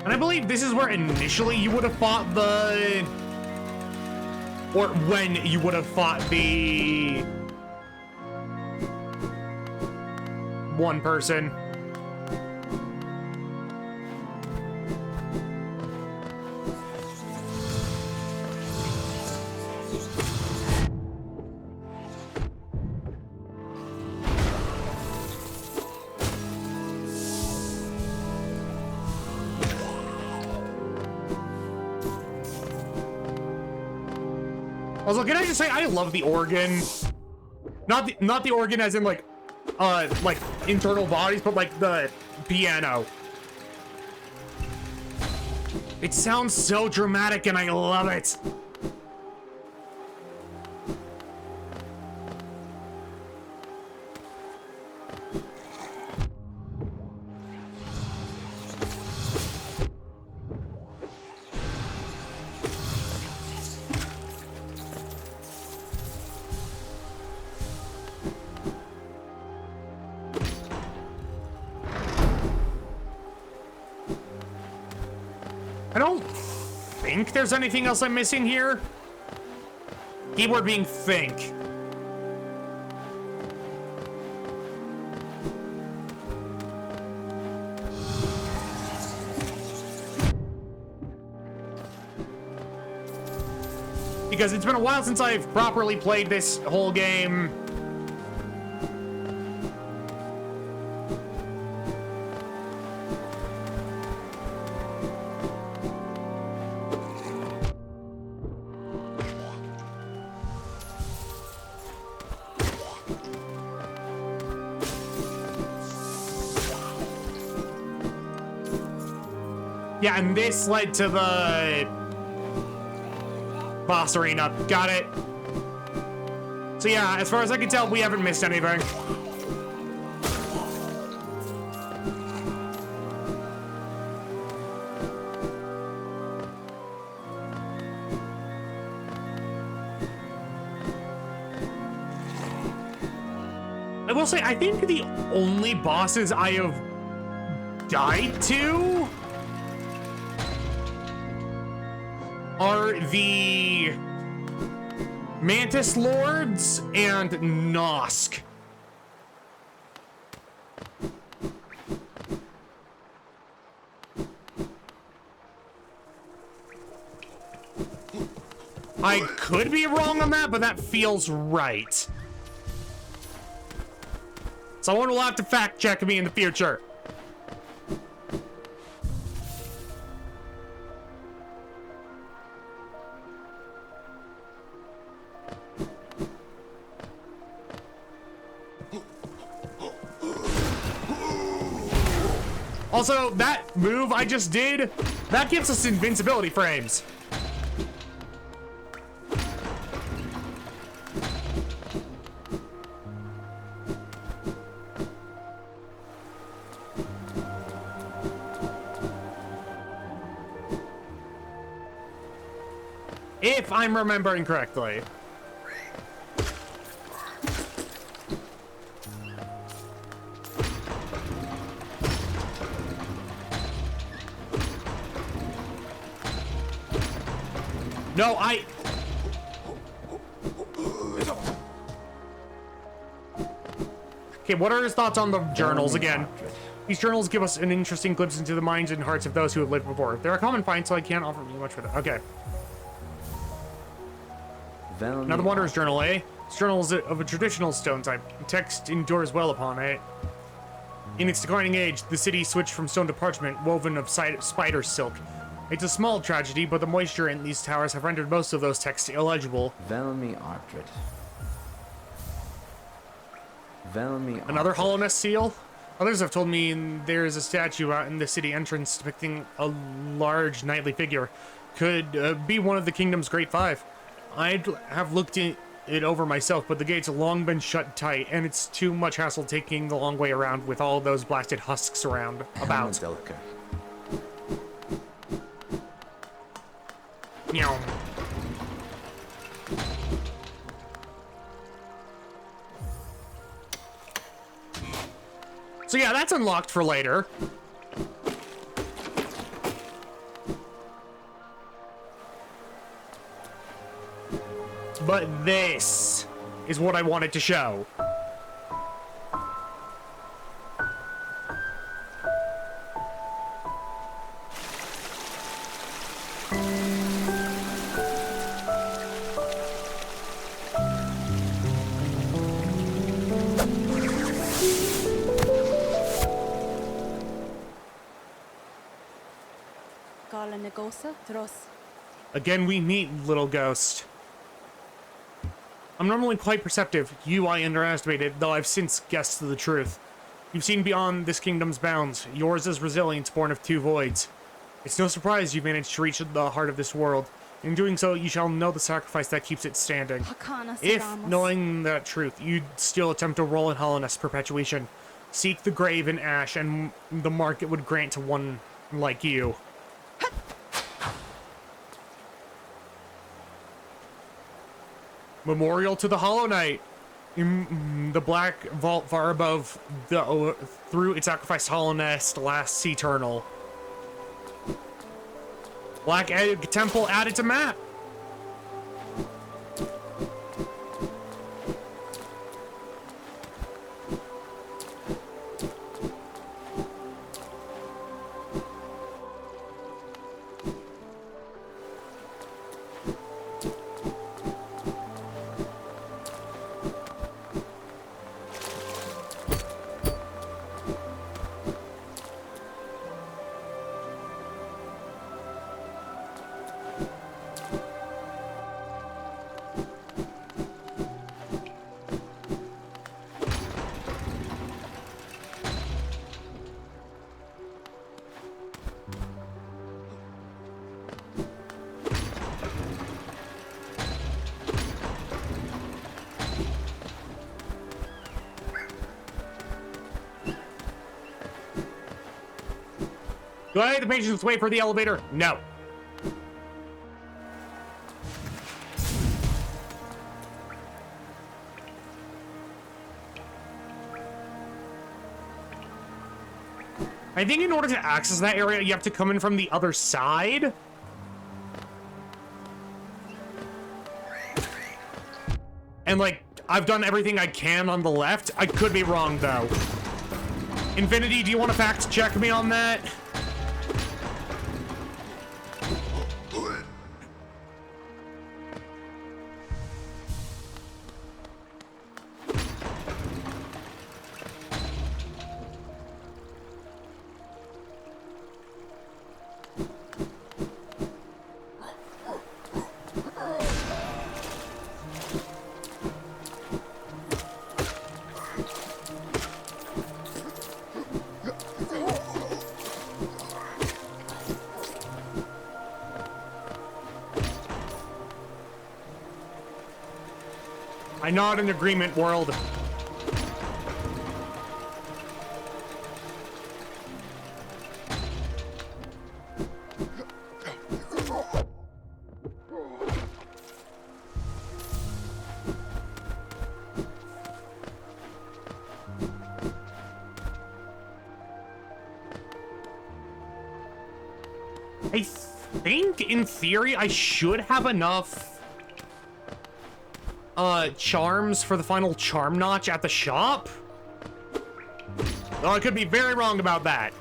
S3: And I believe this is where initially you would have fought the... Or when you would have fought the... one person. Also, can I just say I love the organ? Not the organ as in like internal bodies, but like the piano. It sounds so dramatic and I love it. I don't think there's anything else I'm missing here. Keyword being think. Because it's been a while since I've properly played this whole game. Yeah, and this led to the boss arena. Got it. So yeah, as far as I can tell, we haven't missed anything. I will say, I think the only bosses I have died to are the Mantis Lords and Nosk. I could be wrong on that, but that feels right. Someone will have to fact check me in the future. Also, that move I just did, that gives us invincibility frames. If I'm remembering correctly. No, Okay, what are his thoughts on the journals again? These journals give us an interesting glimpse into the minds and hearts of those who have lived before. They're a common find, so I can't offer you much for that. Okay. Another Wanderer's Journal, eh? This journal is of a traditional stone type. The text endures well upon it. In its declining age, the city switched from stone to parchment, woven of spider silk. It's a small tragedy, but the moisture in these towers have rendered most of those texts illegible.
S5: Velmi Artred. Velmi
S3: Another
S5: Artred.
S3: Hollowness seal? Others have told me there is a statue out in the city entrance depicting a large knightly figure. Could be one of the kingdom's great five. I'd have looked it over myself, but the gates have long been shut tight, and it's too much hassle taking the long way around with all those blasted husks around about.
S5: Helmedelka.
S3: Meow. So yeah, that's unlocked for later. but this is what I wanted to show.
S2: Gala Nagosa, Tros.
S3: Again, we meet, little ghost. I'm normally quite perceptive. You I underestimated, though I've since guessed the truth. You've seen beyond this kingdom's bounds. Yours is resilience born of two voids. It's no surprise you managed to reach the heart of this world. In doing so, you shall know the sacrifice that keeps it standing.
S2: Hakana
S3: If,
S2: Sagamos.
S3: knowing that truth, you'd still attempt to roll in hollowness perpetuation, seek the grave in ash, and the mark it would grant to one like you. Memorial to the Hollow Knight. The black vault far above the through its sacrificed hollowness lasts eternal. Black Egg Temple added to map. Do I have the patience to wait for the elevator? No. I think in order to access that area, you have to come in from the other side. And, like, I've done everything I can on the left. I could be wrong, though. Infinity, do you want to fact check me on that? I nod in agreement, world. I think, in theory, I should have enough charms for the final charm notch at the shop. Though I could be very wrong about that.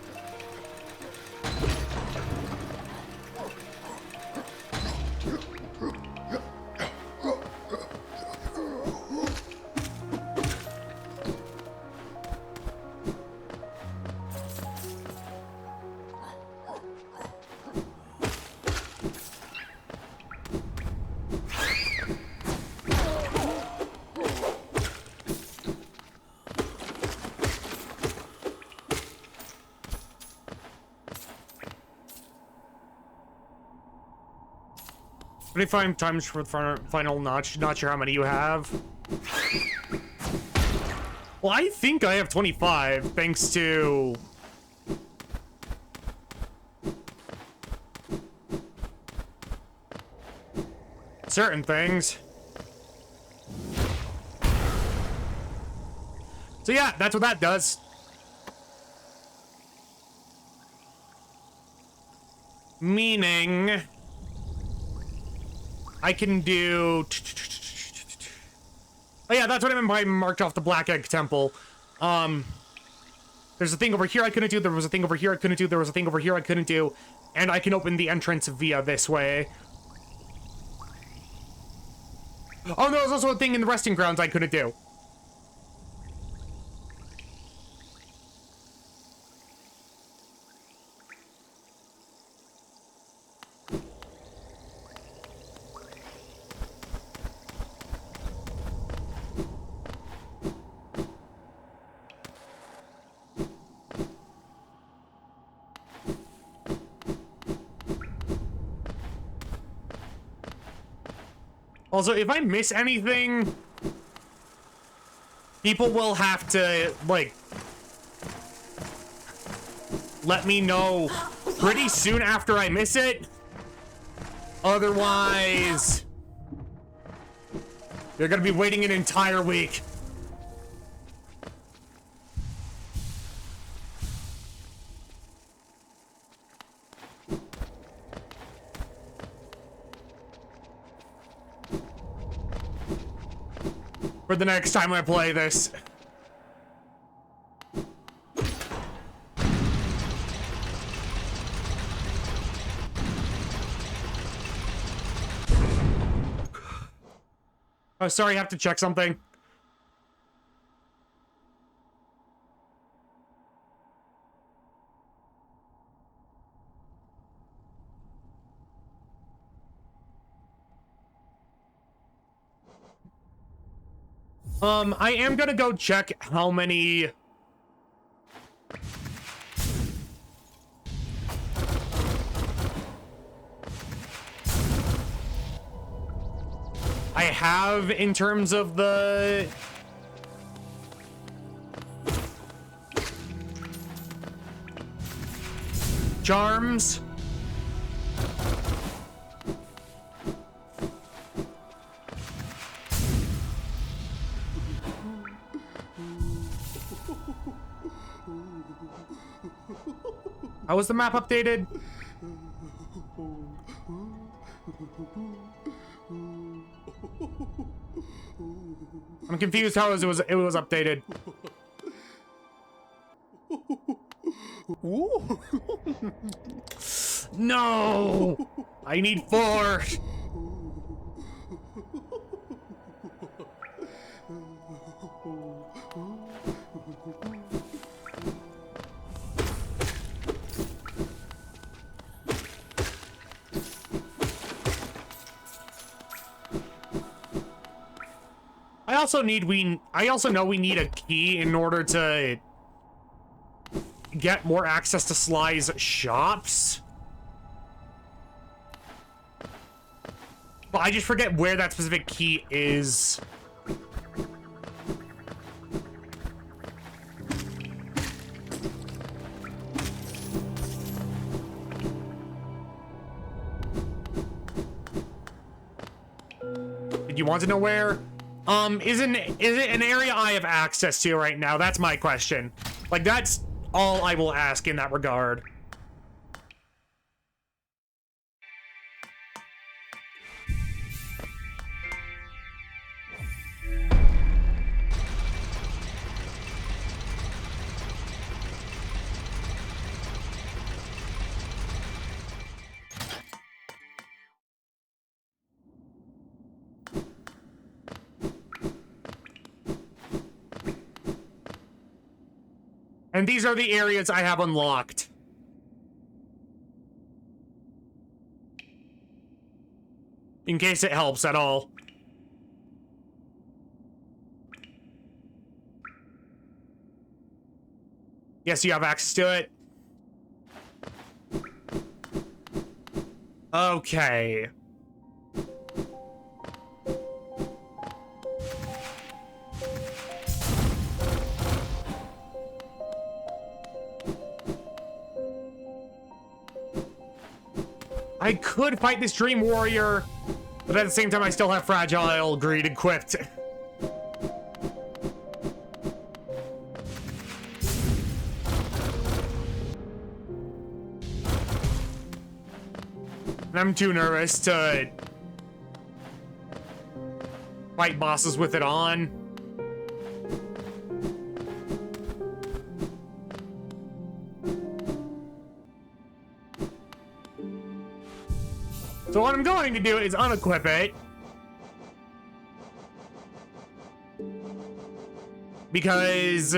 S3: $25 times for the final notch. Not sure how many you have. Well, I think I have 25, thanks to... certain things. So yeah, that's what that does. Meaning... I can do... Oh yeah, that's what I meant by marked off the Black Egg Temple. There's a thing over here I couldn't do, there was a thing over here I couldn't do, there was a thing over here I couldn't do, and I can open the entrance via this way. Oh, there was also a thing in the resting grounds I couldn't do. Also, if I miss anything, people will have to, like, let me know pretty soon after I miss it. Otherwise, you're gonna be waiting an entire week. For the next time I play this. Oh, sorry, I have to check something. I am gonna go check how many... I have in terms of the... charms. How was the map updated? I'm confused how it was updated. No! I need 4. I also know we need a key in order to get more access to Sly's shops. But I just forget where that specific key is. Did you want to know where? Is it an area I have access to right now? That's my question. Like, that's all I will ask in that regard. And these are the areas I have unlocked. In case it helps at all. Yes, you have access to it. Okay. I could fight this Dream Warrior, but at the same time I still have Fragile Greed equipped. And I'm too nervous to fight bosses with it on. So what I'm going to do is unequip it. Because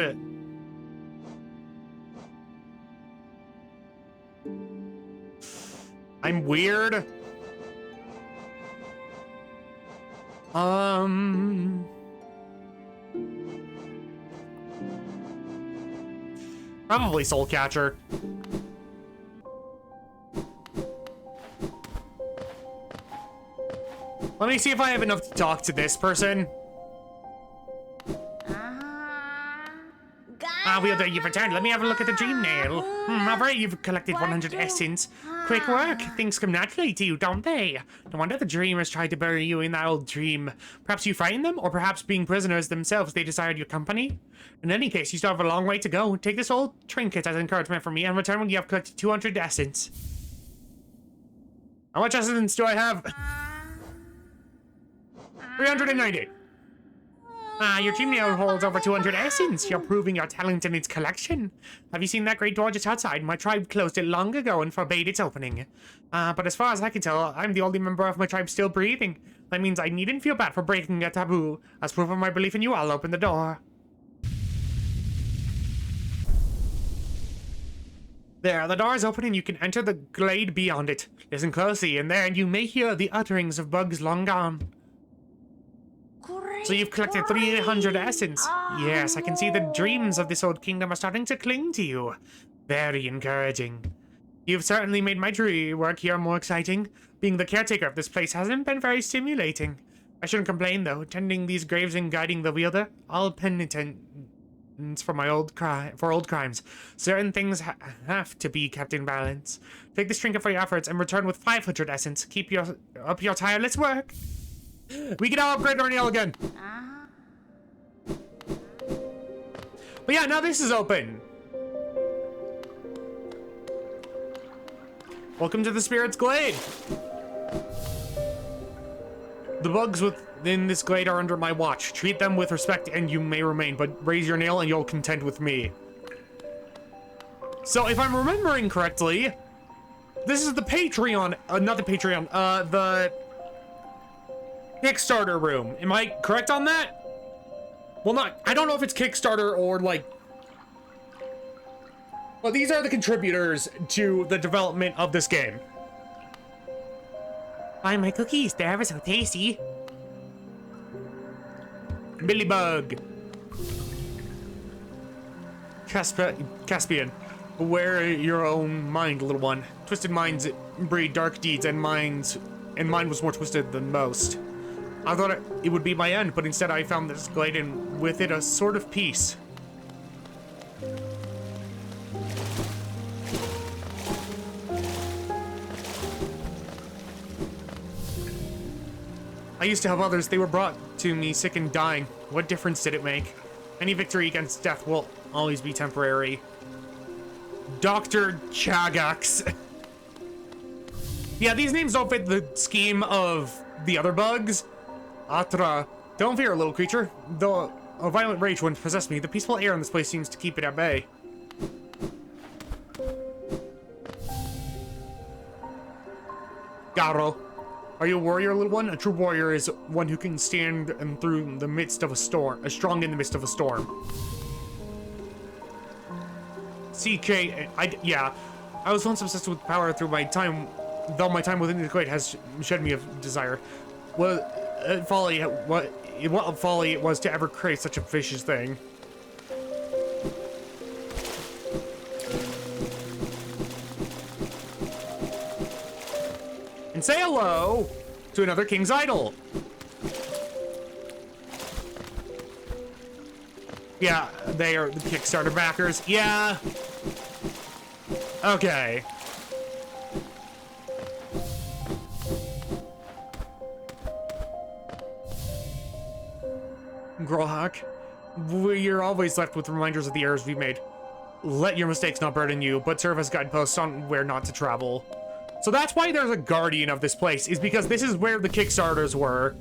S3: I'm weird. Probably Soul Catcher. Let me see if I have enough to talk to this person. Wielder, you've returned. Let me have a look at the dream nail. Alright, you've collected 100 essence. Quick work. Things come naturally to you, don't they? No wonder the dreamers tried to bury you in that old dream. Perhaps you frightened them, or perhaps being prisoners themselves, they desired your company? In any case, you still have a long way to go. Take this old trinket as encouragement from me and return when you have collected 200 essence. How much essence do I have? 390. Your dream nail holds over 200 essence. You're proving your talent in its collection. Have you seen that great door just outside? My tribe closed it long ago and forbade its opening. But as far as I can tell, I'm the only member of my tribe still breathing. That means I needn't feel bad for breaking a taboo. As proof of my belief in you, I'll open the door. There, the door is open and you can enter the glade beyond it. Listen closely, and there you may hear the utterings of bugs long gone. So you've collected 300 essence. Yes, I can see the dreams of this old kingdom are starting to cling to you. Very encouraging. You've certainly made my work here more exciting. Being the caretaker of this place hasn't been very stimulating. I shouldn't complain though, tending these graves and guiding the wielder, all penitence for my old crimes. Certain things have to be kept in balance. Take this trinket for your efforts and return with 500 essence. Keep up your tireless work. We can now upgrade our nail again. But yeah, now this is open. Welcome to the Spirit's Glade. The bugs within this glade are under my watch. Treat them with respect and you may remain, but raise your nail and you'll contend with me. So if I'm remembering correctly, this is the Patreon, not the Patreon, the Kickstarter room. Am I correct on that? Well, I don't know if it's Kickstarter or like... Well, these are the contributors to the development of this game. Why, my cookies, they're ever so tasty. Billy Bug. Caspian. Beware your own mind, little one. Twisted minds breed dark deeds, and mine was more twisted than most. I thought it would be my end, but instead I found this glade and with it a sort of peace. I used to help others. They were brought to me sick and dying. What difference did it make? Any victory against death will always be temporary. Dr. Chagax. Yeah, these names don't fit the scheme of the other bugs. Atra. Don't fear, little creature. Though a violent rage once possessed me, the peaceful air in this place seems to keep it at bay. Garo. Are you a warrior, little one? A true warrior is one who can stand through the midst of a storm, strong in the midst of a storm. CK, yeah. I was once obsessed with power through my time, though my time within the glade has shed me of desire. What folly it was to ever create such a vicious thing. And say hello to another King's Idol. Yeah, they are the Kickstarter backers. Yeah. Okay. Grohawk, you're always left with reminders of the errors we've made. Let your mistakes not burden you, but serve as guideposts on where not to travel. So that's why there's a guardian of this place, is because this is where the Kickstarters were.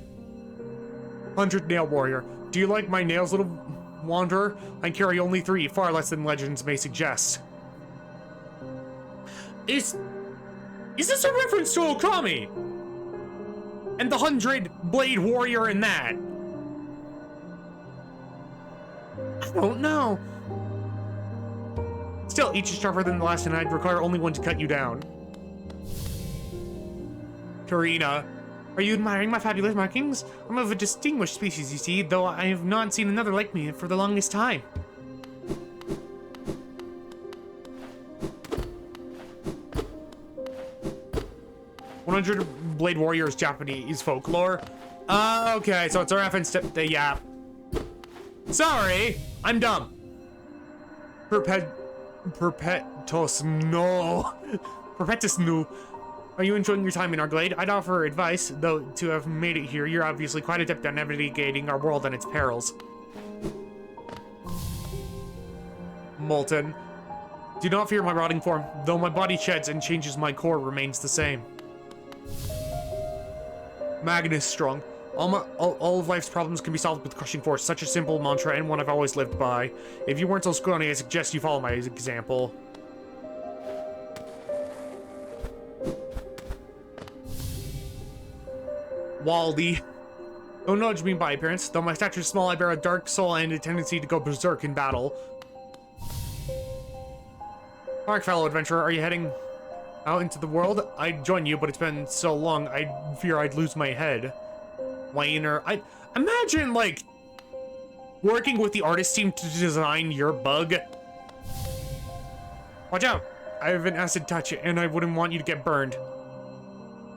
S3: 100 nail warrior. Do you like my nails, little wanderer? I carry only 3, far less than legends may suggest. Is this a reference to Okami? And the 100 blade warrior in that? I don't know. Still, each is sharper than the last, and I'd require only one to cut you down. Karina, are you admiring my fabulous markings? I'm of a distinguished species, you see, though I have not seen another like me for the longest time. "100 Blade Warriors Japanese folklore." Okay, so it's a reference to the Yap. Sorry, I'm dumb. Perpetus no. Perpetus no. Are you enjoying your time in our glade? I'd offer advice, though to have made it here, you're obviously quite adept at navigating our world and its perils. Molten. Do not fear my rotting form. Though my body sheds and changes, my core remains the same. Magnus Strong. All of life's problems can be solved with crushing force. Such a simple mantra and one I've always lived by. If you weren't so scrawny, I suggest you follow my example. Waldy. Don't nudge me by appearance. Though my stature is small, I bear a dark soul and a tendency to go berserk in battle. Mark, fellow adventurer, are you heading out into the world? I'd join you, but it's been so long, I fear I'd lose my head. Wayner, I imagine, like, working with the artist team to design your bug. Watch out! I have an acid touch, and I wouldn't want you to get burned.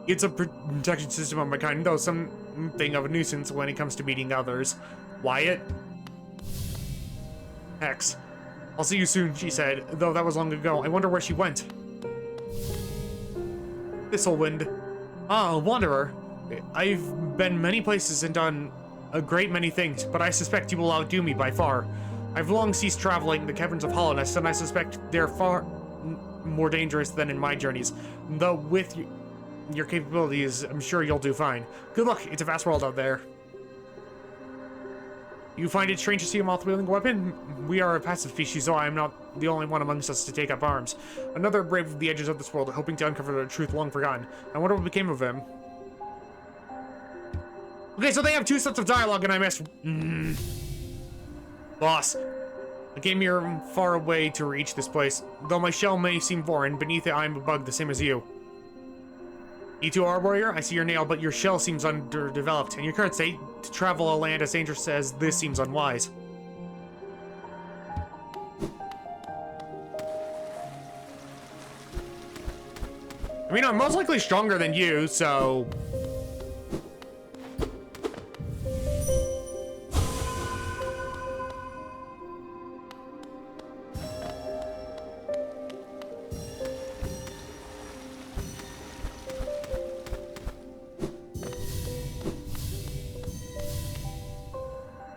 S3: It's a protection system of my kind, though something of a nuisance when it comes to meeting others. Wyatt? Hex. I'll see you soon, she said, though that was long ago. I wonder where she went. Thistlewind. Ah, Wanderer. I've been many places and done a great many things, but I suspect you will outdo me by far. I've long ceased traveling the caverns of Hollowness, and I suspect they're far more dangerous than in my journeys. Though with your capabilities, I'm sure you'll do fine. Good luck, it's a vast world out there. You find it strange to see a moth-wielding weapon? We are a passive species, so I am not the only one amongst us to take up arms. Another braved the edges of this world, hoping to uncover the truth long forgotten. I wonder what became of him. Okay, so they have 2 sets of dialogue, and I missed... Boss. I came here far away to reach this place. Though my shell may seem foreign, beneath it I am a bug the same as you. E2R warrior, I see your nail, but your shell seems underdeveloped. In your current state, to travel a land as dangerous as this seems unwise. I mean, I'm most likely stronger than you, so...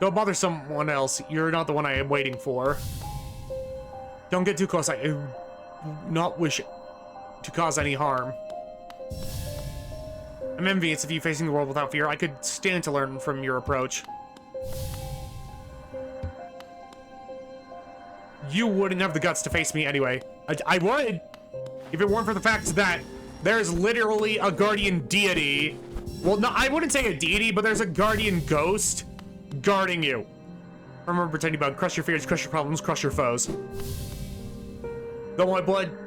S3: Don't bother someone else. You're not the one I am waiting for. Don't get too close. I do not wish to cause any harm. I'm envious of you facing the world without fear. I could stand to learn from your approach. You wouldn't have the guts to face me anyway. I would, if it weren't for the fact that there's literally a guardian deity. Well, no, I wouldn't say a deity, but there's a guardian ghost guarding you. Remember, tiny bug, crush your fears, crush your problems, crush your foes. Though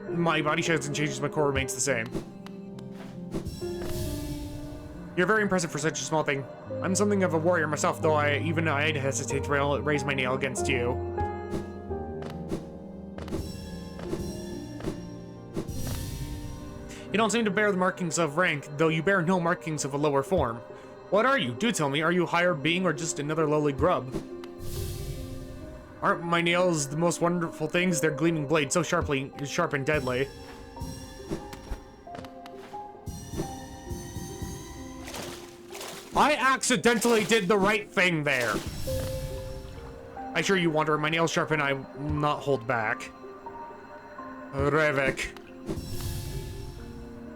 S3: my body sheds and changes, my core remains the same. You're very impressive for such a small thing. I'm something of a warrior myself, though I'd hesitate to raise my nail against you. You don't seem to bear the markings of rank, though you bear no markings of a lower form. What are you? Do tell me, are you a higher being or just another lowly grub? Aren't my nails the most wonderful things? Their gleaming blade so sharp and deadly. I accidentally did the right thing there. I assure you, Wanderer, my nails sharp and I will not hold back. Revek.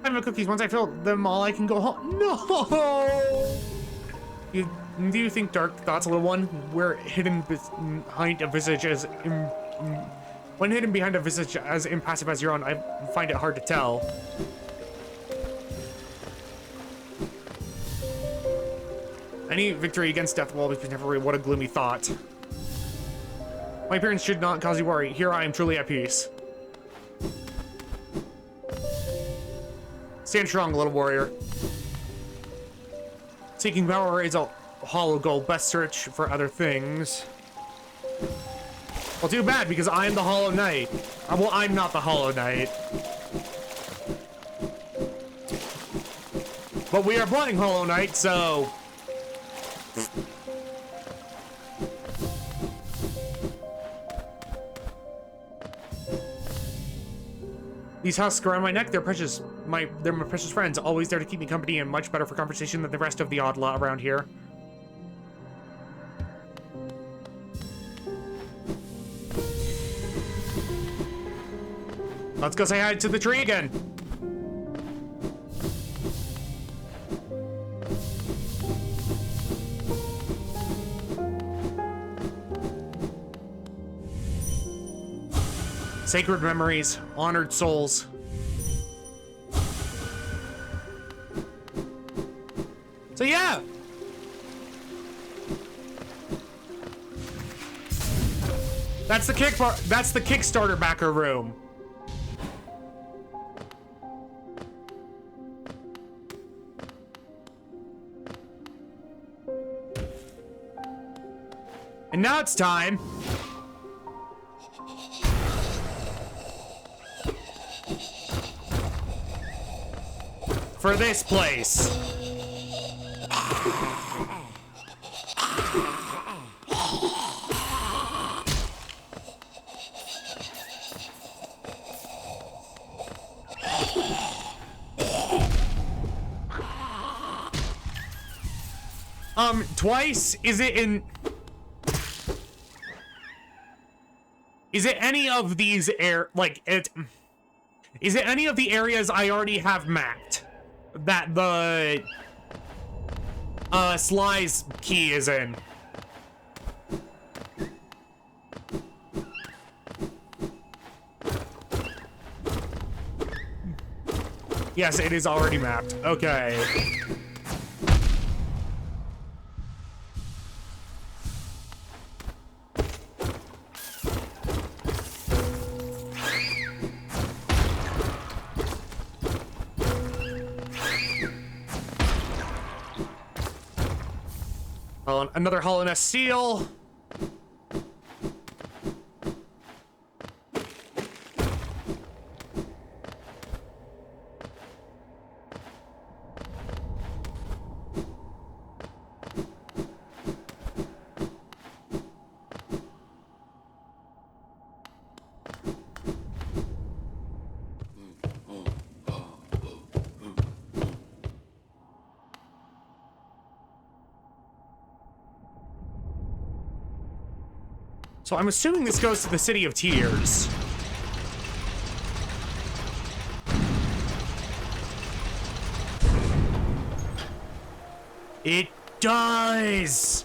S3: I have cookies. Once I fill them all, I can go home. No! You Do you think dark thoughts, little one? Where hidden behind a visage as when hidden behind a visage as impassive as your own, I find it hard to tell. Any victory against death will always be temporary. What a gloomy thought. My appearance should not cause you worry. Here I am truly at peace. Stand strong, little warrior. Seeking power is a hollow goal. Best search for other things. Well, too bad, because I am the Hollow Knight. Well, I'm not the Hollow Knight. But we are playing Hollow Knight, so... These husks around my neck, they're precious. They're my precious friends, always there to keep me company and much better for conversation than the rest of the odd lot around here. Let's go say hi to the tree again. Sacred memories, honored souls. So yeah. That's the Kickstarter backer room. And now it's time for this place. Twice? Is it any of these is it any of the areas I already have mapped that the Sly's key is in? Yes, it is already mapped. Okay. Another Hollow Nest seal. So I'm assuming this goes to the City of Tears. It does!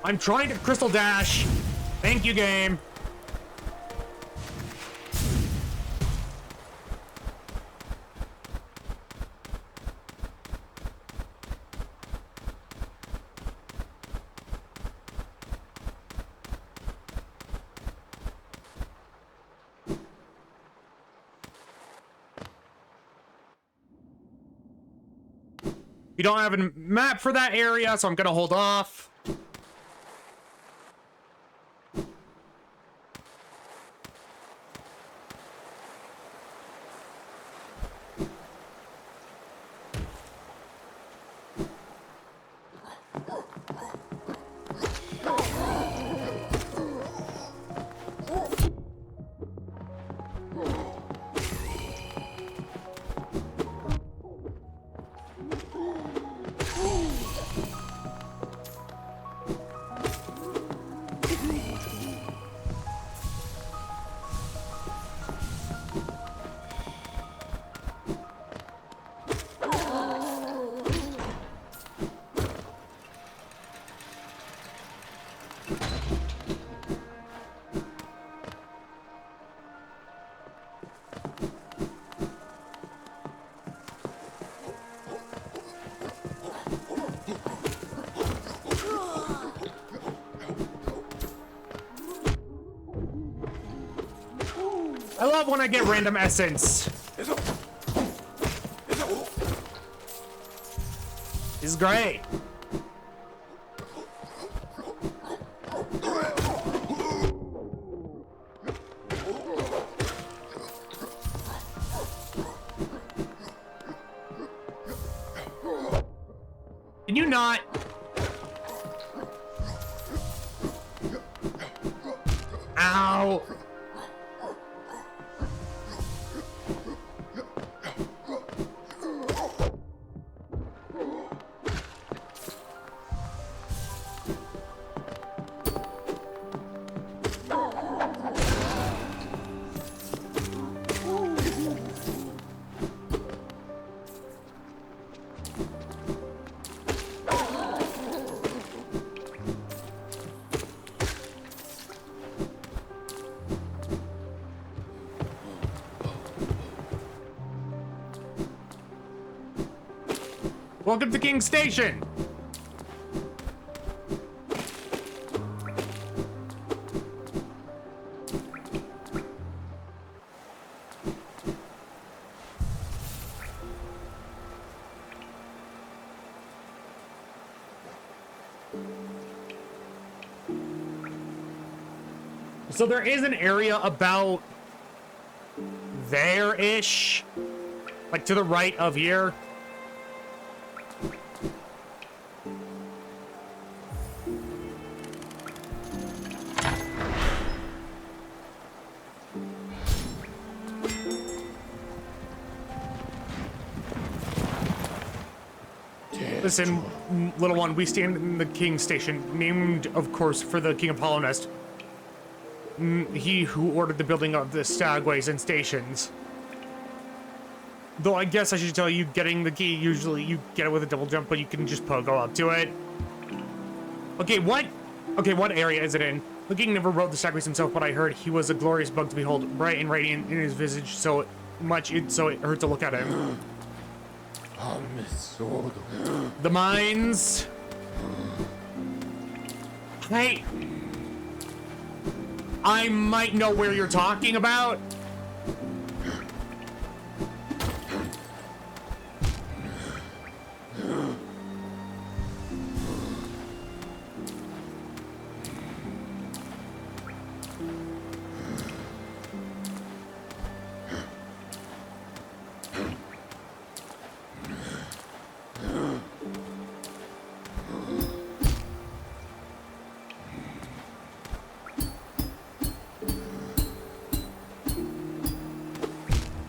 S3: I'm trying to Crystal Dash. Thank you, game. We don't have a map for that area, so I'm gonna hold off. I love when I get random essence. This is great. Can you not? Ow. Welcome to King Station. So there is an area about there-ish, like to the right of here. Listen, little one, we stand in the King Station, named, of course, for the King of Hollownest. He who ordered the building of the stagways and stations. Though I guess I should tell you, getting the key, usually you get it with a double jump, but you can just pogo up to it. Okay, what area is it in? The king never rode the stagways himself, but I heard he was a glorious bug to behold, bright and radiant in his visage, so it hurt to look at him. The mines. Hey, I might know where you're talking about.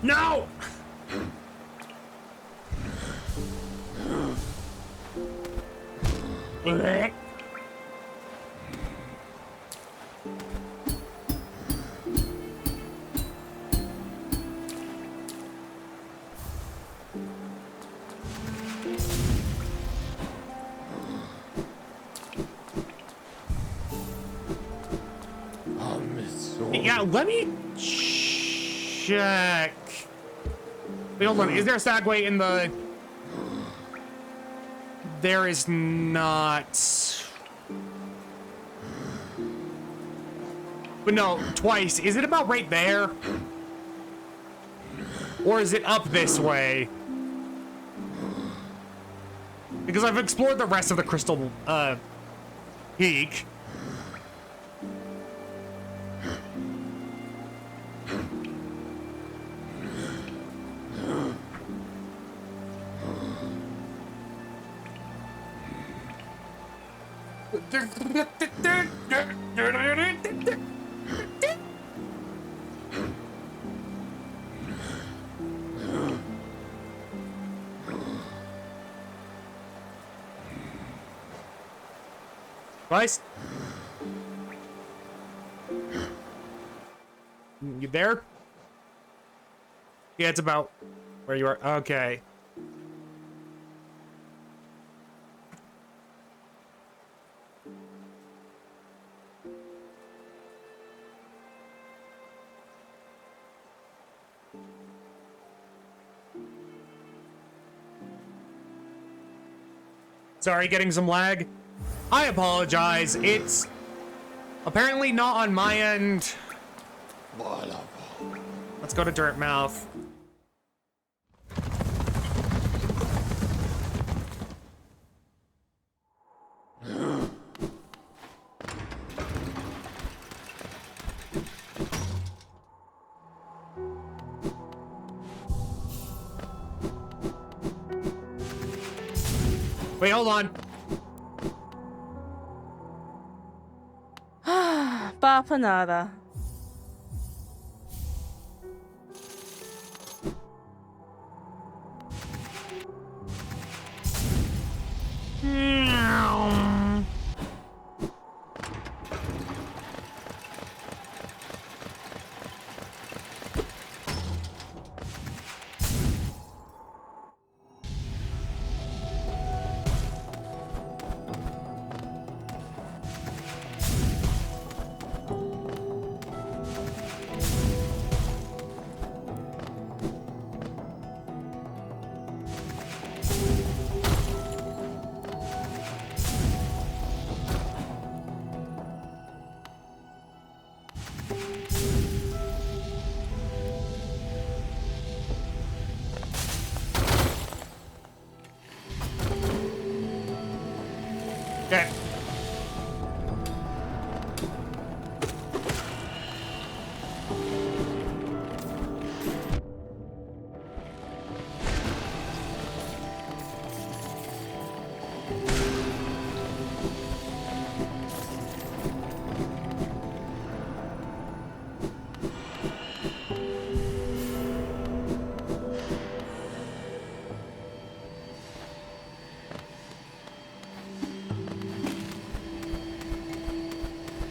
S3: No! Yeah, let me check. Wait, hold on. Is there a stagway in the... There is not. But no, twice. Is it about right there? Or is it up this way? Because I've explored the rest of the Crystal, Peak. Twice? You there? Yeah, it's about where you are. Okay. Sorry, getting some lag. I apologize. It's apparently not on my end. Let's go to Dirtmouth. Wait, hold on.
S6: Papanada.
S3: Okay.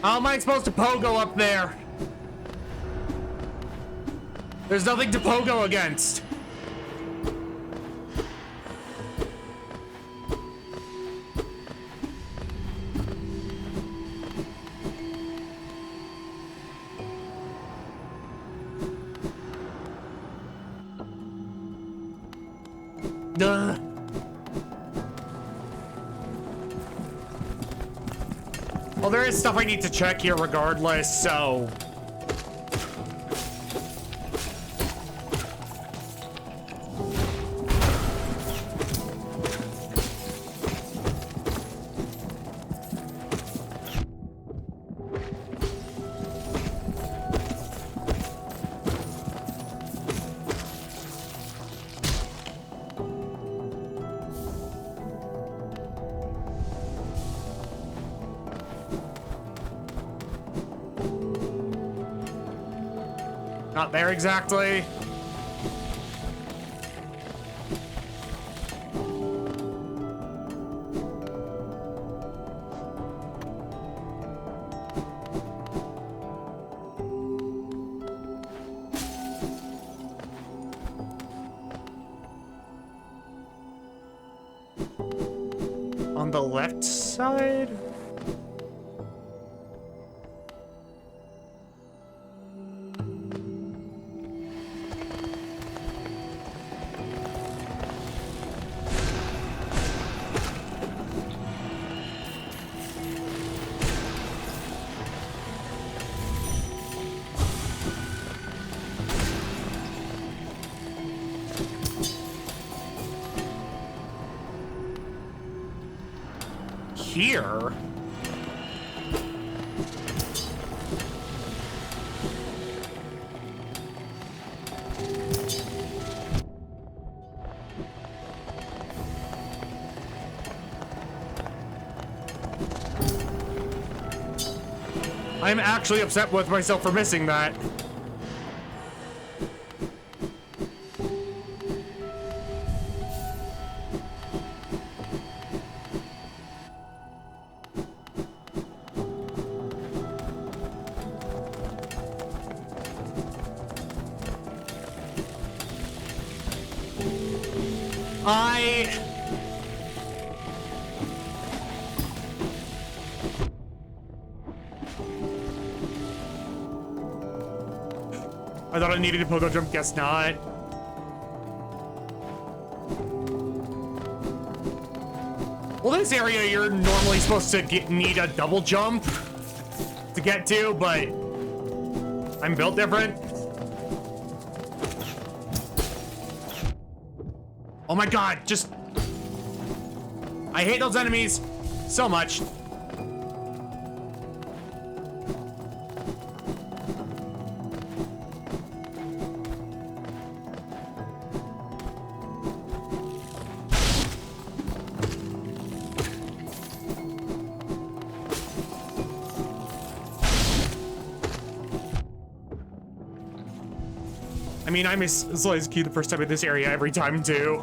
S3: How am I supposed to pogo up there? There's nothing to pogo against. Duh. Well, there is stuff I need to check here regardless, so... Not there exactly. On the left side? Here? I'm actually upset with myself for missing that. I thought I needed a pogo jump, guess not. Well, this area you're normally supposed to need a double jump to get to, but I'm built different. Oh my god, just... I hate those enemies so much. I mean, I miss Slice Q the first time in this area every time, too.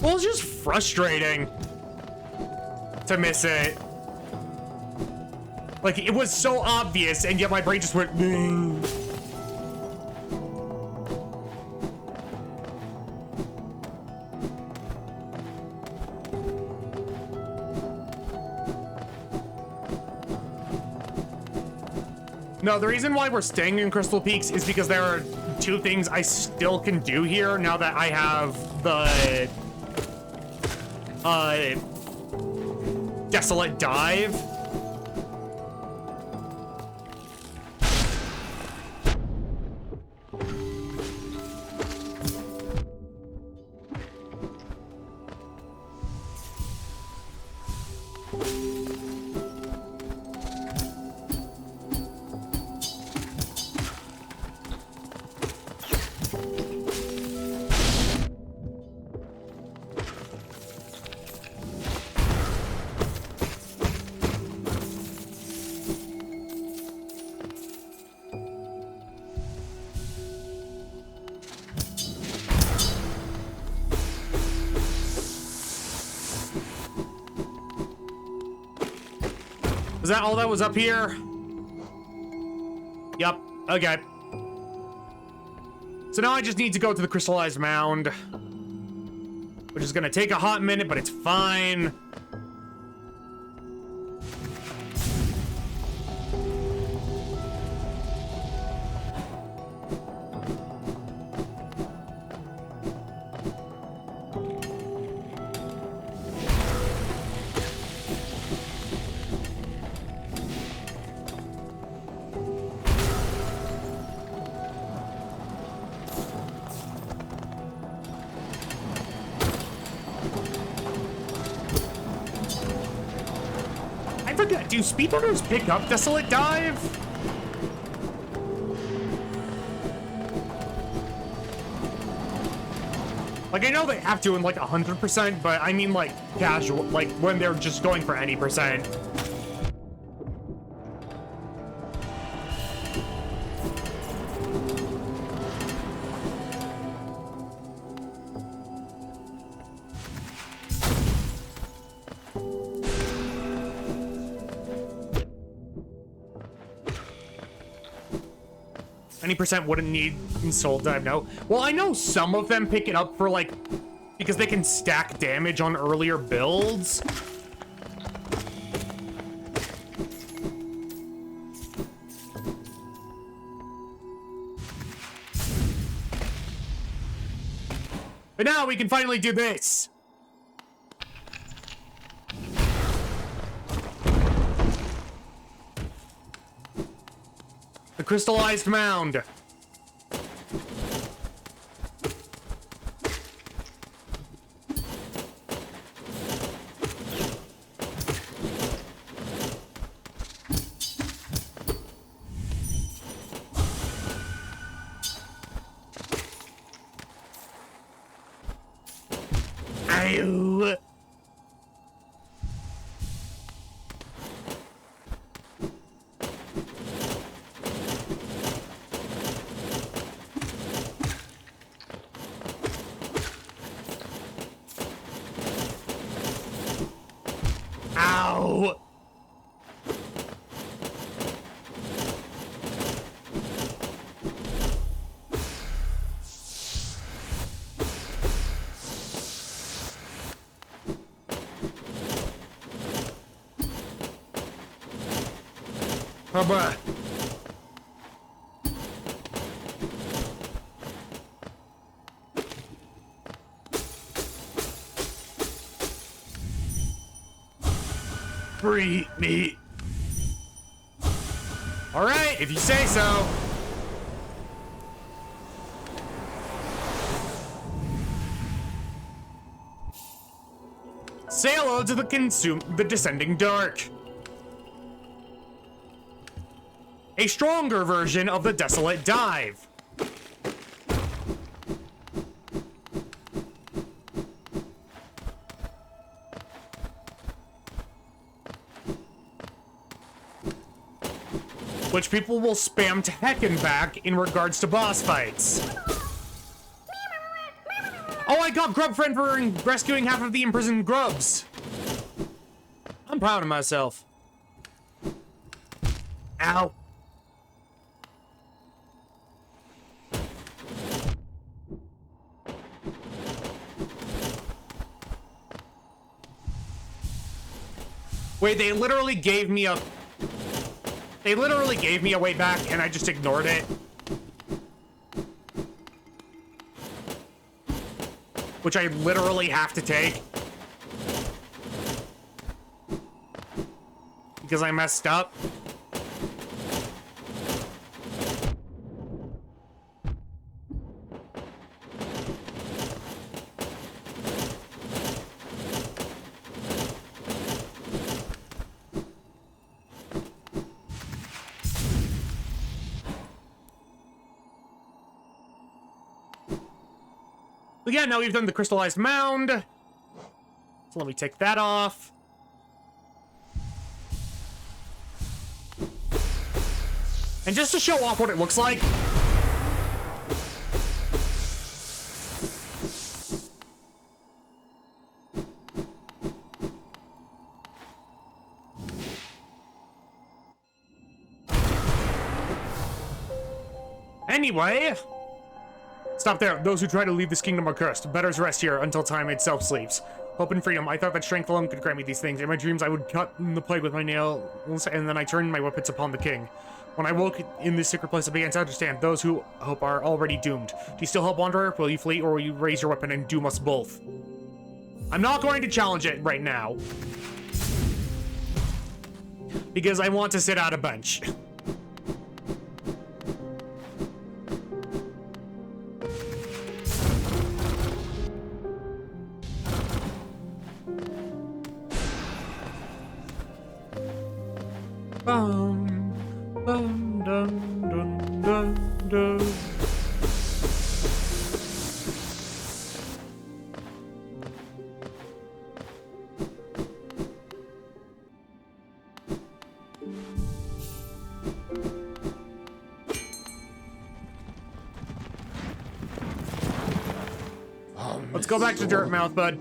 S3: Well, it's just frustrating to miss it. Like, it was so obvious, and yet my brain just went... No, the reason why we're staying in Crystal Peaks is because there are 2 things I still can do here now that I have the Desolate Dive. Was that all that was up here? Yep, okay. So now I just need to go to the crystallized mound, which is gonna take a hot minute, but it's fine. Do speedrunners pick up Desolate Dive? Like, I know they have to in like 100%, but I mean like casual, like when they're just going for any percent. Any percent wouldn't need Soul Dive, no. Well, I know some of them pick it up for like, because they can stack damage on earlier builds. But now we can finally do this. The crystallized mound. Ayo. Ow! Oh, bruh. Free me. All right, if you say so. Sail on to the descending dark. A stronger version of the desolate dive. Which people will spam to heck and back in regards to boss fights. Oh, I got Grub Friend for rescuing half of the imprisoned grubs. I'm proud of myself. Ow. Wait, they literally gave me a way back and I just ignored it. Which I literally have to take. Because I messed up. But yeah, now we've done the crystallized mound. So let me take that off. And just to show off what it looks like. Anyway. Stop there. Those who try to leave this kingdom are cursed. Better's rest here until time itself sleeps. Hope and freedom. I thought that strength alone could grant me these things. In my dreams, I would cut the plague with my nails, and then I turned my weapons upon the king. When I woke in this secret place, I began to understand. Those who hope are already doomed. Do you still hope, Wanderer? Will you flee, or will you raise your weapon and doom us both? I'm not going to challenge it right now. Because I want to sit out a bench. Dun, dun, dun, dun. Let's go back to Dirtmouth, bud.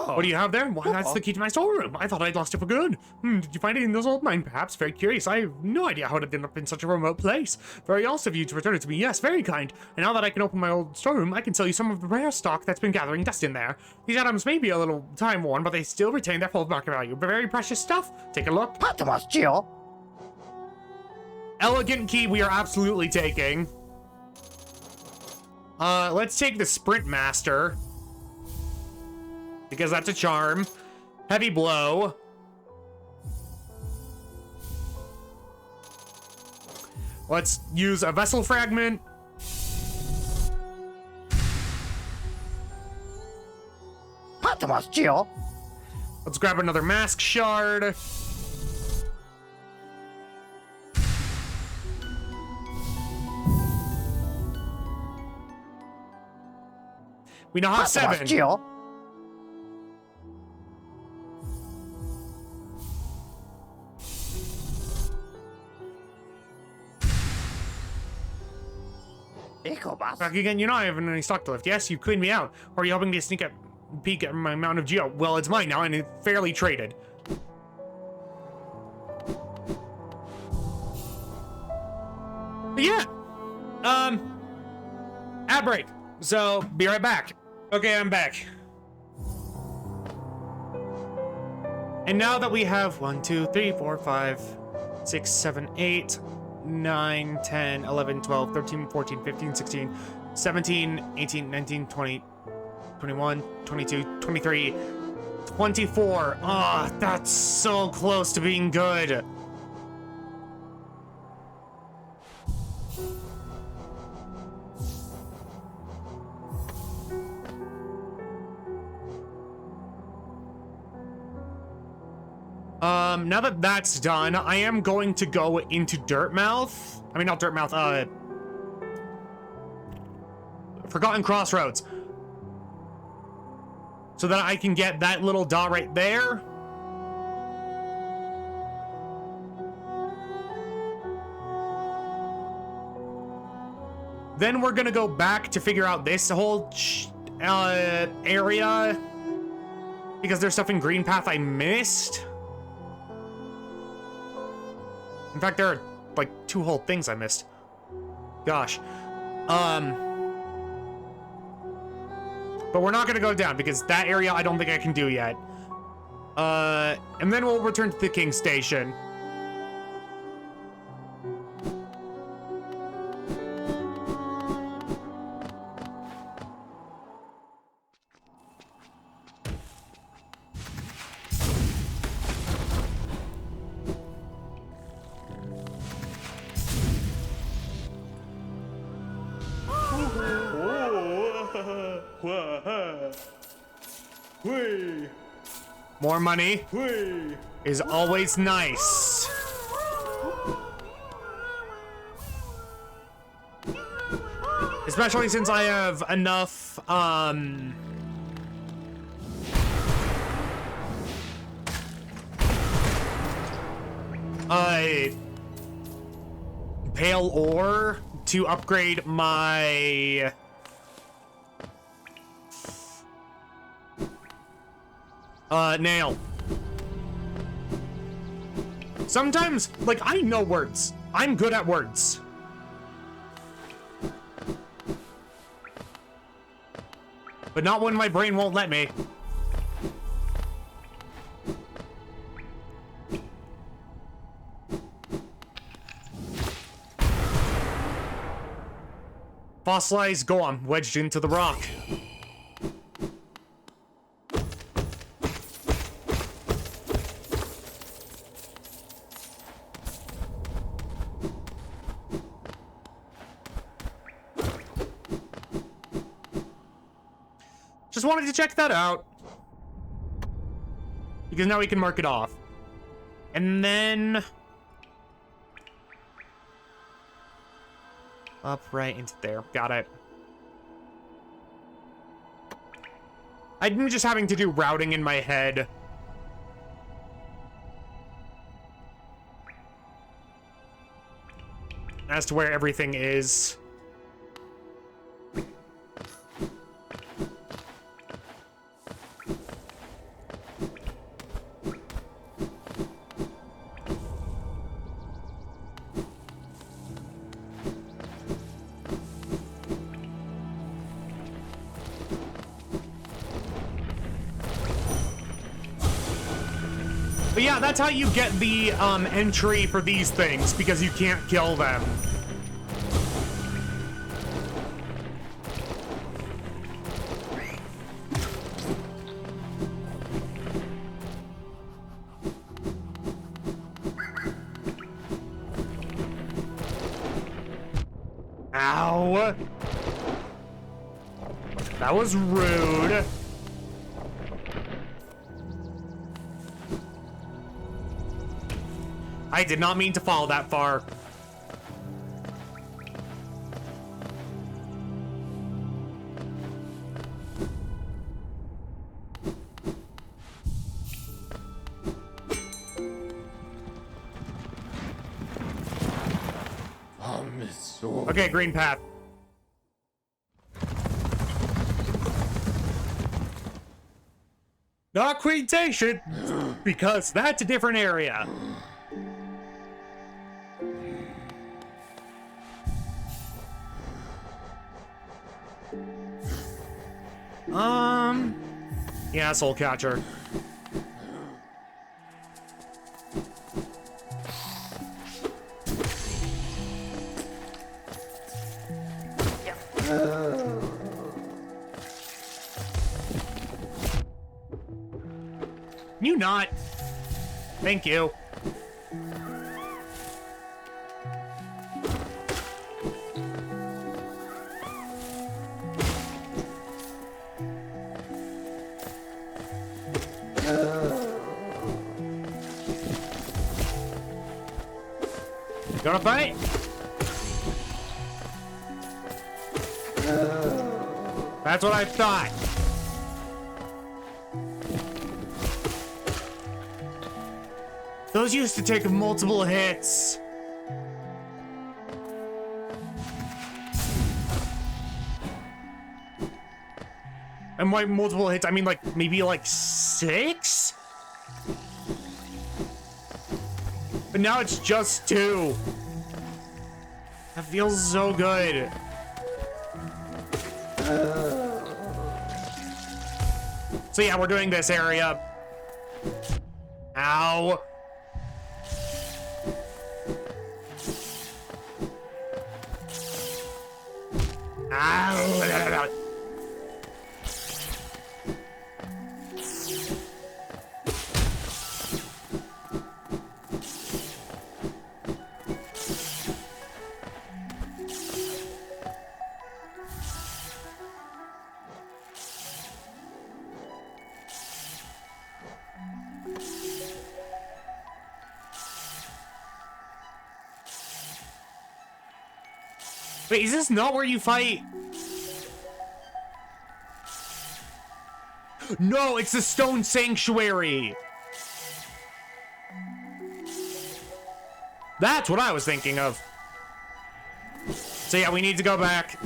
S3: What do you have there? Why, that's the key to my storeroom. I thought I'd lost it for good. Did you find it in those old mine, perhaps? Very curious. I have no idea how it ended up in such a remote place. Very awesome of you to return it to me. Yes, very kind. And now that I can open my old storeroom, I can sell you some of the rare stock that's been gathering dust in there. These items may be a little time-worn, but they still retain their full market value. But very precious stuff. Take a look. Elegant key we are absolutely taking. Let's take the Sprint Master. Because that's a charm. Heavy blow. Let's use a vessel fragment. Let's grab another mask shard. We now have 7. Back again, you know I haven't any stock to lift. Yes, you cleaned me out. Or are you hoping to sneak a peek at my Mountain of Geo? Well, it's mine now, and it's fairly traded. But yeah. Ad break. So, be right back. Okay, I'm back. And now that we have 1, 2, 3, 4, 5, 6, 7, 8, 9, 10, 11, 12, 13, 14, 15, 16, 17, 18, 19, 20, 21, 22, 23, 24. Ah, that's so close to being good. Now that that's done, I am going to go into Dirtmouth. I mean, not Dirtmouth, Forgotten Crossroads. So that I can get that little dot right there. Then we're gonna go back to figure out this whole area. Because there's stuff in Green Path I missed. In fact, there are like 2 whole things I missed. Gosh. But we're not gonna go down because that area I don't think I can do yet. And then we'll return to the King Station. More money is always nice. Especially since I have enough, pale ore to upgrade my nail. Sometimes, like, I know words. I'm good at words. But not when my brain won't let me. Fossilized golem wedged into the rock. Just wanted to check that out. Because now we can mark it off. And then up right into there. Got it. I'm just having to do routing in my head. As to where everything is. But yeah, that's how you get the entry for these things, because you can't kill them. Ow. That was rude. I did not mean to fall that far. Okay, green path. Not Queen Station, because that's a different area. Yeah, Soul Catcher. Can you not? Thank you. Gonna fight? That's what I thought. Those used to take multiple hits. And by multiple hits, I mean like maybe like 6? But now it's just 2. That feels so good. So yeah, we're doing this area. Ow. Ow. Wait, is this not where you fight? No, it's the Stone Sanctuary. That's what I was thinking of. So yeah, we need to go back.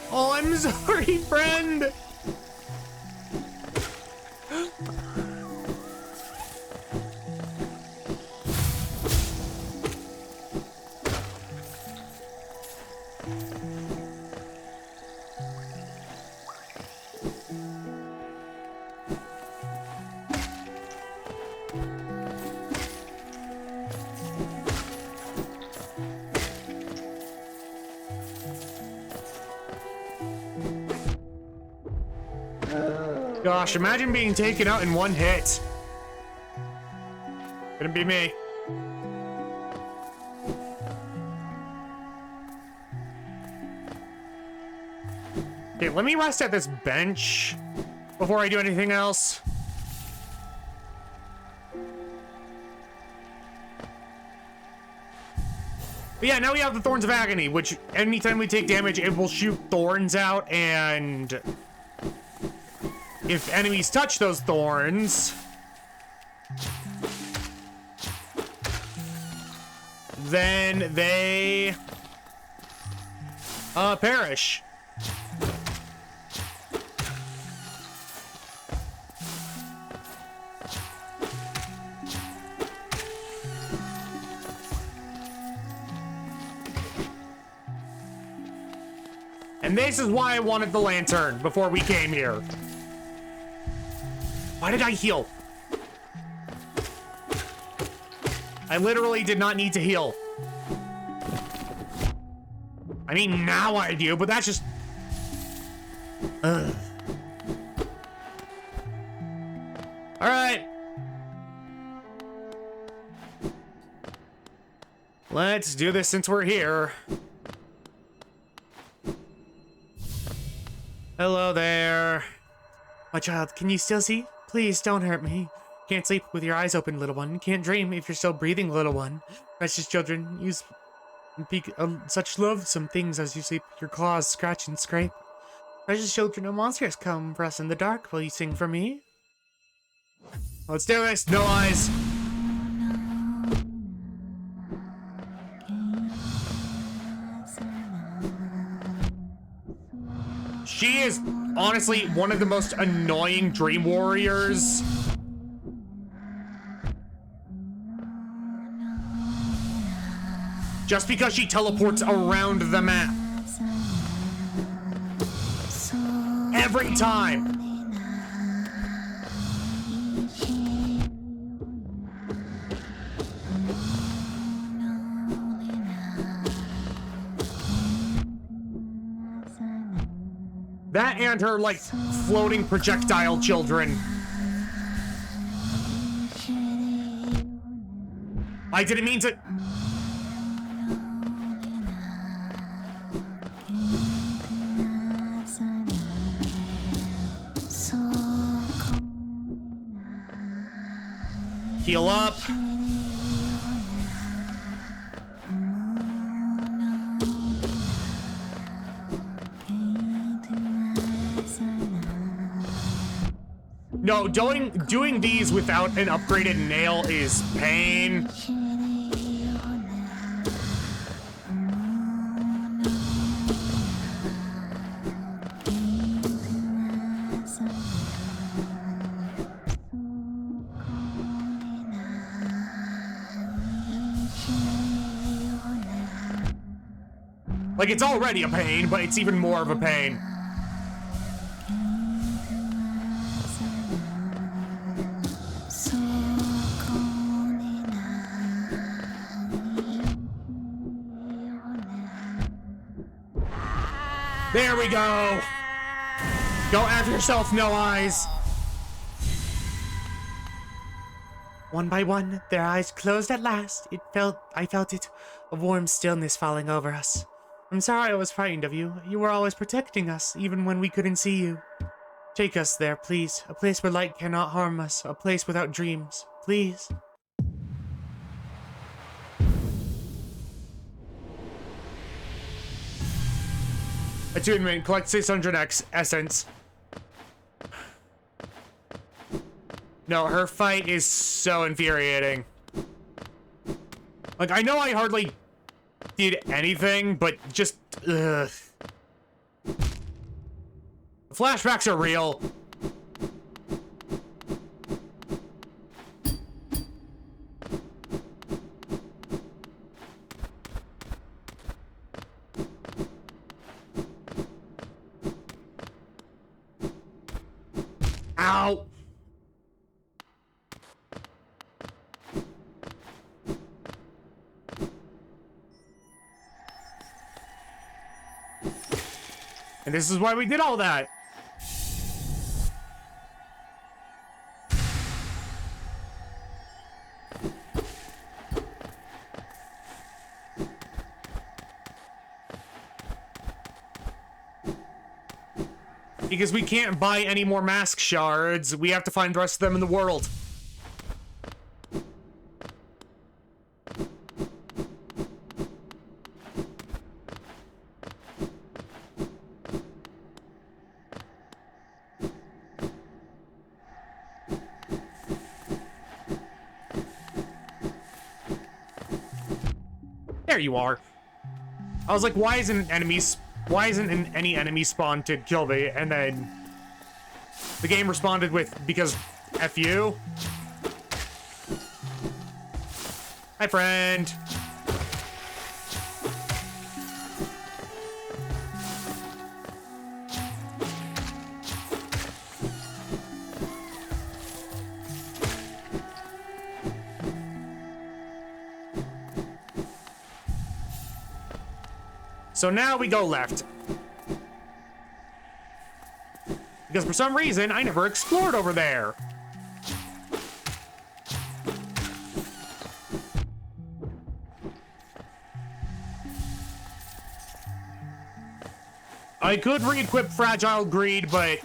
S3: Oh, I'm sorry, friend. Gosh, imagine being taken out in one hit. Couldn't be me. Okay, let me rest at this bench before I do anything else. But yeah, now we have the Thorns of Agony, which anytime we take damage, it will shoot thorns out, and if enemies touch those thorns, then they perish. And this is why I wanted the lantern before we came here. Why did I heal? I literally did not need to heal. I mean, now I do, but that's just... Ugh. All right. Let's do this since we're here. Hello there. My child, can you still see? Please don't hurt me. Can't sleep with your eyes open, little one. Can't dream if you're still breathing, little one. Precious children, you speak such loathsome things as you sleep. Your claws scratch and scrape. Precious children, no monsters come for us in the dark. Will you sing for me? Let's do this. No eyes. She is honestly one of the most annoying dream warriors. Just because she teleports around the map. Every time. That and her, like, floating projectile children. I didn't mean to... Heal up. No, doing these without an upgraded nail is pain. Like, it's already a pain, but it's even more of a pain. There we go. Go after yourself, No Eyes.
S1: One by one, their eyes closed at last. I felt it, a warm stillness falling over us. I'm sorry I was frightened of you. You were always protecting us, even when we couldn't see you. Take us there, please. A place where light cannot harm us. A place without dreams. Please.
S3: Attunement, collect 600x essence. No, her fight is so infuriating. Like, I know I hardly did anything, but just, ugh. The flashbacks are real. Ow! And this is why we did all that. Because we can't buy any more mask shards, we have to find the rest of them in the world. There you are. I was like, why isn't any enemy spawned to kill me? And then the game responded with, because F you. Hi, friend. So now we go left. Because for some reason, I never explored over there. I could re-equip Fragile Greed, but...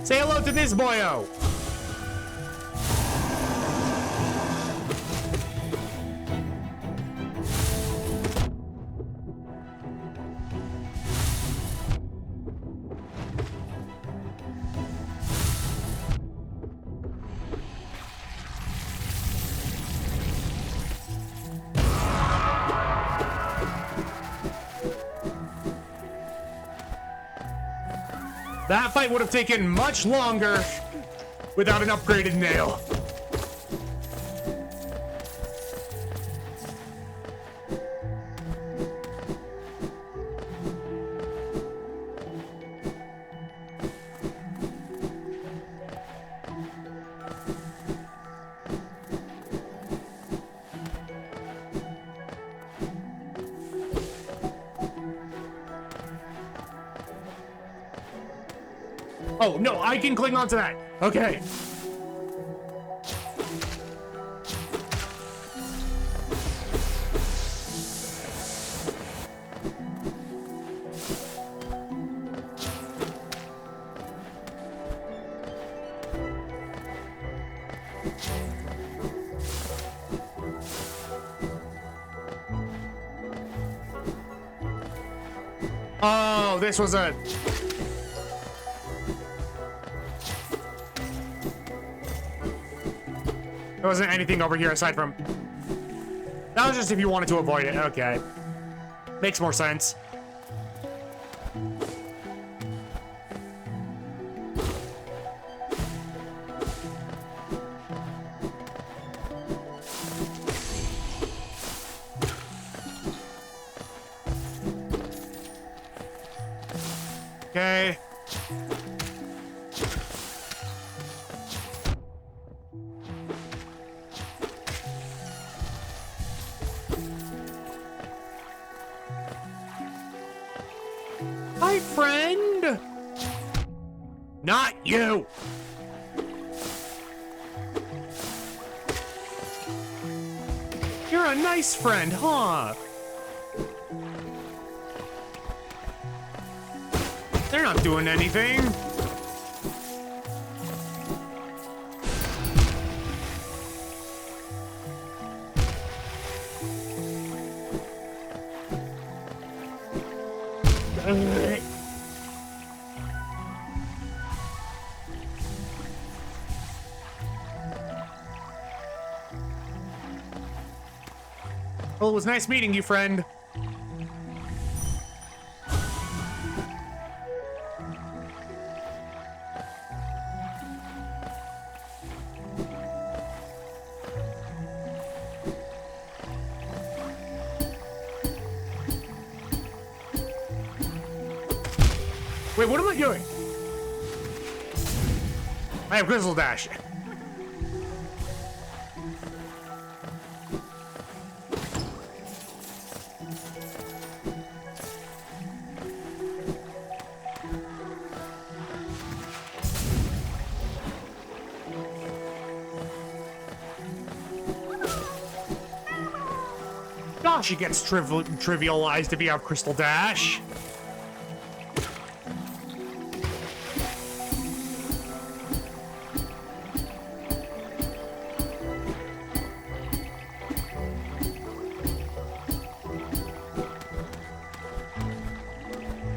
S3: Say hello to this boyo! That fight would have taken much longer without an upgraded nail. Oh, no, I can cling onto that. Okay. Oh, this was a... There wasn't anything over here aside from... That was just if you wanted to avoid it. Okay. Makes more sense. Okay. Hi, friend. Not you. You're a nice friend, huh? They're not doing anything. Well, it was nice meeting you, friend. Wait, what am I doing? I have Grizzle Dash. Gosh, it gets trivialized if you have Crystal Dash.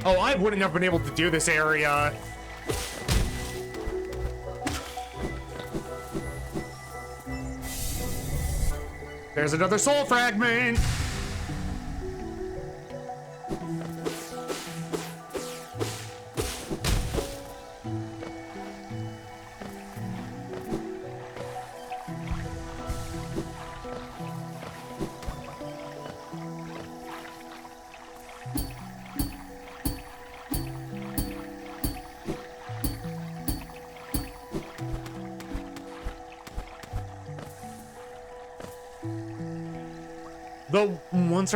S3: Oh, I wouldn't have been able to do this area. There's another soul fragment. Once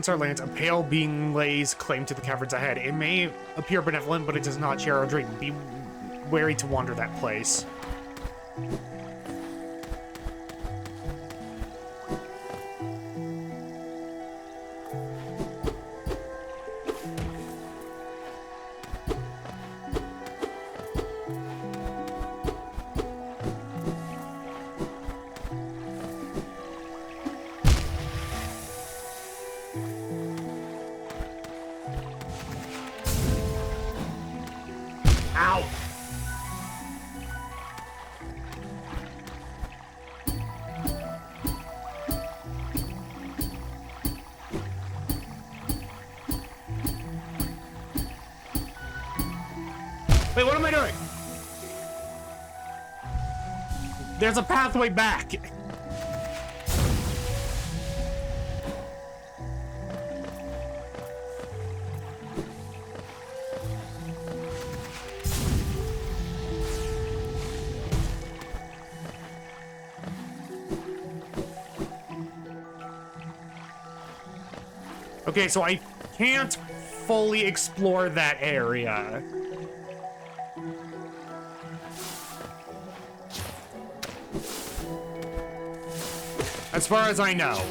S3: our lands, a pale being lays claim to the caverns ahead. It may appear benevolent, but it does not share our dream. Be wary to wander that place. Ow! Wait, what am I doing? There's a pathway back. Okay, so I can't fully explore that area. As far as I know.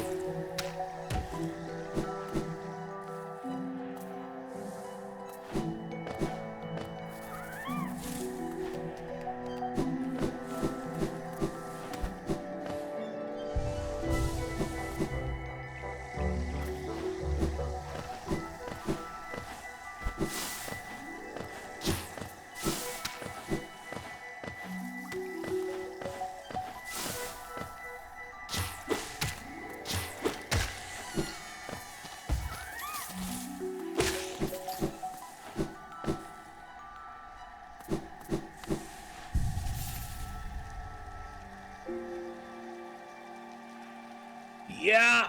S3: Yeah.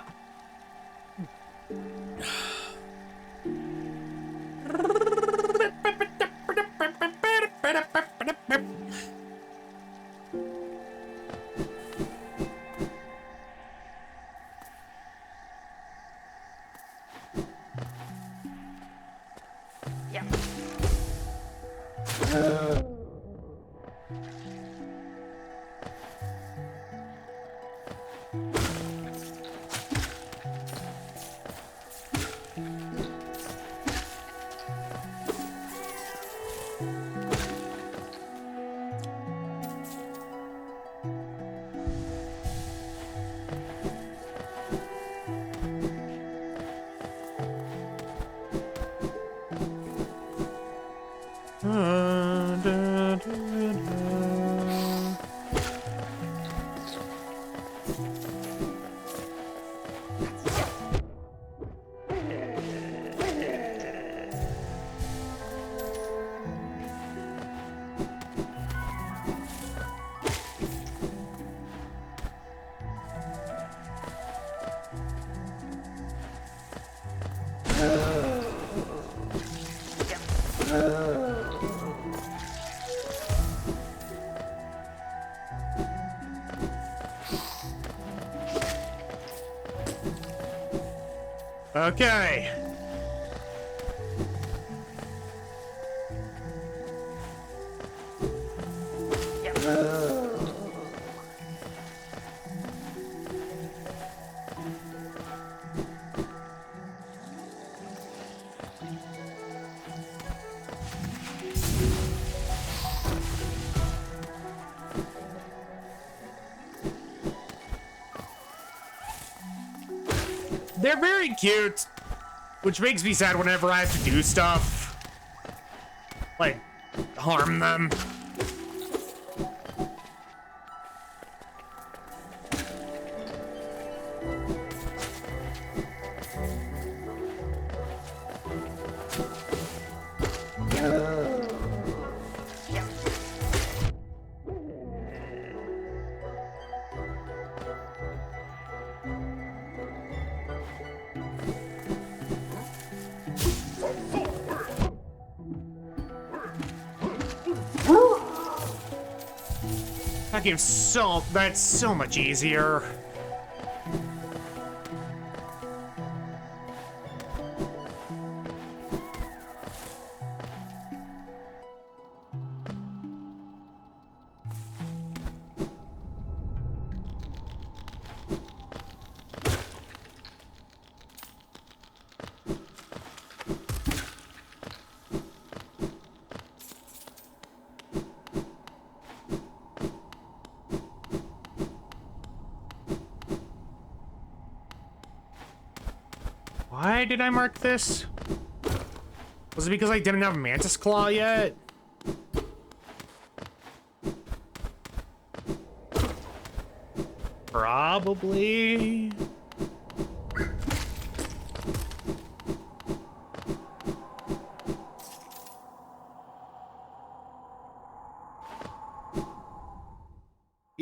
S3: Okay. They're very cute, which makes me sad whenever I have to do stuff, like harm them. That's so much easier. Why did I mark this? Was it because I didn't have Mantis Claw yet? Probably.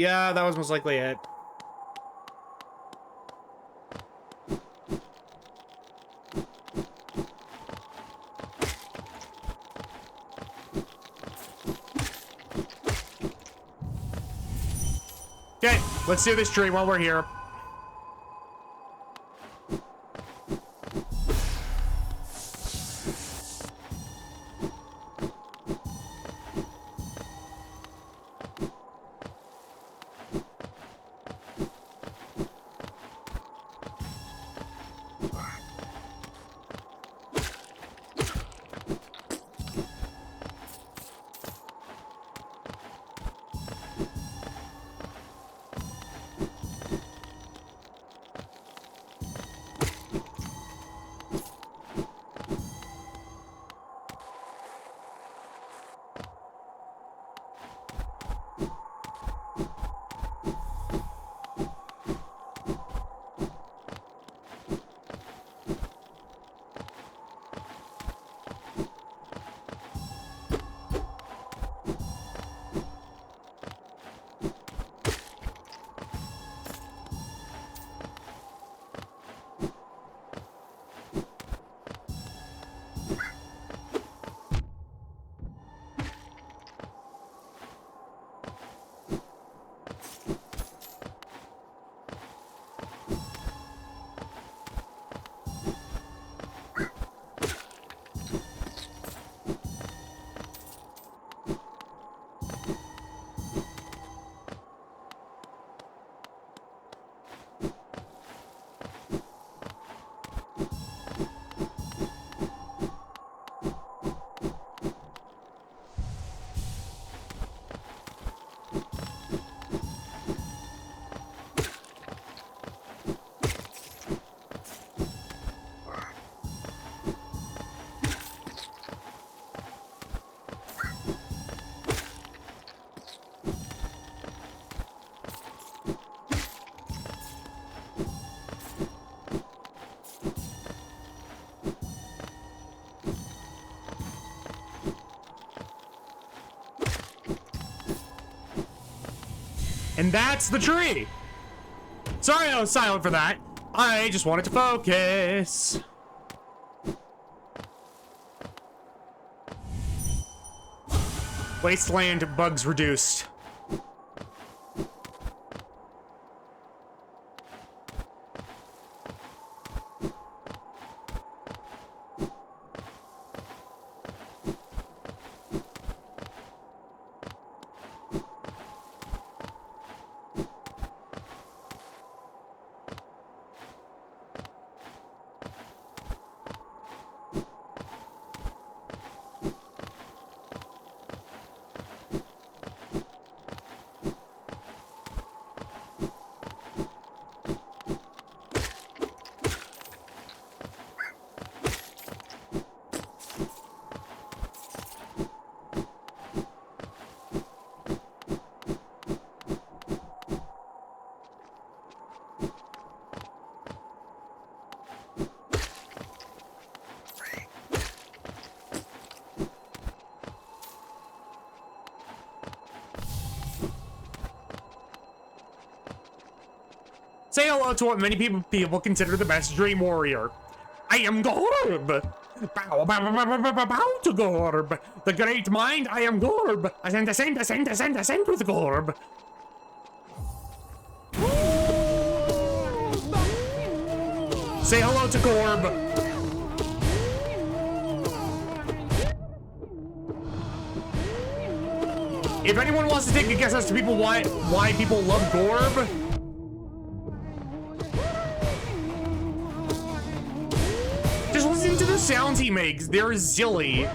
S3: Yeah, that was most likely it. Okay, let's do this tree while we're here. And that's the tree. Sorry I was silent for that. I just wanted to focus. Wasteland bugs reduced. Say hello to what many people consider the best dream warrior. I am Gorb. Bow to Gorb. The great mind, I am Gorb. Ascend with Gorb. Say hello to Gorb. If anyone wants to take a guess as to why people love Gorb, just listen to the sounds he makes. They're silly.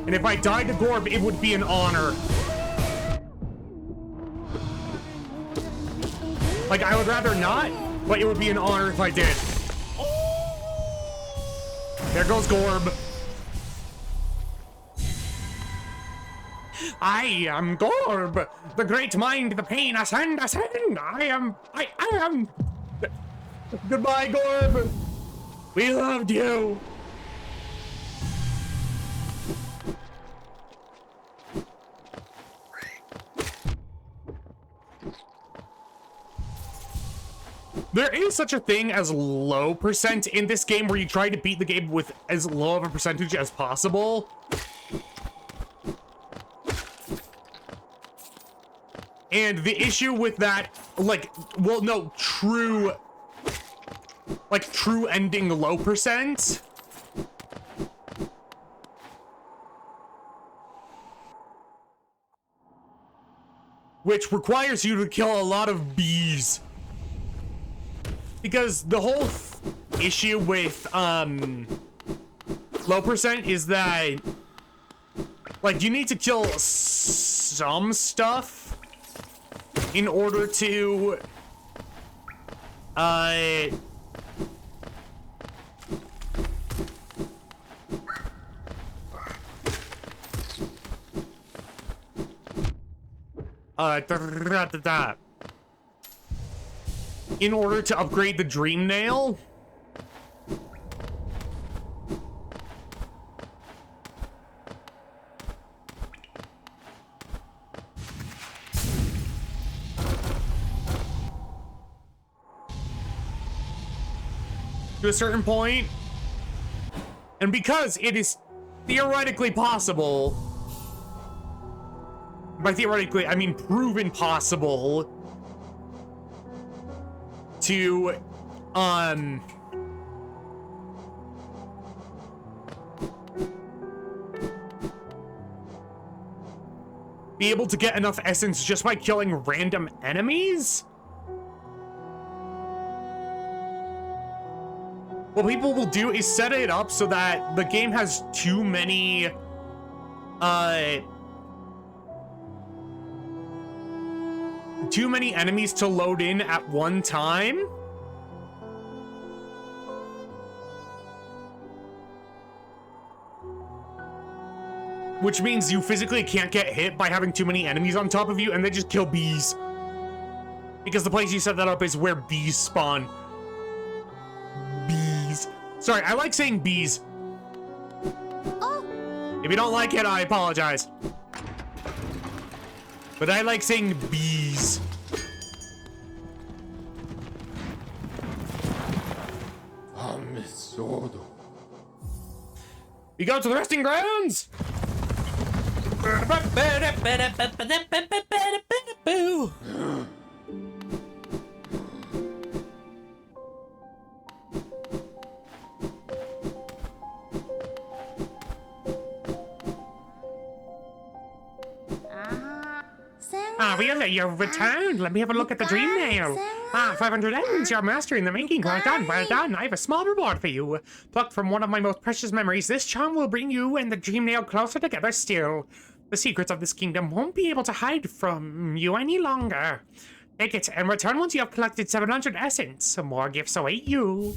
S3: And if I died to Gorb, it would be an honor. Like, I would rather not, but it would be an honor if I did. There goes Gorb. I am Gorb, the great mind, the pain, ascend. I am. Goodbye, Gorb. We loved you. There is such a thing as low percent in this game where you try to beat the game with as low of a percentage as possible. And the issue with that, like, well, no, true ending low percent. Which requires you to kill a lot of bees. Because the whole issue with low percent is that, like, you need to kill some stuff in order to in order to upgrade the Dream Nail. To a certain point. And because it is theoretically possible, by theoretically, I mean proven possible, to, be able to get enough essence just by killing random enemies? What people will do is set it up so that the game has too many enemies to load in at one time. Which means you physically can't get hit by having too many enemies on top of you, and they just kill bees. Because the place you set that up is where bees spawn. Bees. Sorry, I like saying bees. If you don't like it, I apologize. But I like saying bees. We go to the resting grounds! You've returned. Let me have a look at the Dream Nail. 500 ends. You're mastering the making. Well done, well done. I have a small reward for you. Plucked from one of my most precious memories, this charm will bring you and the Dream Nail closer together still. The secrets of this kingdom won't be able to hide from you any longer. Take it and return once you have collected 700 essence. Some more gifts await you.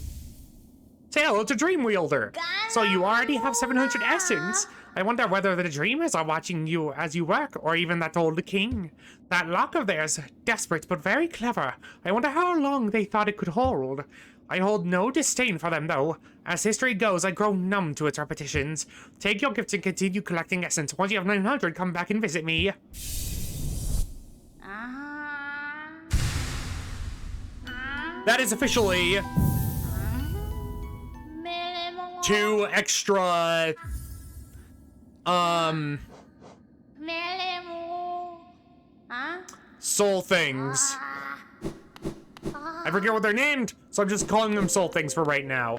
S3: Say hello to Dream Wielder. So you already have 700 essence. I wonder whether the dreamers are watching you as you work, or even that old king. That lock of theirs, desperate but very clever. I wonder how long they thought it could hold. I hold no disdain for them, though. As history goes, I grow numb to its repetitions. Take your gifts and continue collecting essence. Once you have 900, come back and visit me. That is officially 2 extra soul things. I forget what they're named, so I'm just calling them soul things for right now.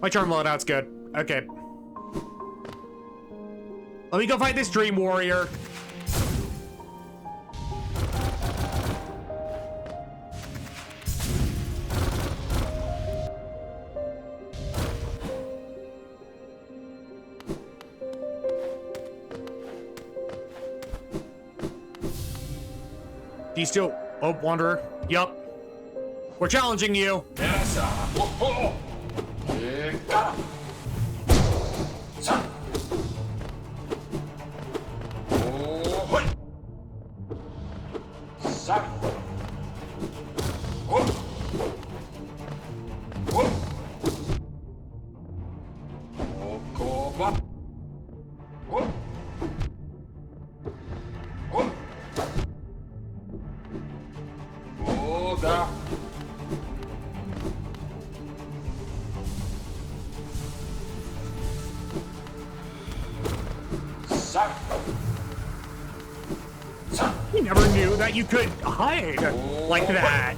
S3: My charm loadout's good. Okay. Let me go fight this Dream Warrior. Do you still... Oh, Wanderer. Yup. We're challenging you. You never knew that you could hide like that.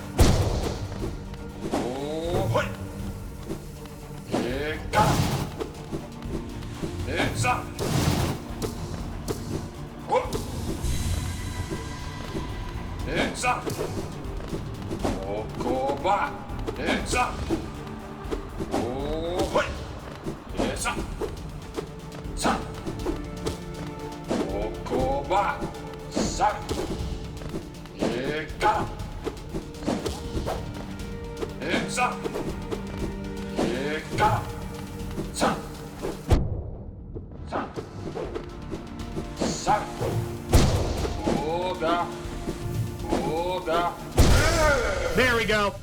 S3: There we go.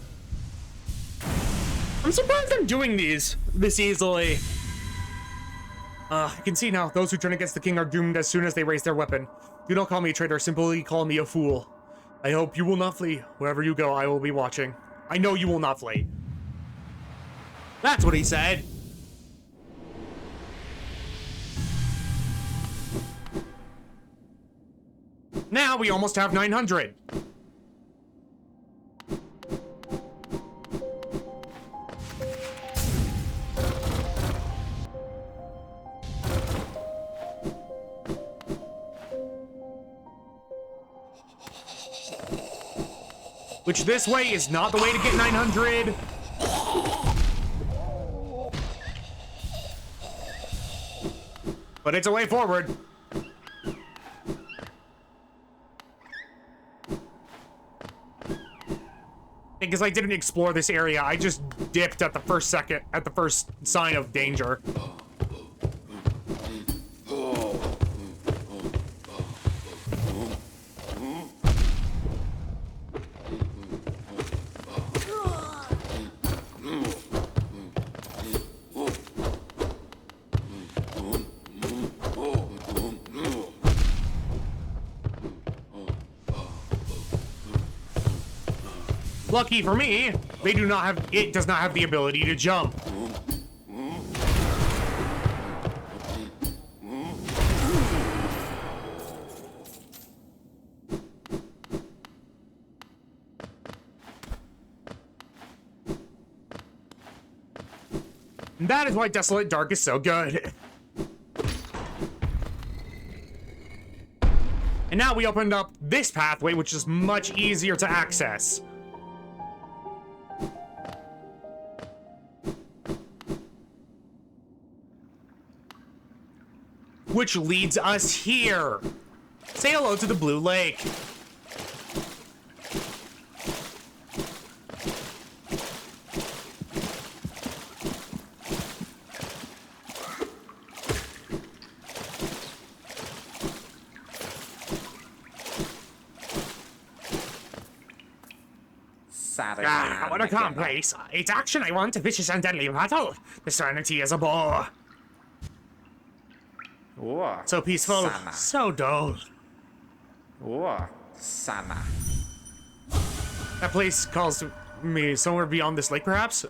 S3: I'm surprised I'm doing these this easily. I can see now, those who turn against the king are doomed as soon as they raise their weapon. Do not call me a traitor, simply call me a fool. I hope you will not flee. Wherever you go, I will be watching. I know you will not flee. That's what he said. Now we almost have 900. Which this way is not the way to get 900. But it's a way forward. Because I didn't explore this area, I just dipped at the first sign of danger. Lucky for me, it does not have the ability to jump. And that is why Desolate Dark is so good. And now we opened up this pathway, which is much easier to access. Which leads us here. Say hello to the Blue Lake. What a calm place. It's action I want, vicious and deadly battle. The serenity is a bore.
S5: Whoa.
S3: So peaceful,
S5: Sana.
S3: so dull.
S5: Whoa. Sana.
S3: That place calls me somewhere beyond this lake, perhaps?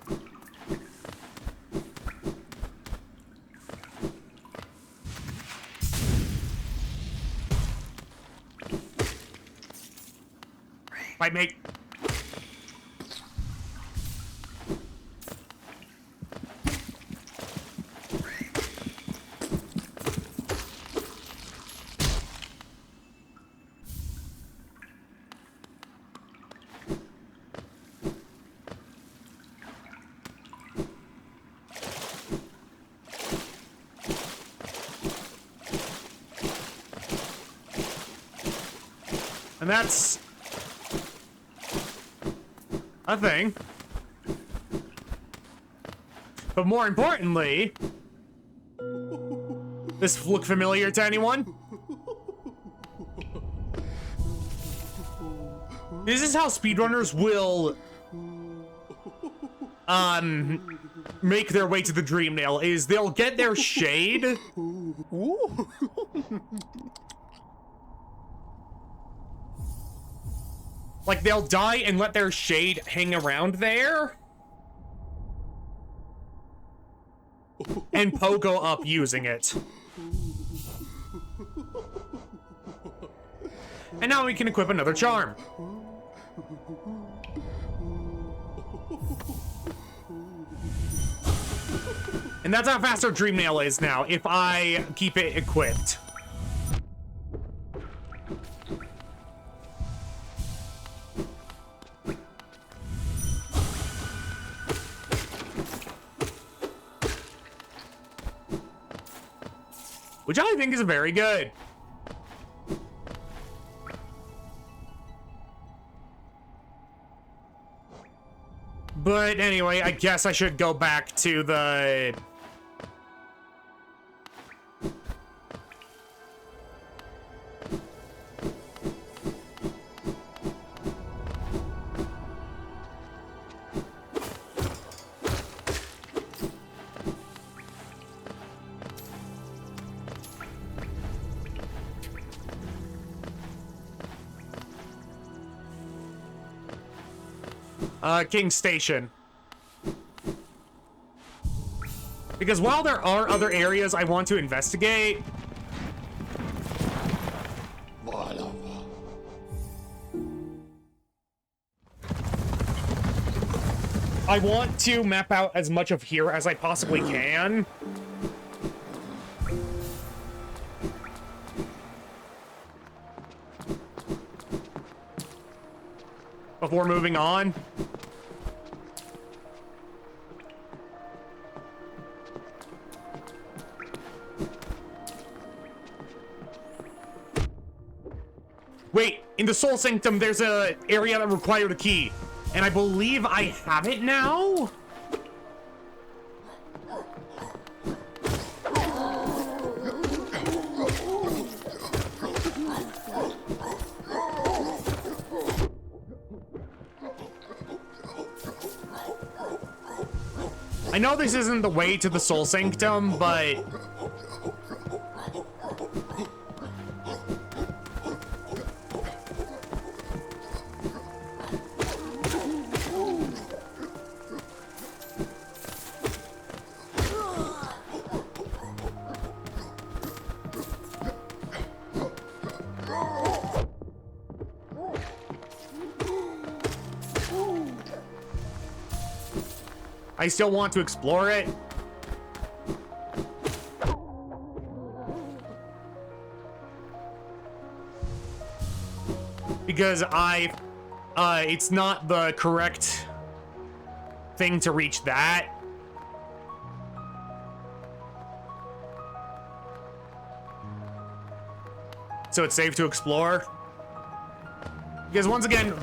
S3: Bye, mate. And that's a thing. But more importantly, this look familiar to anyone? This is how speedrunners will make their way to the Dream Nail, is they'll get their shade. Like, they'll die and let their shade hang around there. And pogo up using it. And now we can equip another charm. And that's how fast our Dream Nail is now, if I keep it equipped. Which I think is very good. But anyway, I guess I should go back to the... King Station. Because while there are other areas I want to investigate, I want to map out as much of here as I possibly can. Before moving on. Wait, in the Soul Sanctum, there's a area that required a key. And I believe I have it now? I know this isn't the way to the Soul Sanctum, but... I still want to explore it. Because it's not the correct thing to reach that. So it's safe to explore. Because once again,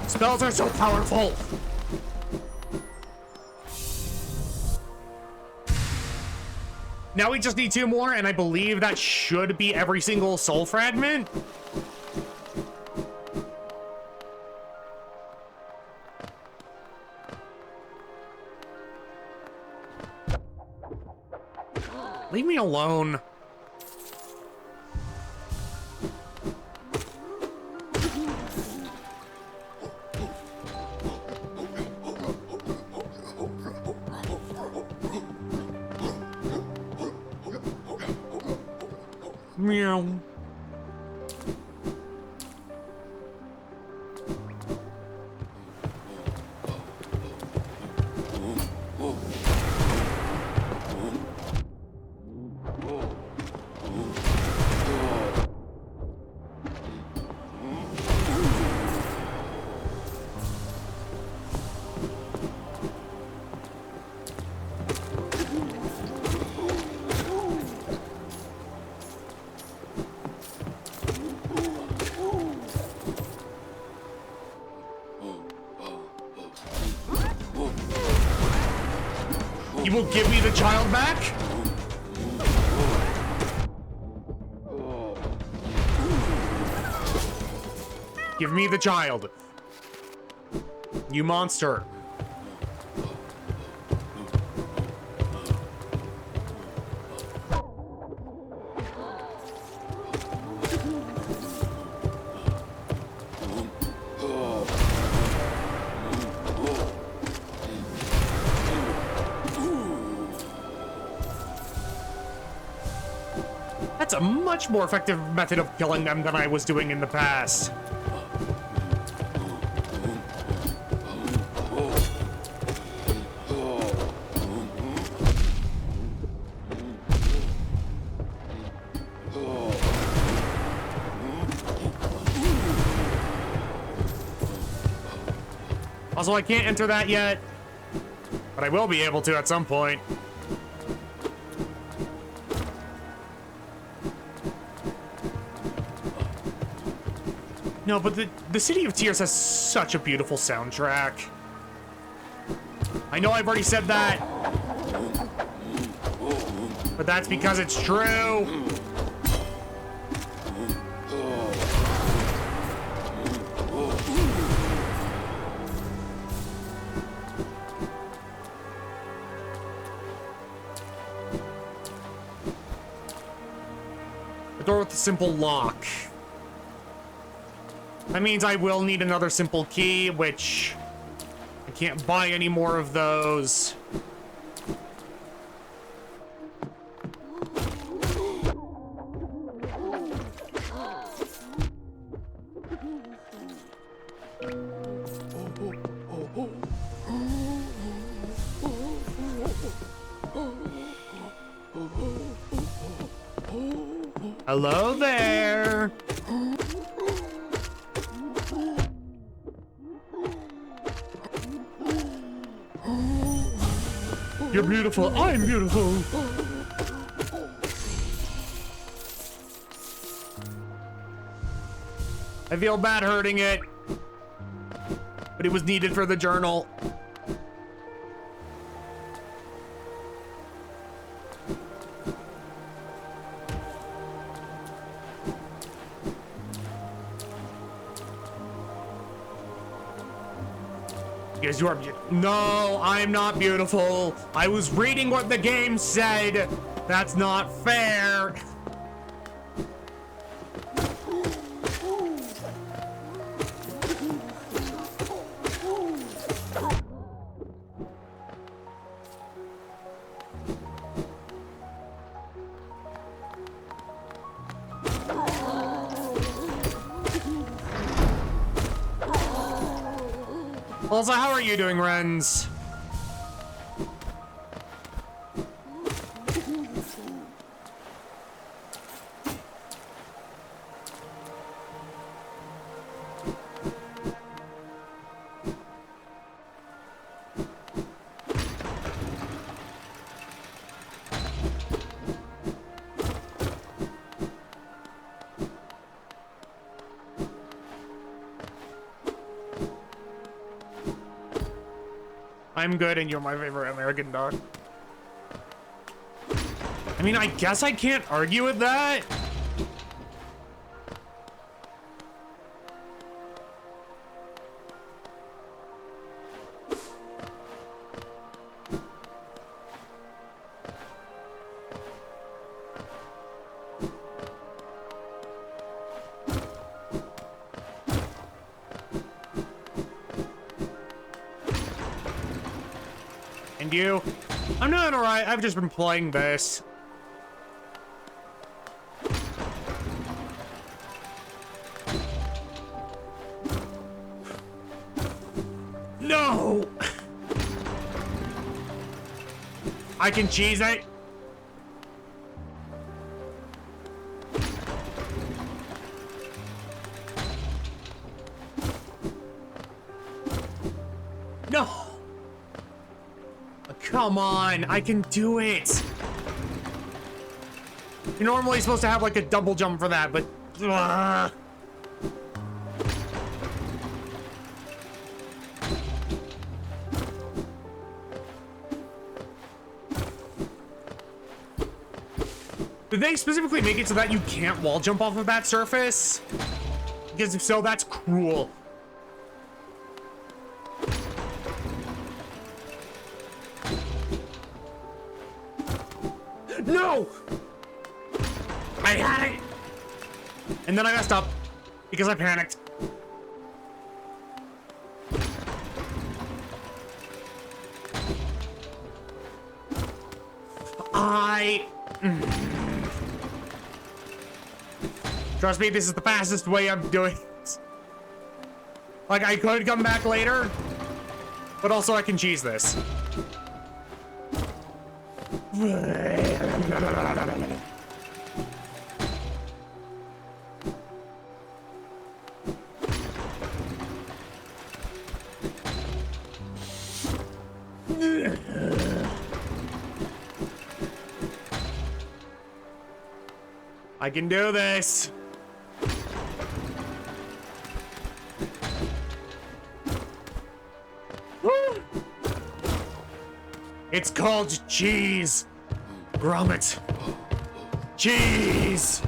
S3: spells are so powerful. Now we just need 2 more, and I believe that should be every single soul fragment. Leave me alone. Meow. You will give me the child back? Give me the child. You monster. That's a much more effective method of killing them than I was doing in the past. Also, I can't enter that yet, but I will be able to at some point. No, but the City of Tears has such a beautiful soundtrack. I know I've already said that, but that's because it's true. A door with a simple lock. That means I will need another simple key, which I can't buy any more of those. Hello there. You're beautiful. I'm beautiful. I feel bad hurting it, but it was needed for the journal. Yes, you are beautiful. No, I'm not beautiful. I was reading what the game said. That's not fair. Also, how are you doing, Renz? I'm good, and you're my favorite American dog. I mean, I guess I can't argue with that. And you? I'm doing alright. I've just been playing this. No! I can cheese it. No! Come on, I can do it. You're normally supposed to have like a double jump for that, but did they specifically make it so that you can't wall jump off of that surface? Because if so, that's cruel. No! I had it! And then I messed up because I panicked. Trust me, this is the fastest way I'm doing this. Like, I could come back later, but also I can cheese this. I can do this. It's called cheese. Grommet. Cheese.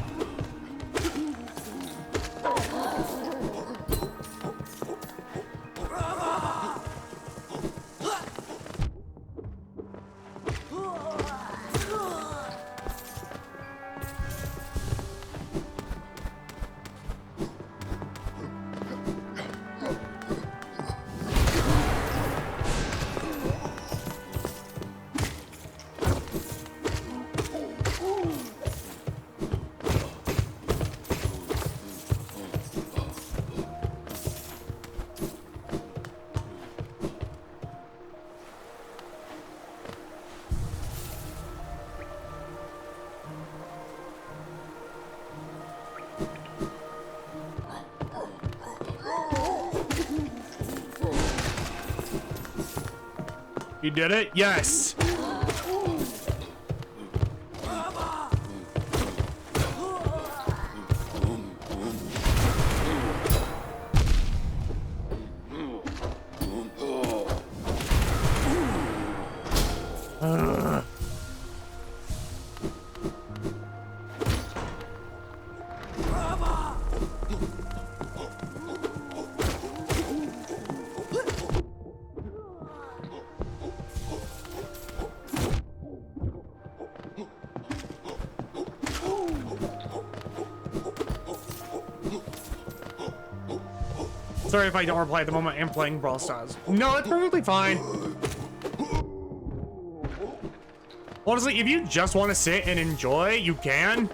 S3: You did it? Yes. Sorry if I don't reply at the moment. I'm playing Brawl Stars. No, it's perfectly fine. Honestly, if you just want to sit and enjoy, you can.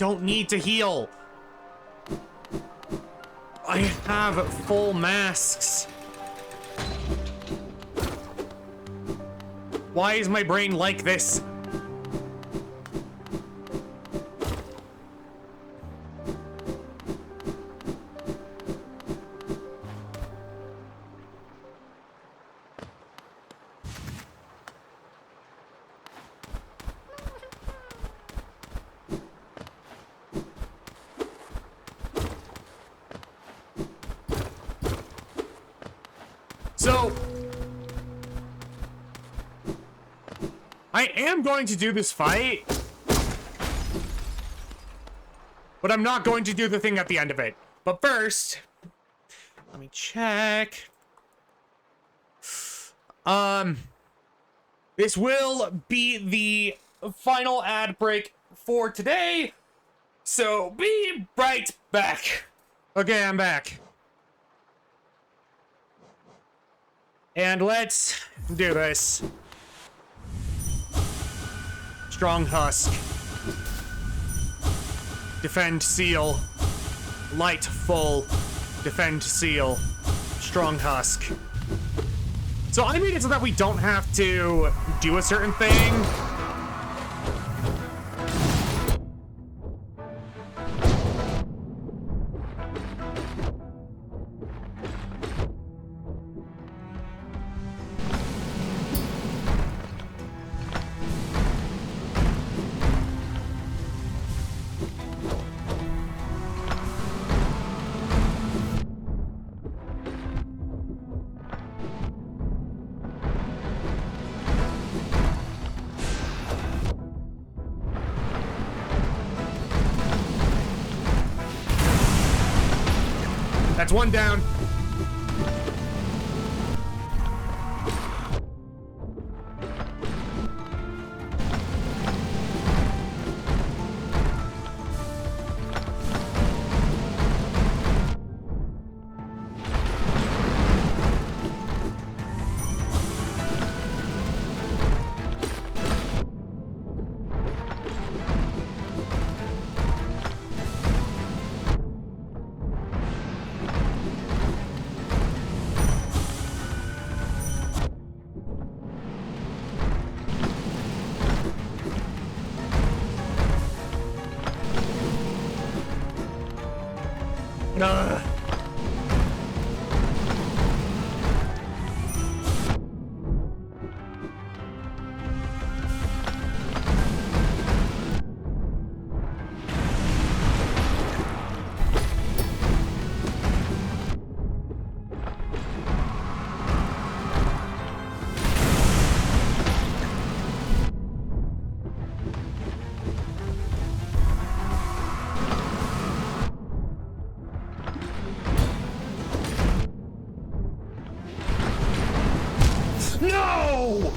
S3: don't need to heal. I have full masks. Why is my brain like this? So, I am going to do this fight, but I'm not going to do the thing at the end of it. But first, let me check. This will be the final ad break for today, so be right back. Okay, I'm back. And let's do this. Strong Husk. Defend Seal. Light Full. Defend Seal. Strong Husk. So I made it so that we don't have to do a certain thing. That's one down. No!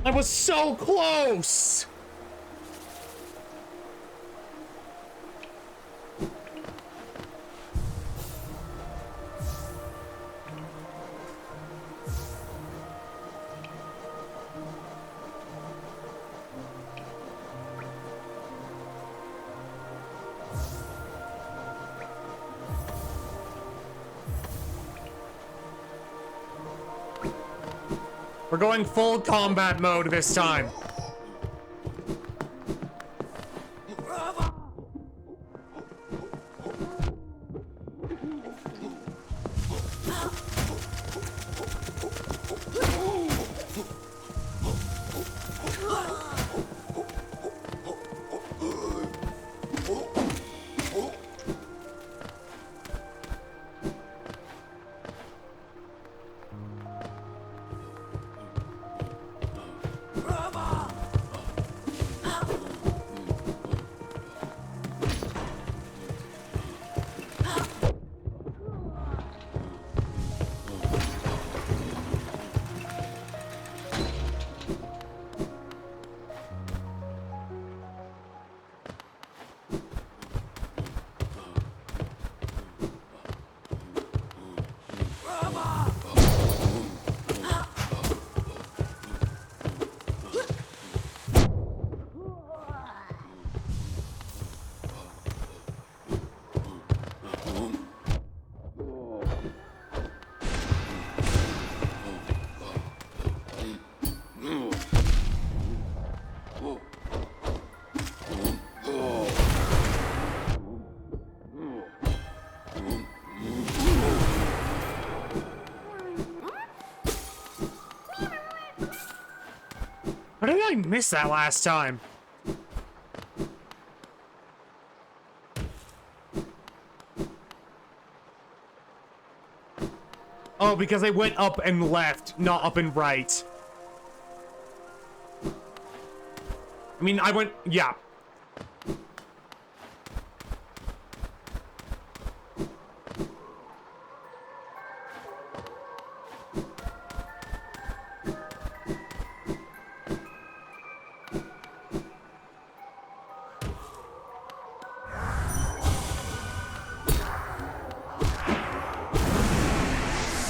S3: I was so close! We're going full combat mode this time. How did I miss that last time? Oh, because I went up and left, not up and right. I mean, I went, yeah.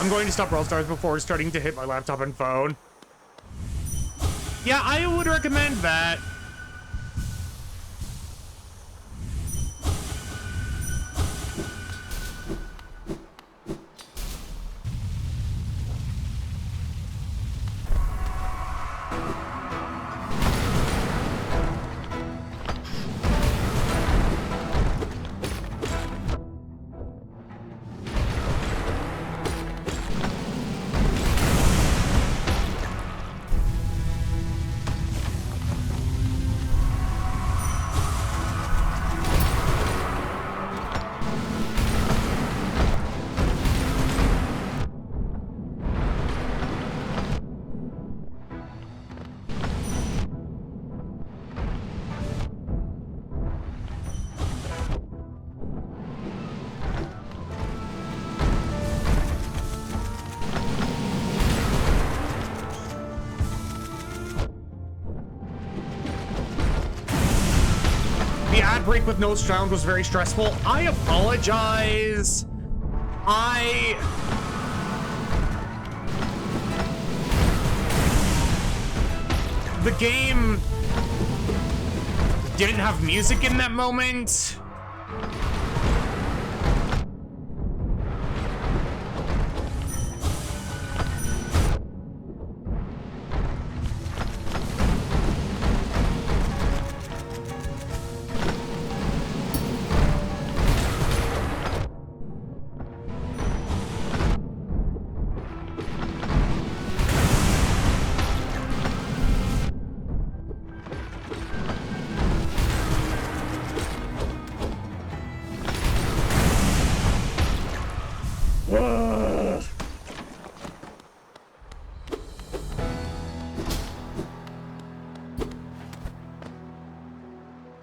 S3: I'm going to stop Brawl Stars before starting to hit my laptop and phone. Yeah, I would recommend that. The ad break with no sound was very stressful. I apologize. The game didn't have music in that moment.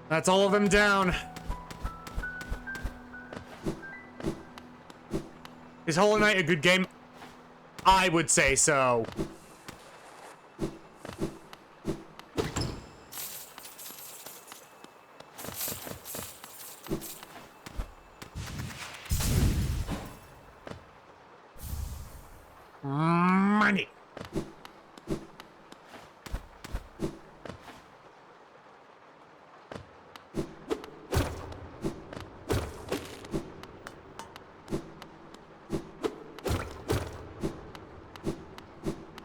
S3: That's all of them down. Is Hollow Knight a good game? I would say so. Money.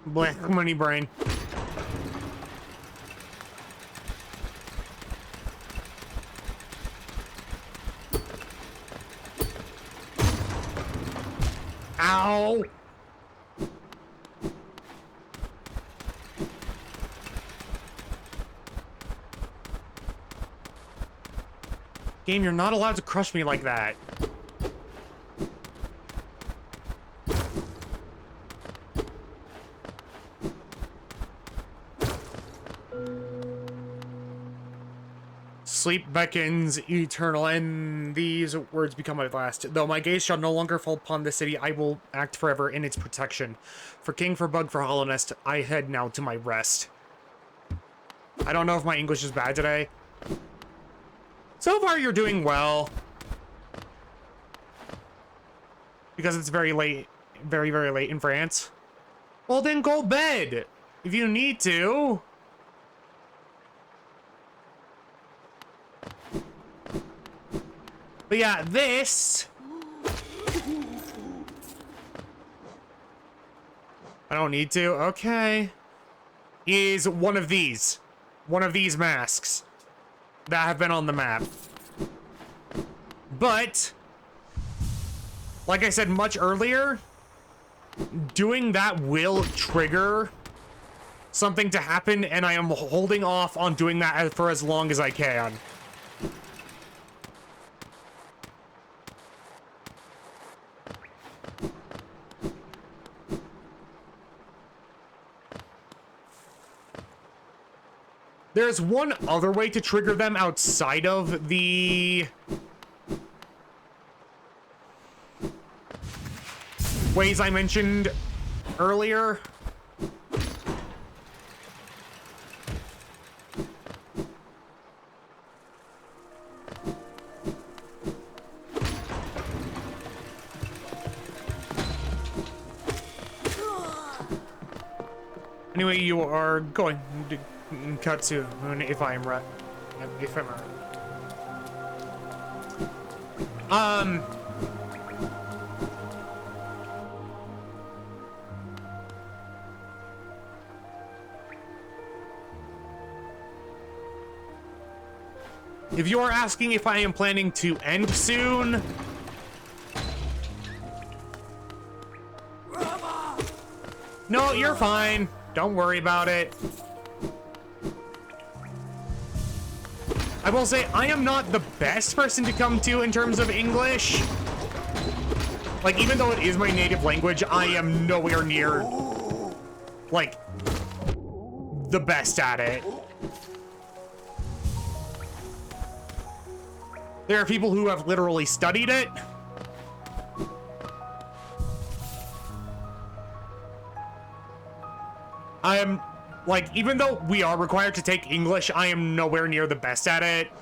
S3: Black money brain. Ow. Game, you're not allowed to crush me like that. Sleep beckons eternal, and these words become my last. Though my gaze shall no longer fall upon the city, I will act forever in its protection. For king, for bug, for hollow nest, I head now to my rest. I don't know if my English is bad today. So far, you're doing well. Because it's very late, very, very late in France. Well, then go bed if you need to. But yeah, this... I don't need to. Okay. Is one of these. One of these masks that have been on the map. But, like I said much earlier, doing that will trigger something to happen, and I am holding off on doing that for as long as I can. There's one other way to trigger them outside of the ways I mentioned earlier. Anyway, you are going to cut to if I'm right. If I'm right. If you are asking if I am planning to end soon, no, you're fine. Don't worry about it. I will say, I am not the best person to come to in terms of English. Like, even though it is my native language, I am nowhere near, like, the best at it. There are people who have literally studied it. I am, like, even though we are required to take English, I am nowhere near the best at it.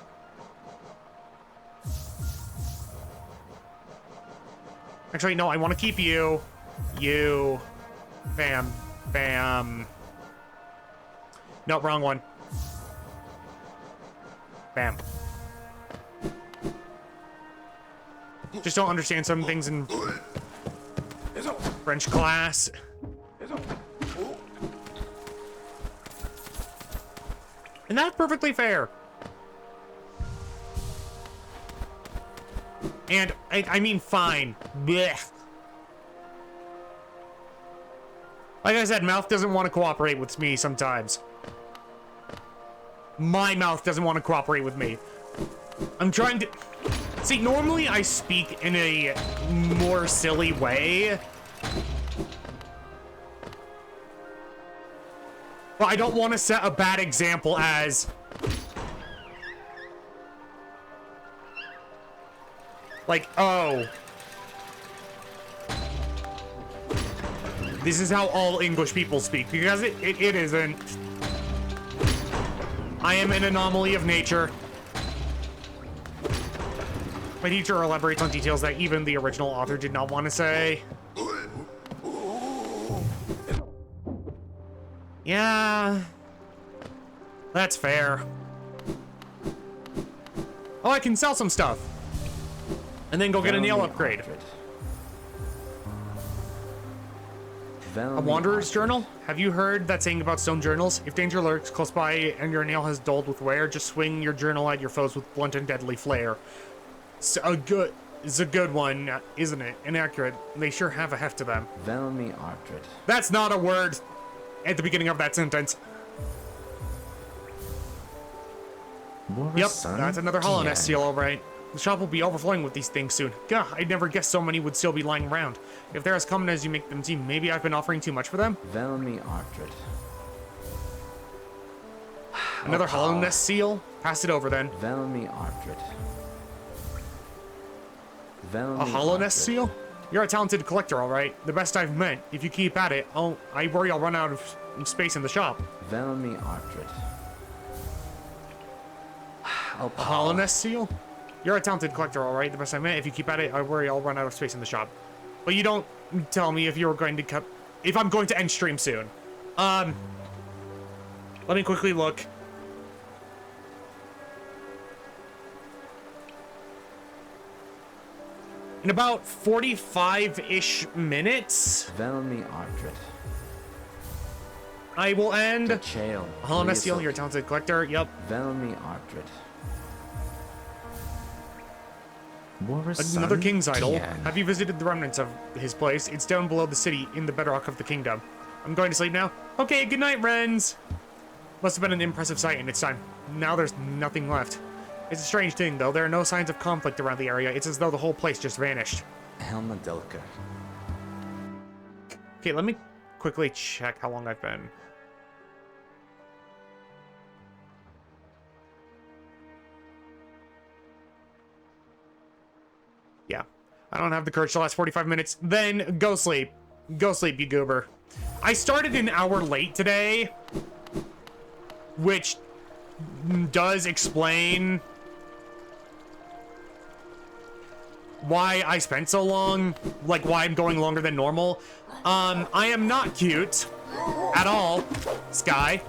S3: Actually, no, I want to keep you. You. Bam. Bam. No, wrong one. Bam. Just don't understand some things in French class. And that's perfectly fair. And I mean, fine. Blech. Like I said, mouth doesn't want to cooperate with me sometimes. My mouth doesn't want to cooperate with me. I'm trying to... See, normally I speak in a more silly way. But I don't want to set a bad example as... like, oh. This is how all English people speak, because it isn't. I am an anomaly of nature. My teacher elaborates on details that even the original author did not want to say. Yeah. That's fair. Oh, I can sell some stuff. And then go get a nail upgrade. A Wanderer's Journal? Have you heard that saying about stone journals? If danger lurks close by and your nail has dulled with wear, just swing your journal at your foes with blunt and deadly flare. It's a good one, isn't it? Inaccurate. They sure have a heft to them.
S7: Velmi Ardred.
S3: That's not a word at the beginning of that sentence. Yep, that's another Hollow Nest seal, all right. The shop will be overflowing with these things soon. Gah, I never guessed so many would still be lying around. If they're as common as you make them seem, maybe I've been offering too much for them?
S7: Velmi Ardred.
S3: Another Hollow Nest seal? Pass it over then.
S7: Velmi Ardred. Velmi
S3: A Hollow Nest
S7: Ardred.
S3: seal? You're a talented collector, all right. The best I've met. If you keep at it, I worry I'll run out of space in the shop.
S7: Velmi Ardred.
S3: A Hollow Nest seal? You're a talented collector, all right. The best I met. If you keep at it, I worry I'll run out of space in the shop. But you don't tell me if you're going to cut... if I'm going to end stream soon. Let me quickly look. In about 45-ish minutes,
S7: Velmi Ardred.
S3: I will end.
S7: Chael.
S3: Hollow Nest seal, you're a talented collector. Yep.
S7: Velmi Ardred.
S3: Another king's idol. Have you visited the remnants of his place? It's down below the city in the bedrock of the kingdom. I'm going to sleep now. Okay, good night, Rens. Must have been an impressive sight in its time. Now there's nothing left. It's a strange thing, though. There are no signs of conflict around the area. It's as though the whole place just vanished.
S7: Helma Dilka.
S3: Okay, let me quickly check how long I've been. Yeah. I don't have the courage to last 45 minutes. Then go sleep. Go sleep, you goober. I started an hour late today, which does explain why I spent so long, like why I'm going longer than normal. I am not cute at all, Sky.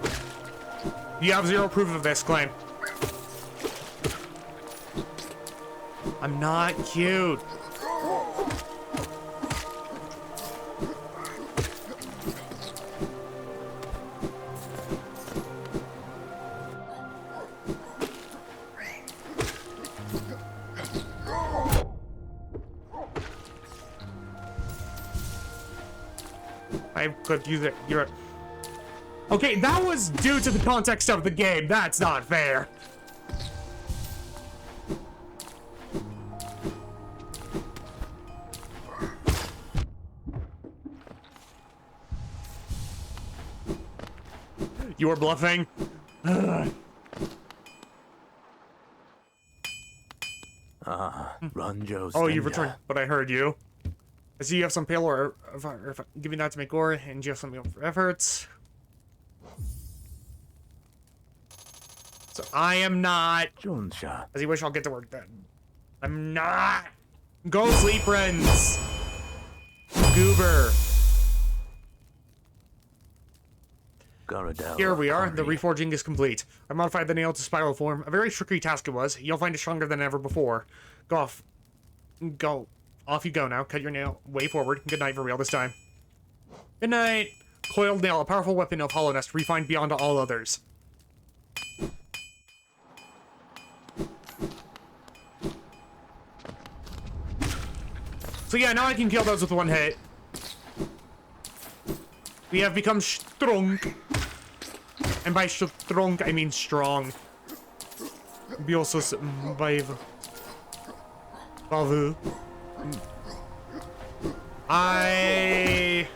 S3: You have zero proof of this claim. I'm not cute. I could use it. You're. Okay, that was due to the context of the game. That's not fair. You were bluffing.
S4: Ranjo.
S3: Oh, you returned, but I heard you. I see you have some payload, or giving that to make gore, and you have something for efforts. So I am not.
S4: Junsha.
S3: As you wish, I'll get to work then. I'm not. Go sleep, friends. Goober.
S4: Garadel.
S3: Here we are. The reforging is complete. I modified the nail to spiral form. A very tricky task it was. You'll find it stronger than ever before. Go off. Go. Off you go now. Cut your nail way forward. Good night for real this time. Good night. Coiled nail, a powerful weapon of hollowness, refined beyond all others. So yeah, now I can kill those with one hit. We have become strong. And by strong, I mean strong. Biosus Baiv. Bavu. I...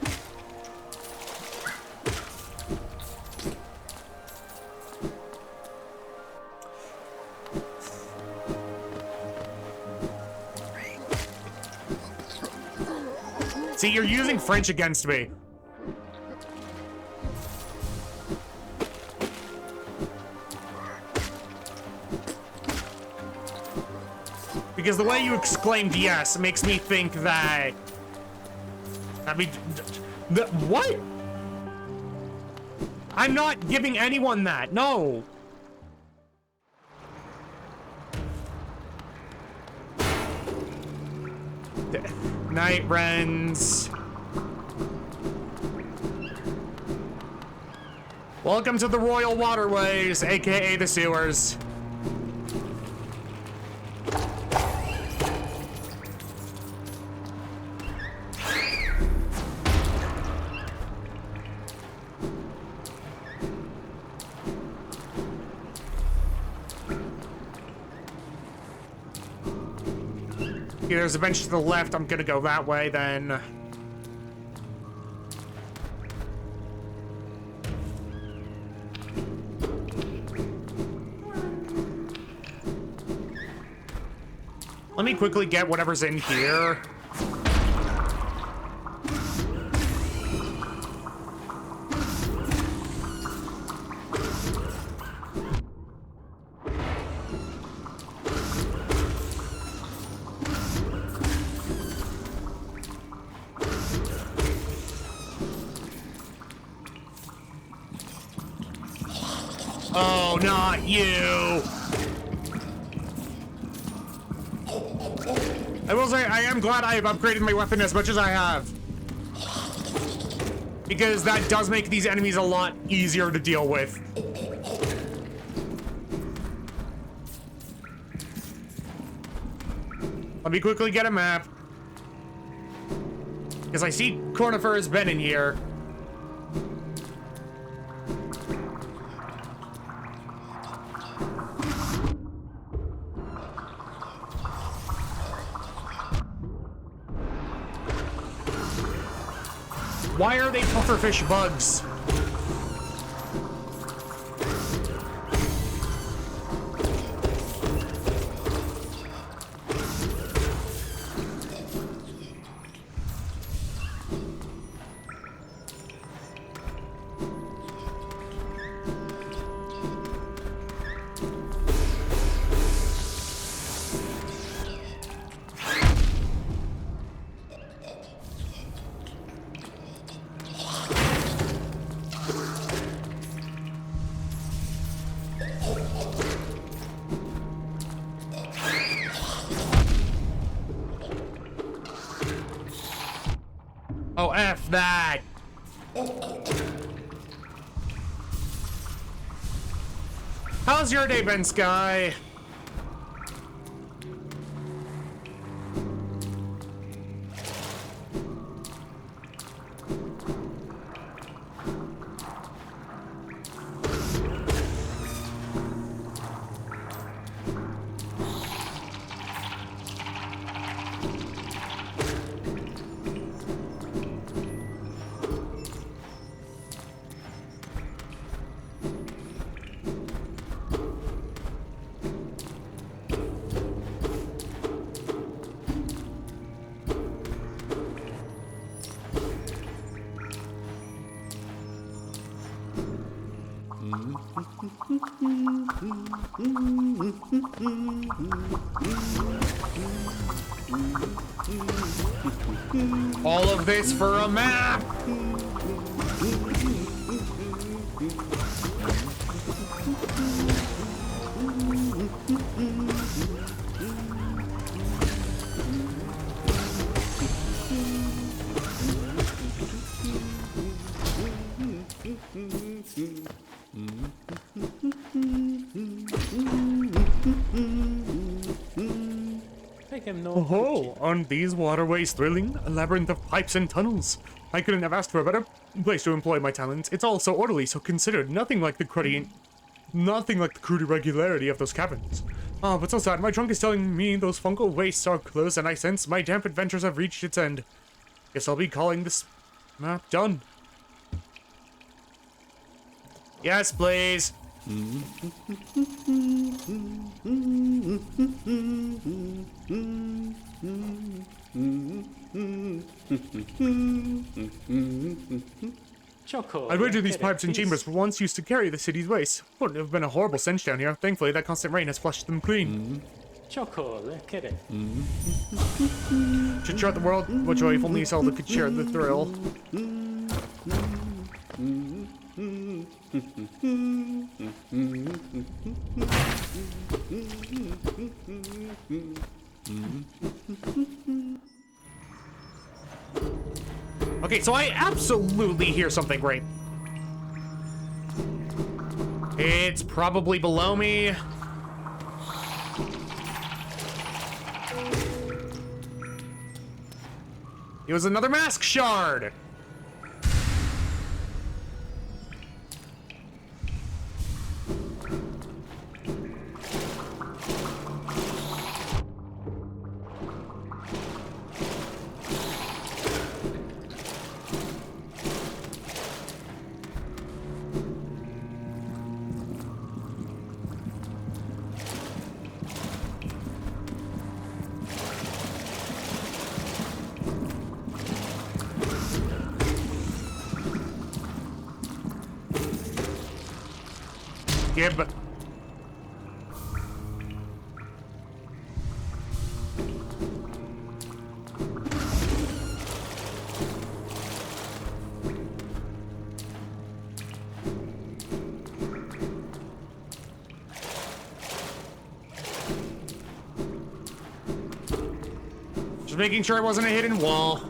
S3: See, you're using French against me. Because the way you exclaimed yes makes me think that... I mean... What? I'm not giving anyone that. No. Night, friends. Welcome to the Royal Waterways, aka the sewers. There's a bench to the left. I'm gonna go that way then. Let me quickly get whatever's in here. Oh, not you! I will say, I am glad I have upgraded my weapon as much as I have. Because that does make these enemies a lot easier to deal with. Let me quickly get a map. Because I see Cornifer has been in here. Why are they pufferfish bugs? Oh, F that! How's your day been, Sky? All of this for a map! Oh, aren't these waterways thrilling? A labyrinth of pipes and tunnels. I couldn't have asked for a better place to employ my talents. It's all so orderly, so considered. Nothing like the crude irregularity of those caverns. Oh, but so sad. My trunk is telling me those fungal wastes are closed, and I sense my damp adventures have reached its end. Guess I'll be calling this map done. Yes, please. I wager these pipes and chambers were once used to carry the city's waste. Wouldn't have been a horrible stench down here. Thankfully, that constant rain has flushed them clean. To chart the world, what joy if only Zelda could share the thrill. Okay, so I absolutely hear something great. It's probably below me. It was another mask shard. Yeah, but... just making sure it wasn't a hidden wall.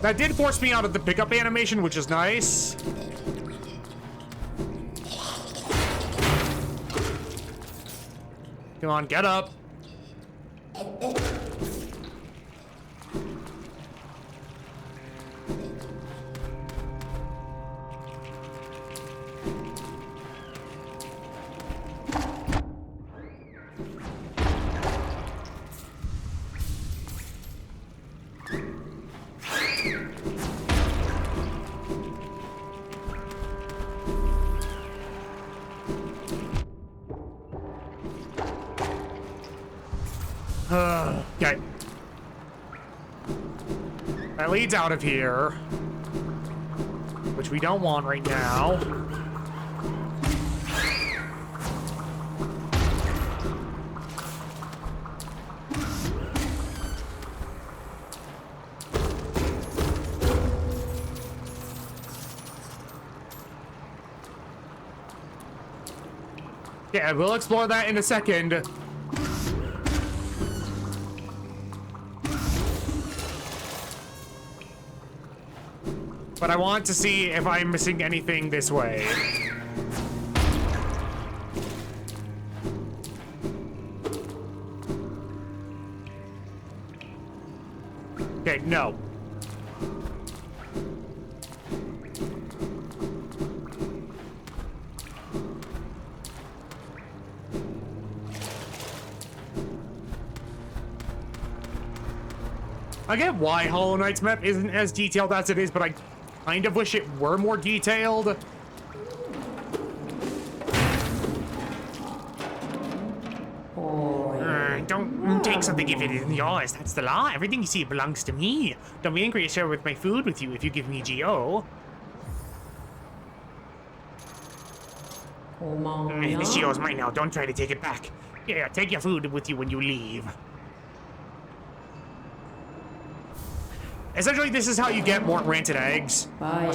S3: That did force me out of the pickup animation, which is nice. Come on, get up. Okay. That leads out of here, which we don't want right now. Yeah, we'll explore that in a second. But I want to see if I'm missing anything this way. Okay, no. I get why Hollow Knight's map isn't as detailed as it is, but I kind of wish it were more detailed. Don't take something if it isn't yours. That's the law. Everything you see belongs to me. Don't be angry to share with my food with you if you give me Geo. This Geo's mine now. Don't try to take it back. Yeah, take your food with you when you leave. Essentially, this is how you get more ranted eggs. If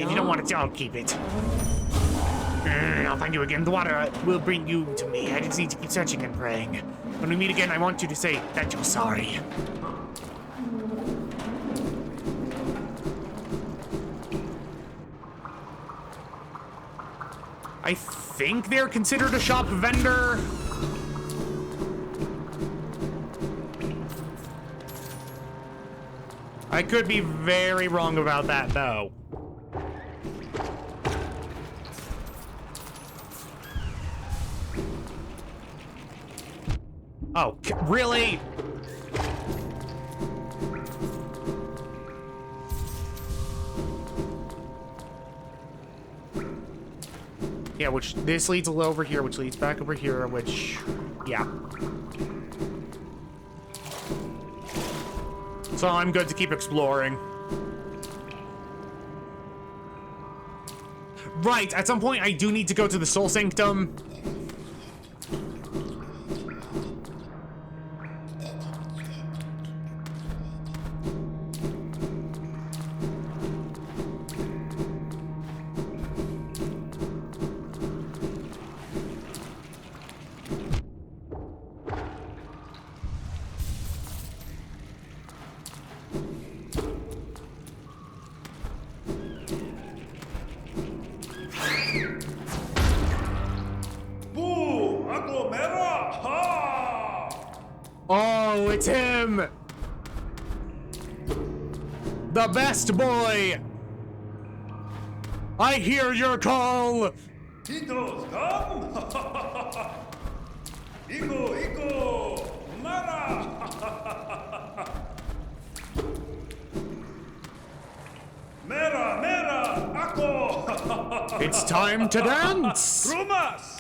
S3: you don't want it, I'll keep it. I'll find you again. The water will bring you to me. I just need to keep searching and praying. When we meet again, I want you to say that you're sorry. I think they're considered a shop vendor. I could be very wrong about that, though. Oh, really? Yeah, which this leads over here, which leads back over here, which, yeah. So I'm good to keep exploring. Right, at some point I do need to go to the Soul Sanctum. Oh, it's him! The best boy! I hear your call!
S8: Tito's come! Iko! Mara! Mera! Ako!
S3: It's time to dance!
S8: Rumas!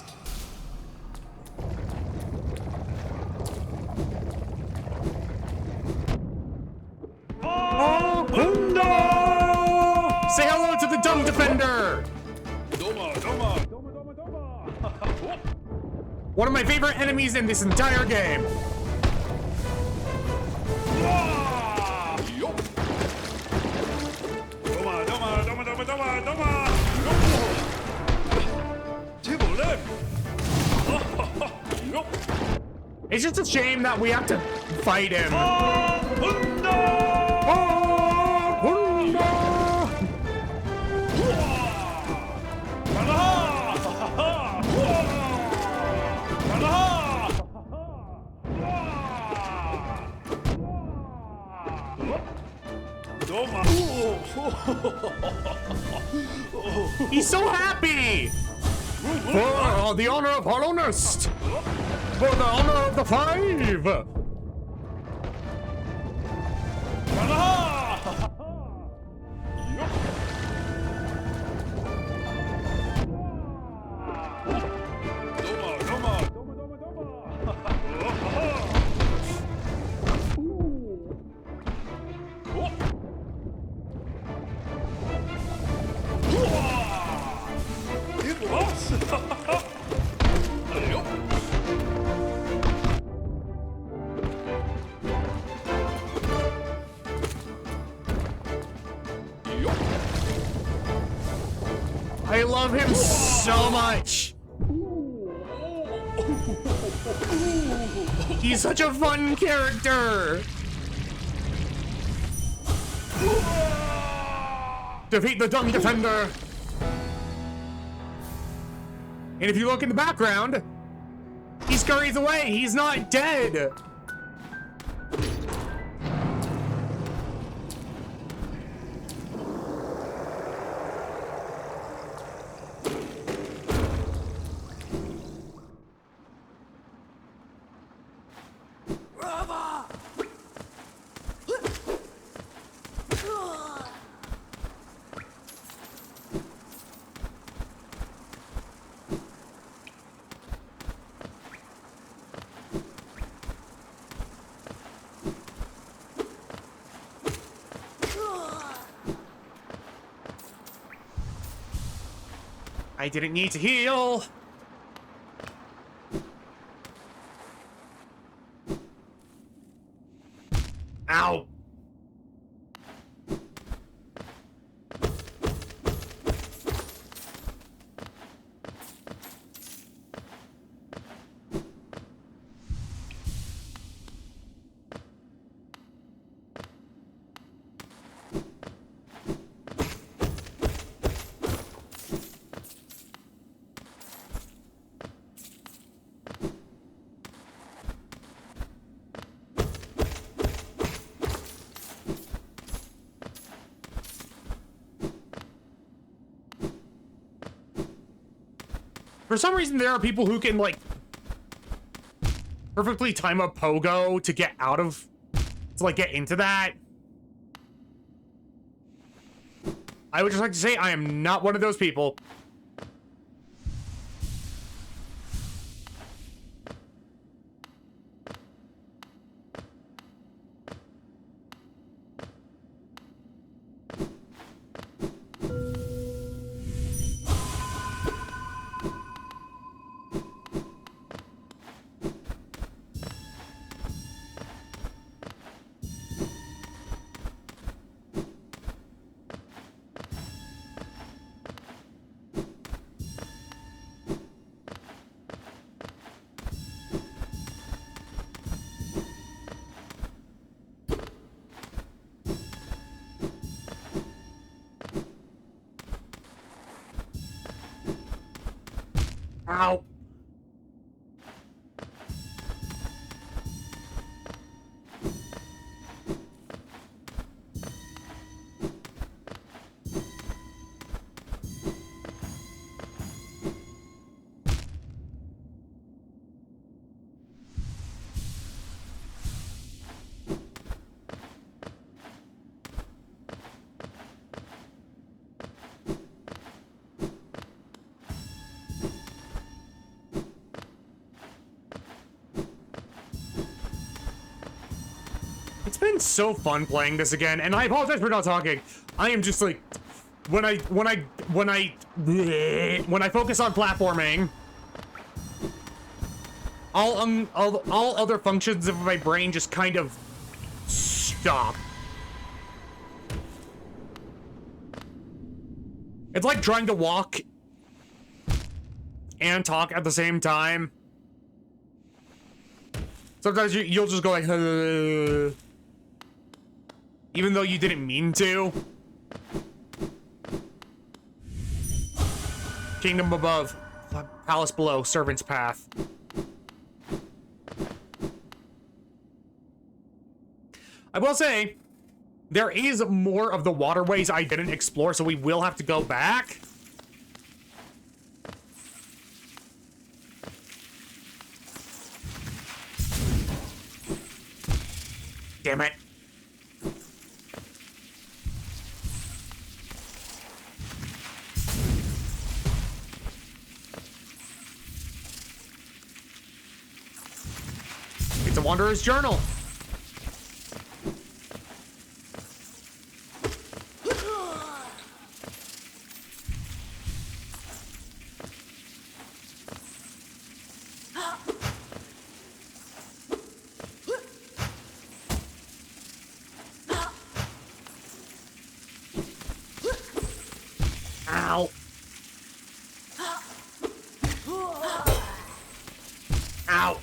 S3: Say hello to the Dung Defender!
S8: Doma!
S3: One of my favorite enemies in this entire game.
S8: Doma!
S3: It's just a shame that we have to fight him.
S8: Hunda!
S3: Oh, Hunda! He's so happy! For the honor of Hollownest! For the honor of the five! I love him so much. He's such a fun character. Defeat the Dung Defender. And if you look in the background, he scurries away. He's not dead. I didn't need to heal. Ow. For some reason, there are people who can, like, perfectly time a pogo to get out of, to, like, get into that. I would just like to say I am not one of those people. Ow. It's been so fun playing this again, and I apologize for not talking. I am just like, when I focus on platforming, all other functions of my brain just kind of stop. It's like trying to walk and talk at the same time. Sometimes you'll just go like, even though you didn't mean to. Kingdom above, palace below, servant's path. I will say, there is more of the waterways I didn't explore, so we will have to go back. Damn it. It's a Wanderer's Journal. Ow. Ow.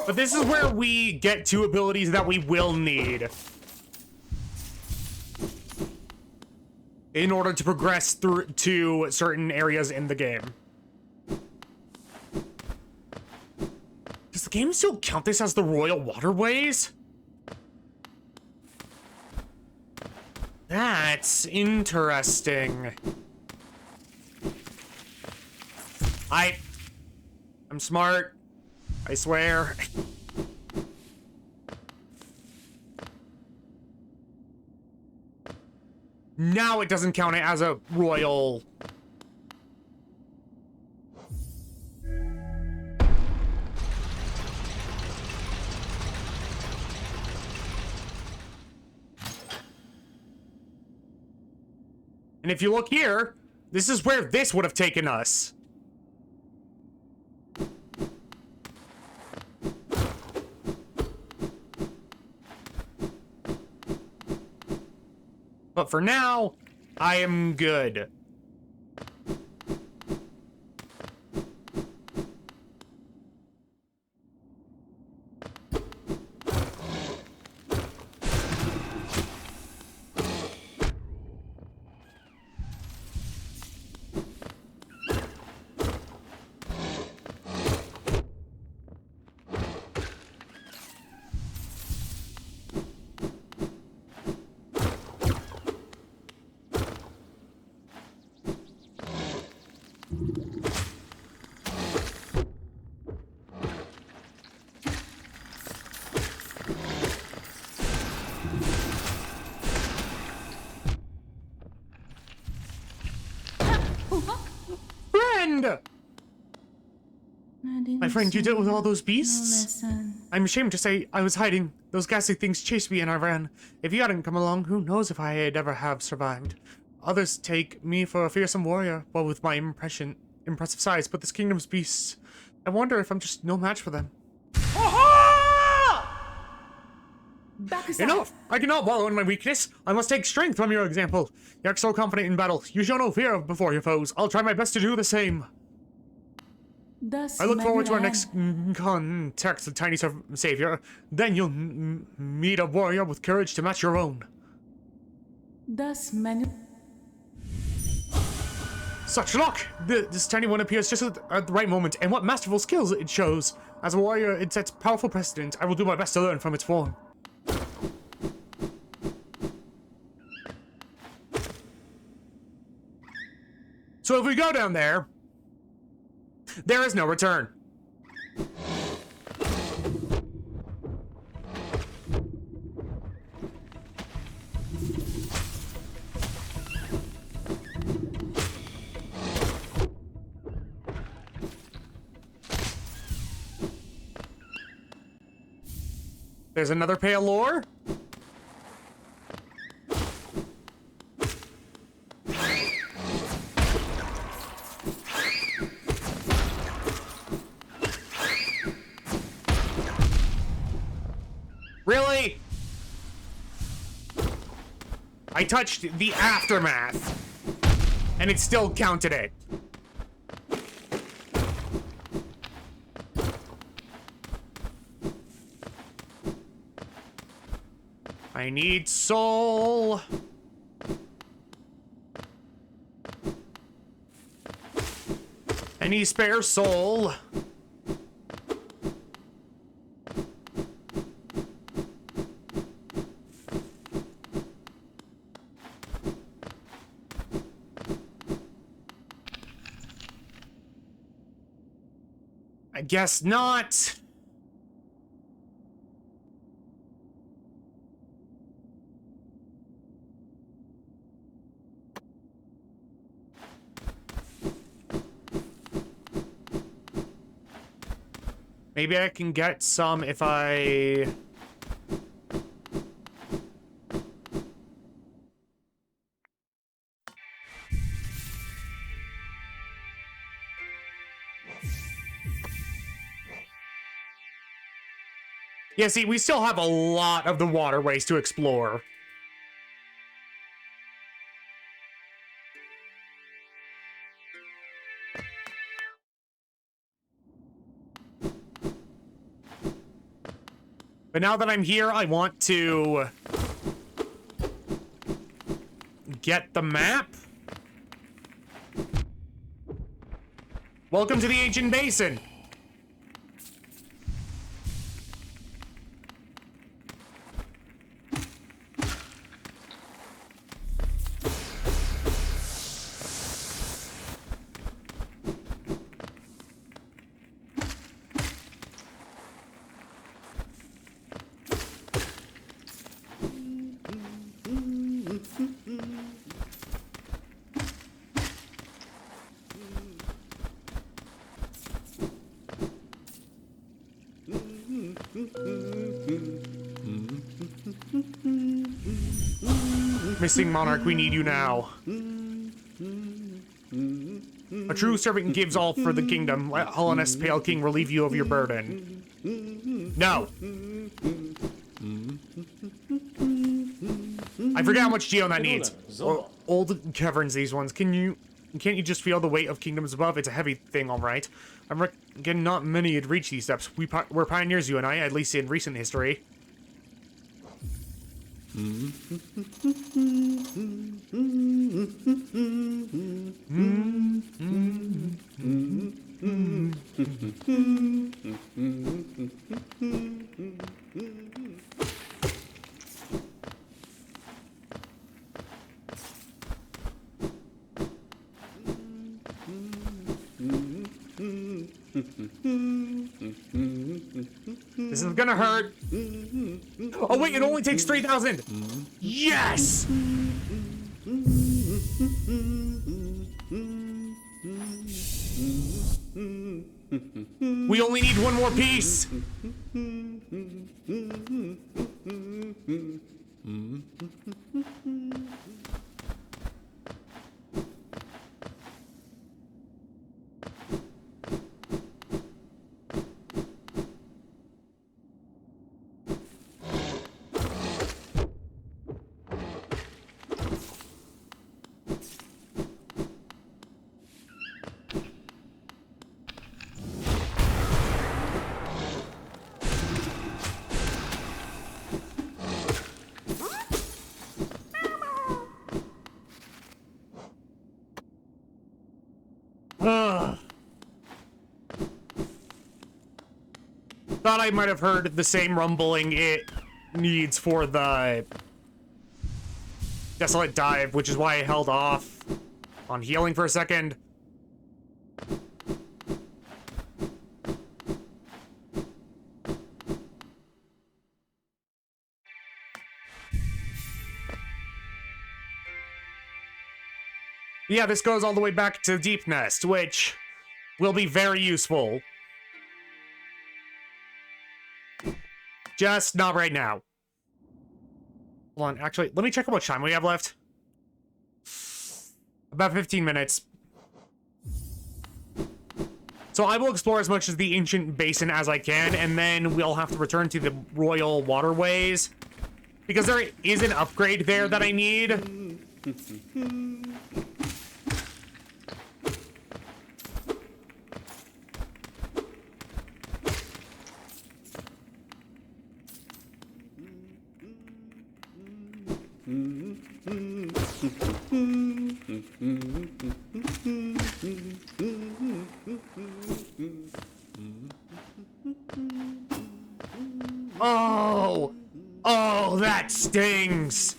S3: But this is where we get two abilities that we will need in order to progress through to certain areas in the game. Does the game still count this as the Royal Waterways? That's interesting. I'm smart. I swear. Now it doesn't count it as a royal. And if you look here, this is where this would have taken us. But for now, I am good. My friend, you dealt with all those beasts? I'm ashamed to say I was hiding. Those ghastly things chased me and I ran. If you hadn't come along, who knows if I had ever have survived. Others take me for a fearsome warrior, well, with my impressive size, but this kingdom's beasts, I wonder if I'm just no match for them. Enough! I cannot wallow in my weakness. I must take strength from your example. You're so confident in battle. You show no fear before your foes. I'll try my best to do the same. I look forward to our next contact with Tiny Savior. Then you'll meet a warrior with courage to match your own. Such luck! This tiny one appears just at the right moment, and what masterful skills it shows. As a warrior, it sets powerful precedent. I will do my best to learn from its form. So if we go down there, there is no return. There's another pale ore. Really? I touched the aftermath, and it still counted it. I need soul. Any spare soul? I guess not. Maybe I can get some if I... Yeah, see, we still have a lot of the waterways to explore. But now that I'm here, I want to get the map. Welcome to the Ancient Basin. Missing Monarch, we need you now. A true servant gives all for the kingdom. Let Hellenes, Pale King, relieve you of your burden. No. I forget how much Geo that needs. Old caverns, these ones. Can't you just feel the weight of kingdoms above? It's a heavy thing, all right. I reckon not many had reached these steps. We're pioneers, you and I, at least in recent history. This is gonna hurt. Oh wait, it only takes 3,000. Yes! We only need one more piece. Thought I might have heard the same rumbling it needs for the Desolate Dive, which is why I held off on healing for a second. Yeah, this goes all the way back to Deep Nest, which will be very useful. Just not right now. Hold on, actually, let me check how much time we have left. About 15 minutes. So I will explore as much as the ancient basin as I can, and then we'll have to return to the royal waterways. Because there is an upgrade there that I need. Oh! Oh, that stings!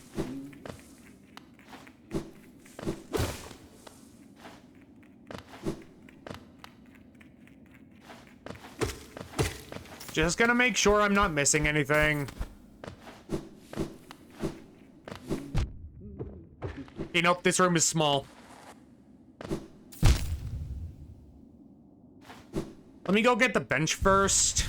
S3: Just gonna make sure I'm not missing anything. Okay, nope, this room is small. Let me go get the bench first.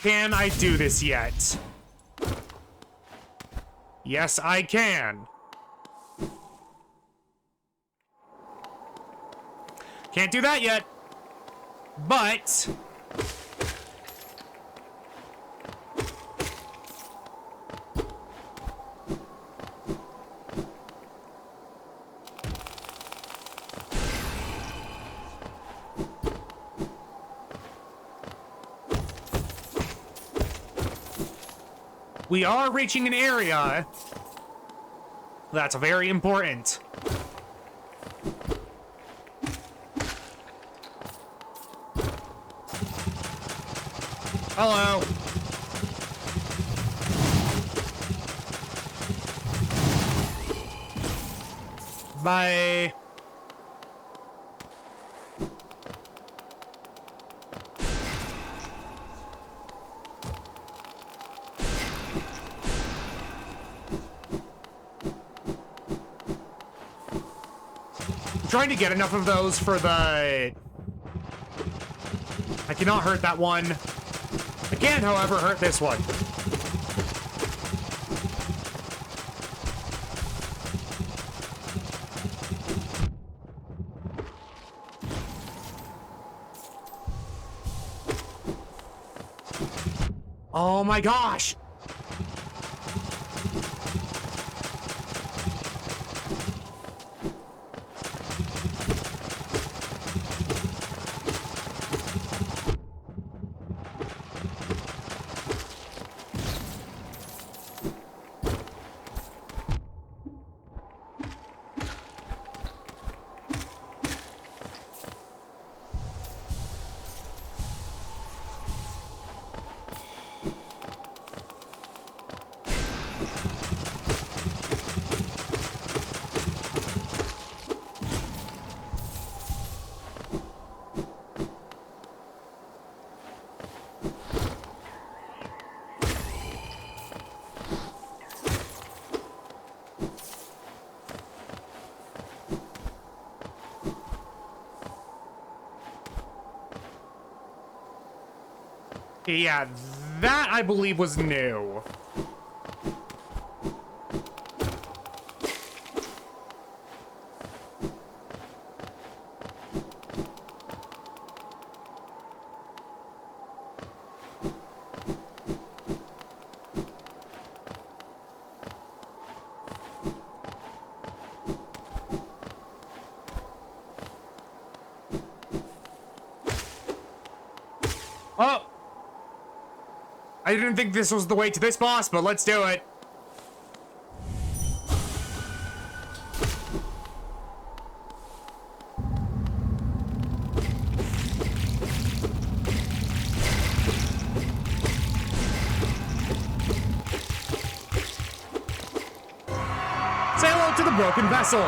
S3: Can I do this yet? Yes, I can. Can't do that yet. But... we are reaching an area that's very important. Hello. Bye. Trying to get enough of those for the... I cannot hurt that one. I can, however, hurt this one. Oh my gosh! Yeah, that I believe was new. Oh! I didn't think this was the way to this boss, but let's do it. Say hello to the broken vessel.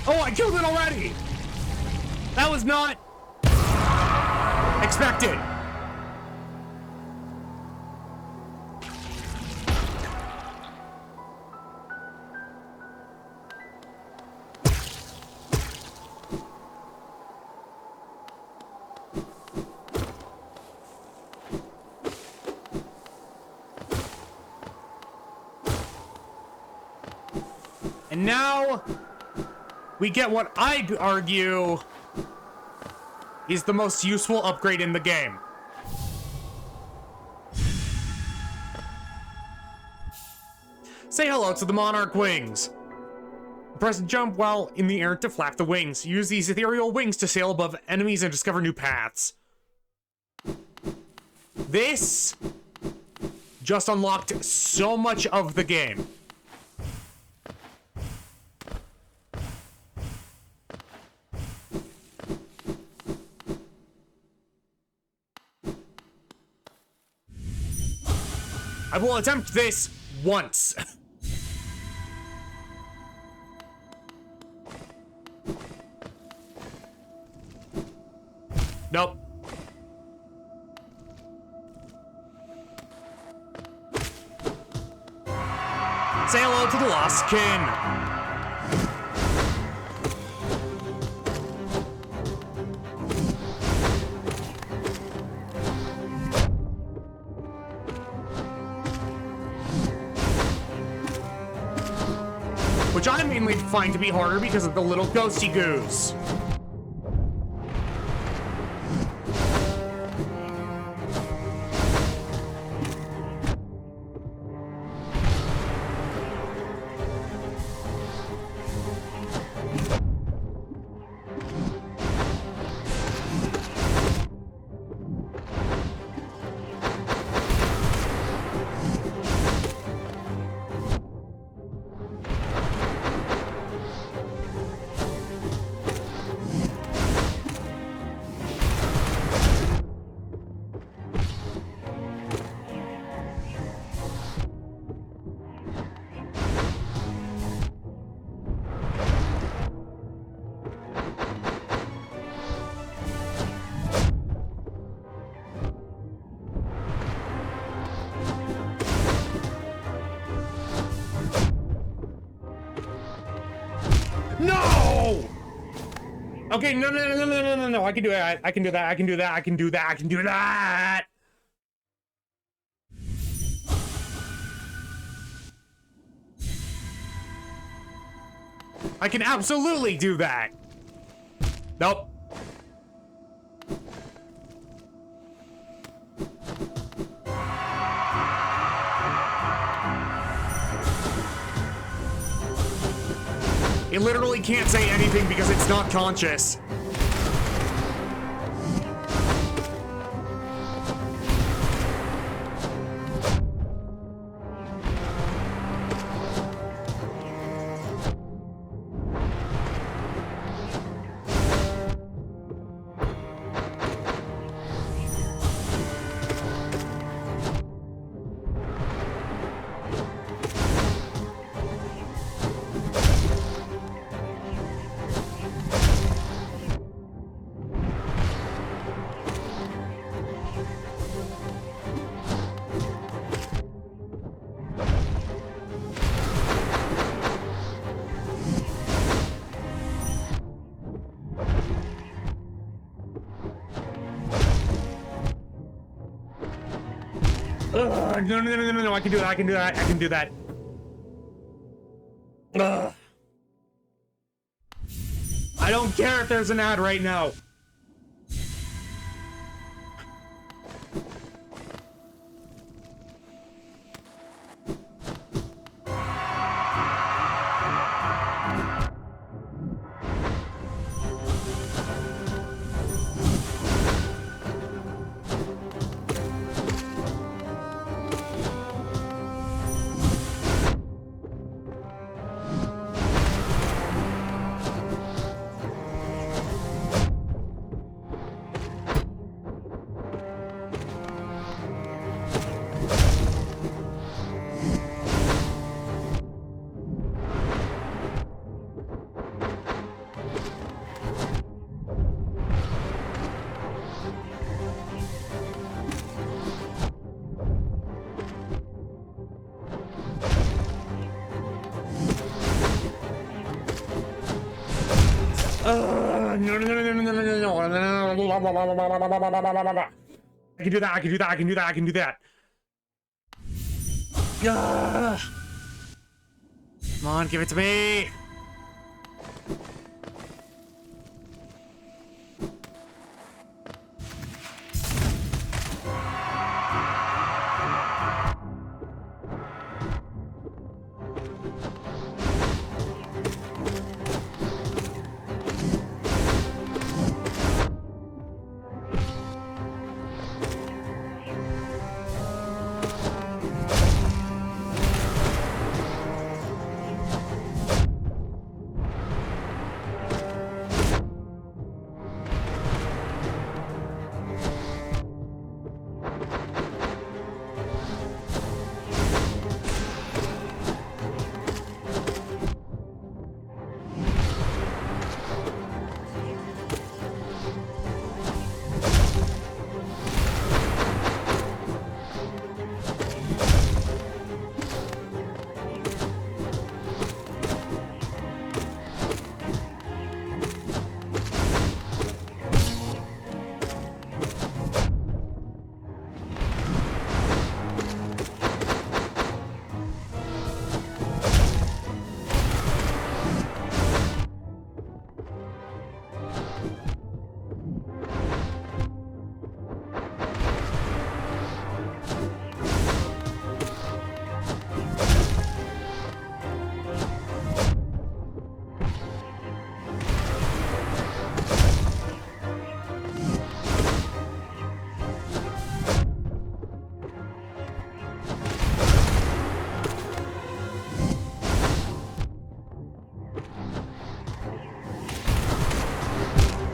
S3: Oh, I killed it already! That was not expected. And now we get what I'd argue is the most useful upgrade in the game. Say hello to the Monarch wings. Press jump while in the air to flap the wings. Use these ethereal wings to sail above enemies and discover new paths. This just unlocked so much of the game. I will attempt this once. Nope. Say hello to the lost kin. Which I mainly find to be harder because of the little ghosty goose. No! Okay, no. I can do it. I can do that. I can do that. I can do that. I can do that. I can absolutely do that. Nope. It literally can't say anything because it's not conscious. Ugh, no, I can do that, I can do that, I can do that. Ugh. I don't care if there's an ad right now. I can do that, I can do that, I can do that, I can do that. Yeah. Come on, give it to me.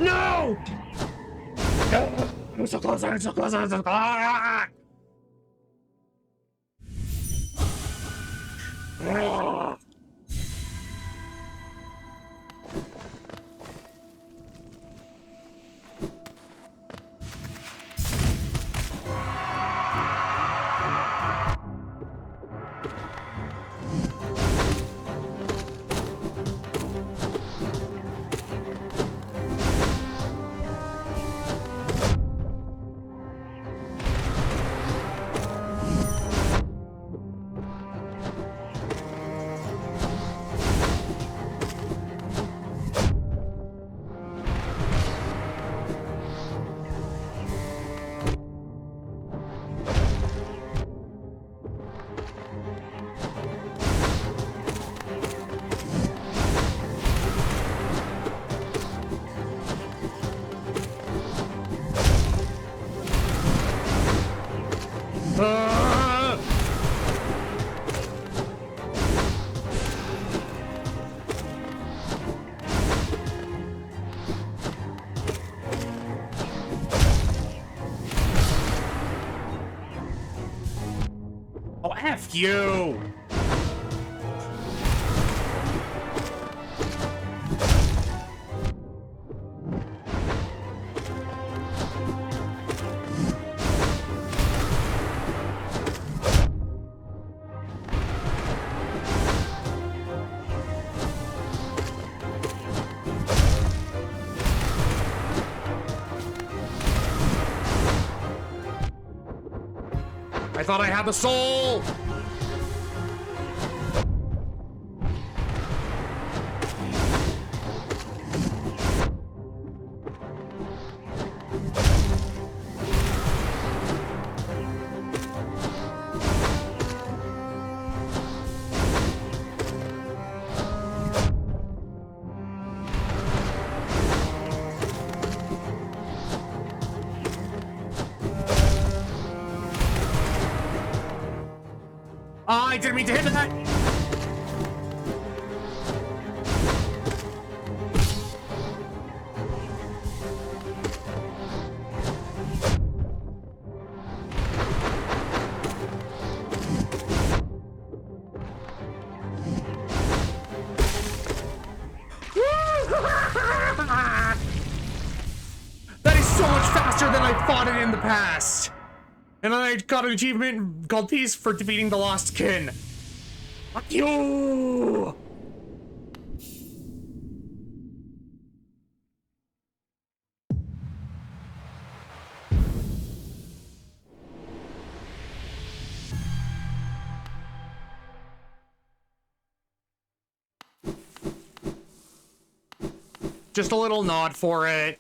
S3: No! I'm so close, I'm so close, I'm so close. Oh, F you! I thought I had the soul! I didn't mean to hit that! That is so much faster than I fought it in the past! And I got an achievement called Peace for defeating the Lost Kin. Fuck you! just a little nod for it.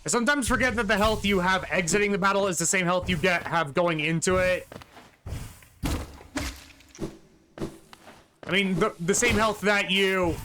S3: I sometimes forget that the health you have exiting the battle is the same health you have going into it. I mean, the same health that you...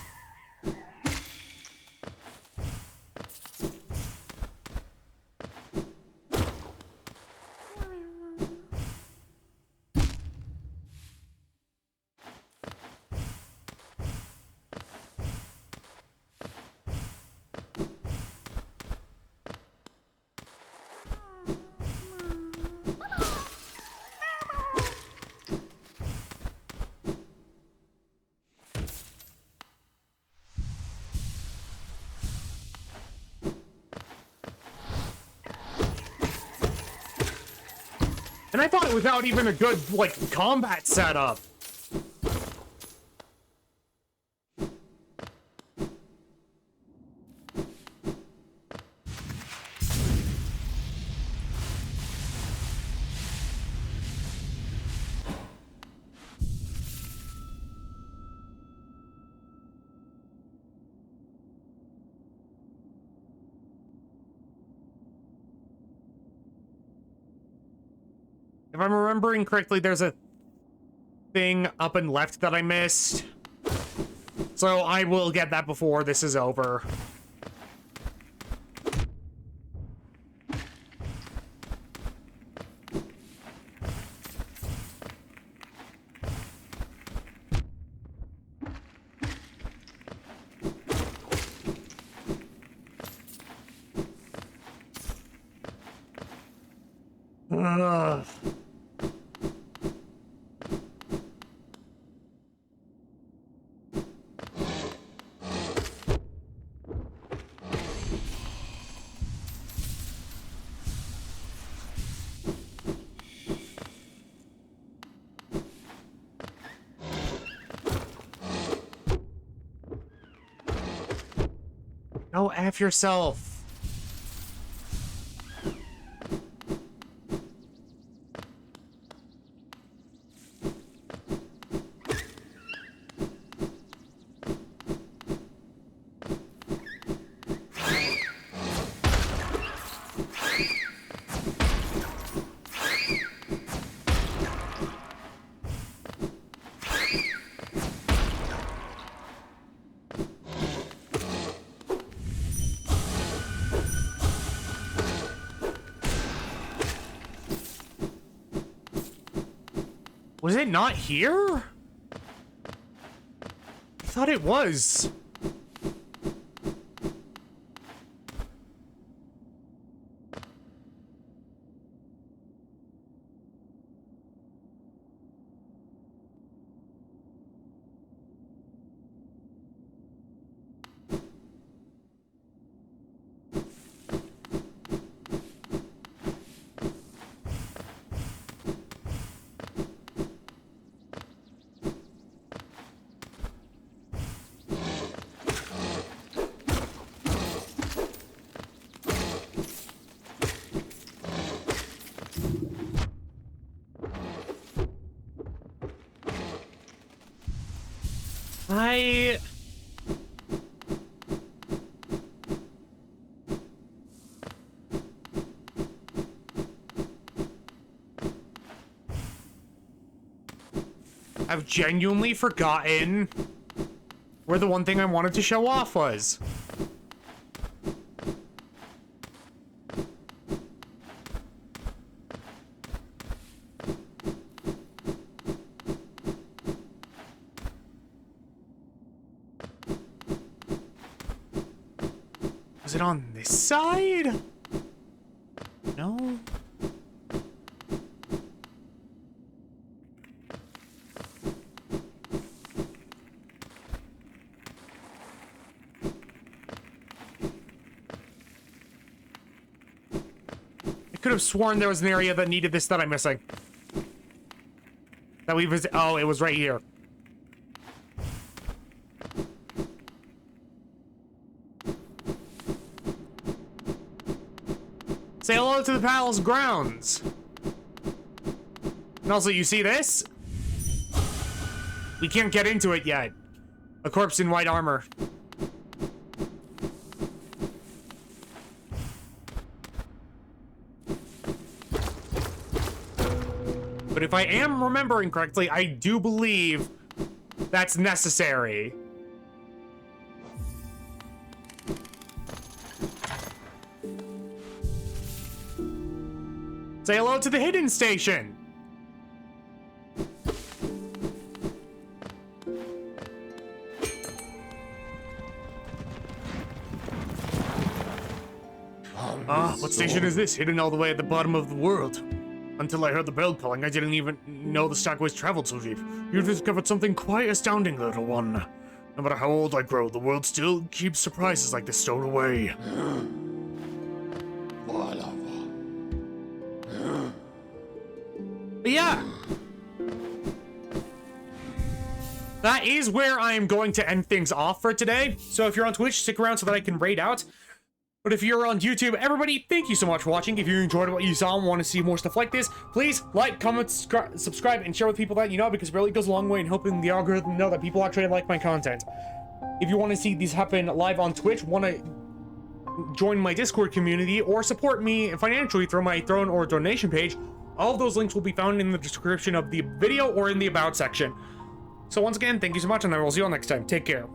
S3: And I thought it without even a good, like, combat setup. If I'm remembering correctly, there's a thing up and left that I missed. So I will get that before this is over. Ugh. Go F yourself. Was it not here? I thought it was. I've genuinely forgotten where the one thing I wanted to show off was. Was it on this side? No. I could have sworn there was an area that needed this that I'm missing. That we visit. Oh, it was right here. Say hello to the palace grounds. And also, you see this? We can't get into it yet. A corpse in white armor. But if I am remembering correctly, I do believe that's necessary. Say hello to the hidden station. What station is this? Hidden all the way at the bottom of the world. Until I heard the bell calling, I didn't even know the Stackways traveled so deep. You've discovered something quite astounding, little one. No matter how old I grow, the world still keeps surprises like this stowed away. But yeah. That is where I am going to end things off for today. So if you're on Twitch, stick around so that I can raid out. But if you're on YouTube, everybody, thank you so much for watching. If you enjoyed what you saw and want to see more stuff like this, please like, comment, subscribe, and share with people that you know, because it really goes a long way in helping the algorithm know that people actually like my content. If you want to see these happen live on Twitch, want to join my Discord community, or support me financially through my Throne or donation page, all of those links will be found in the description of the video or in the About section. So once again, thank you so much, and I will see you all next time. Take care.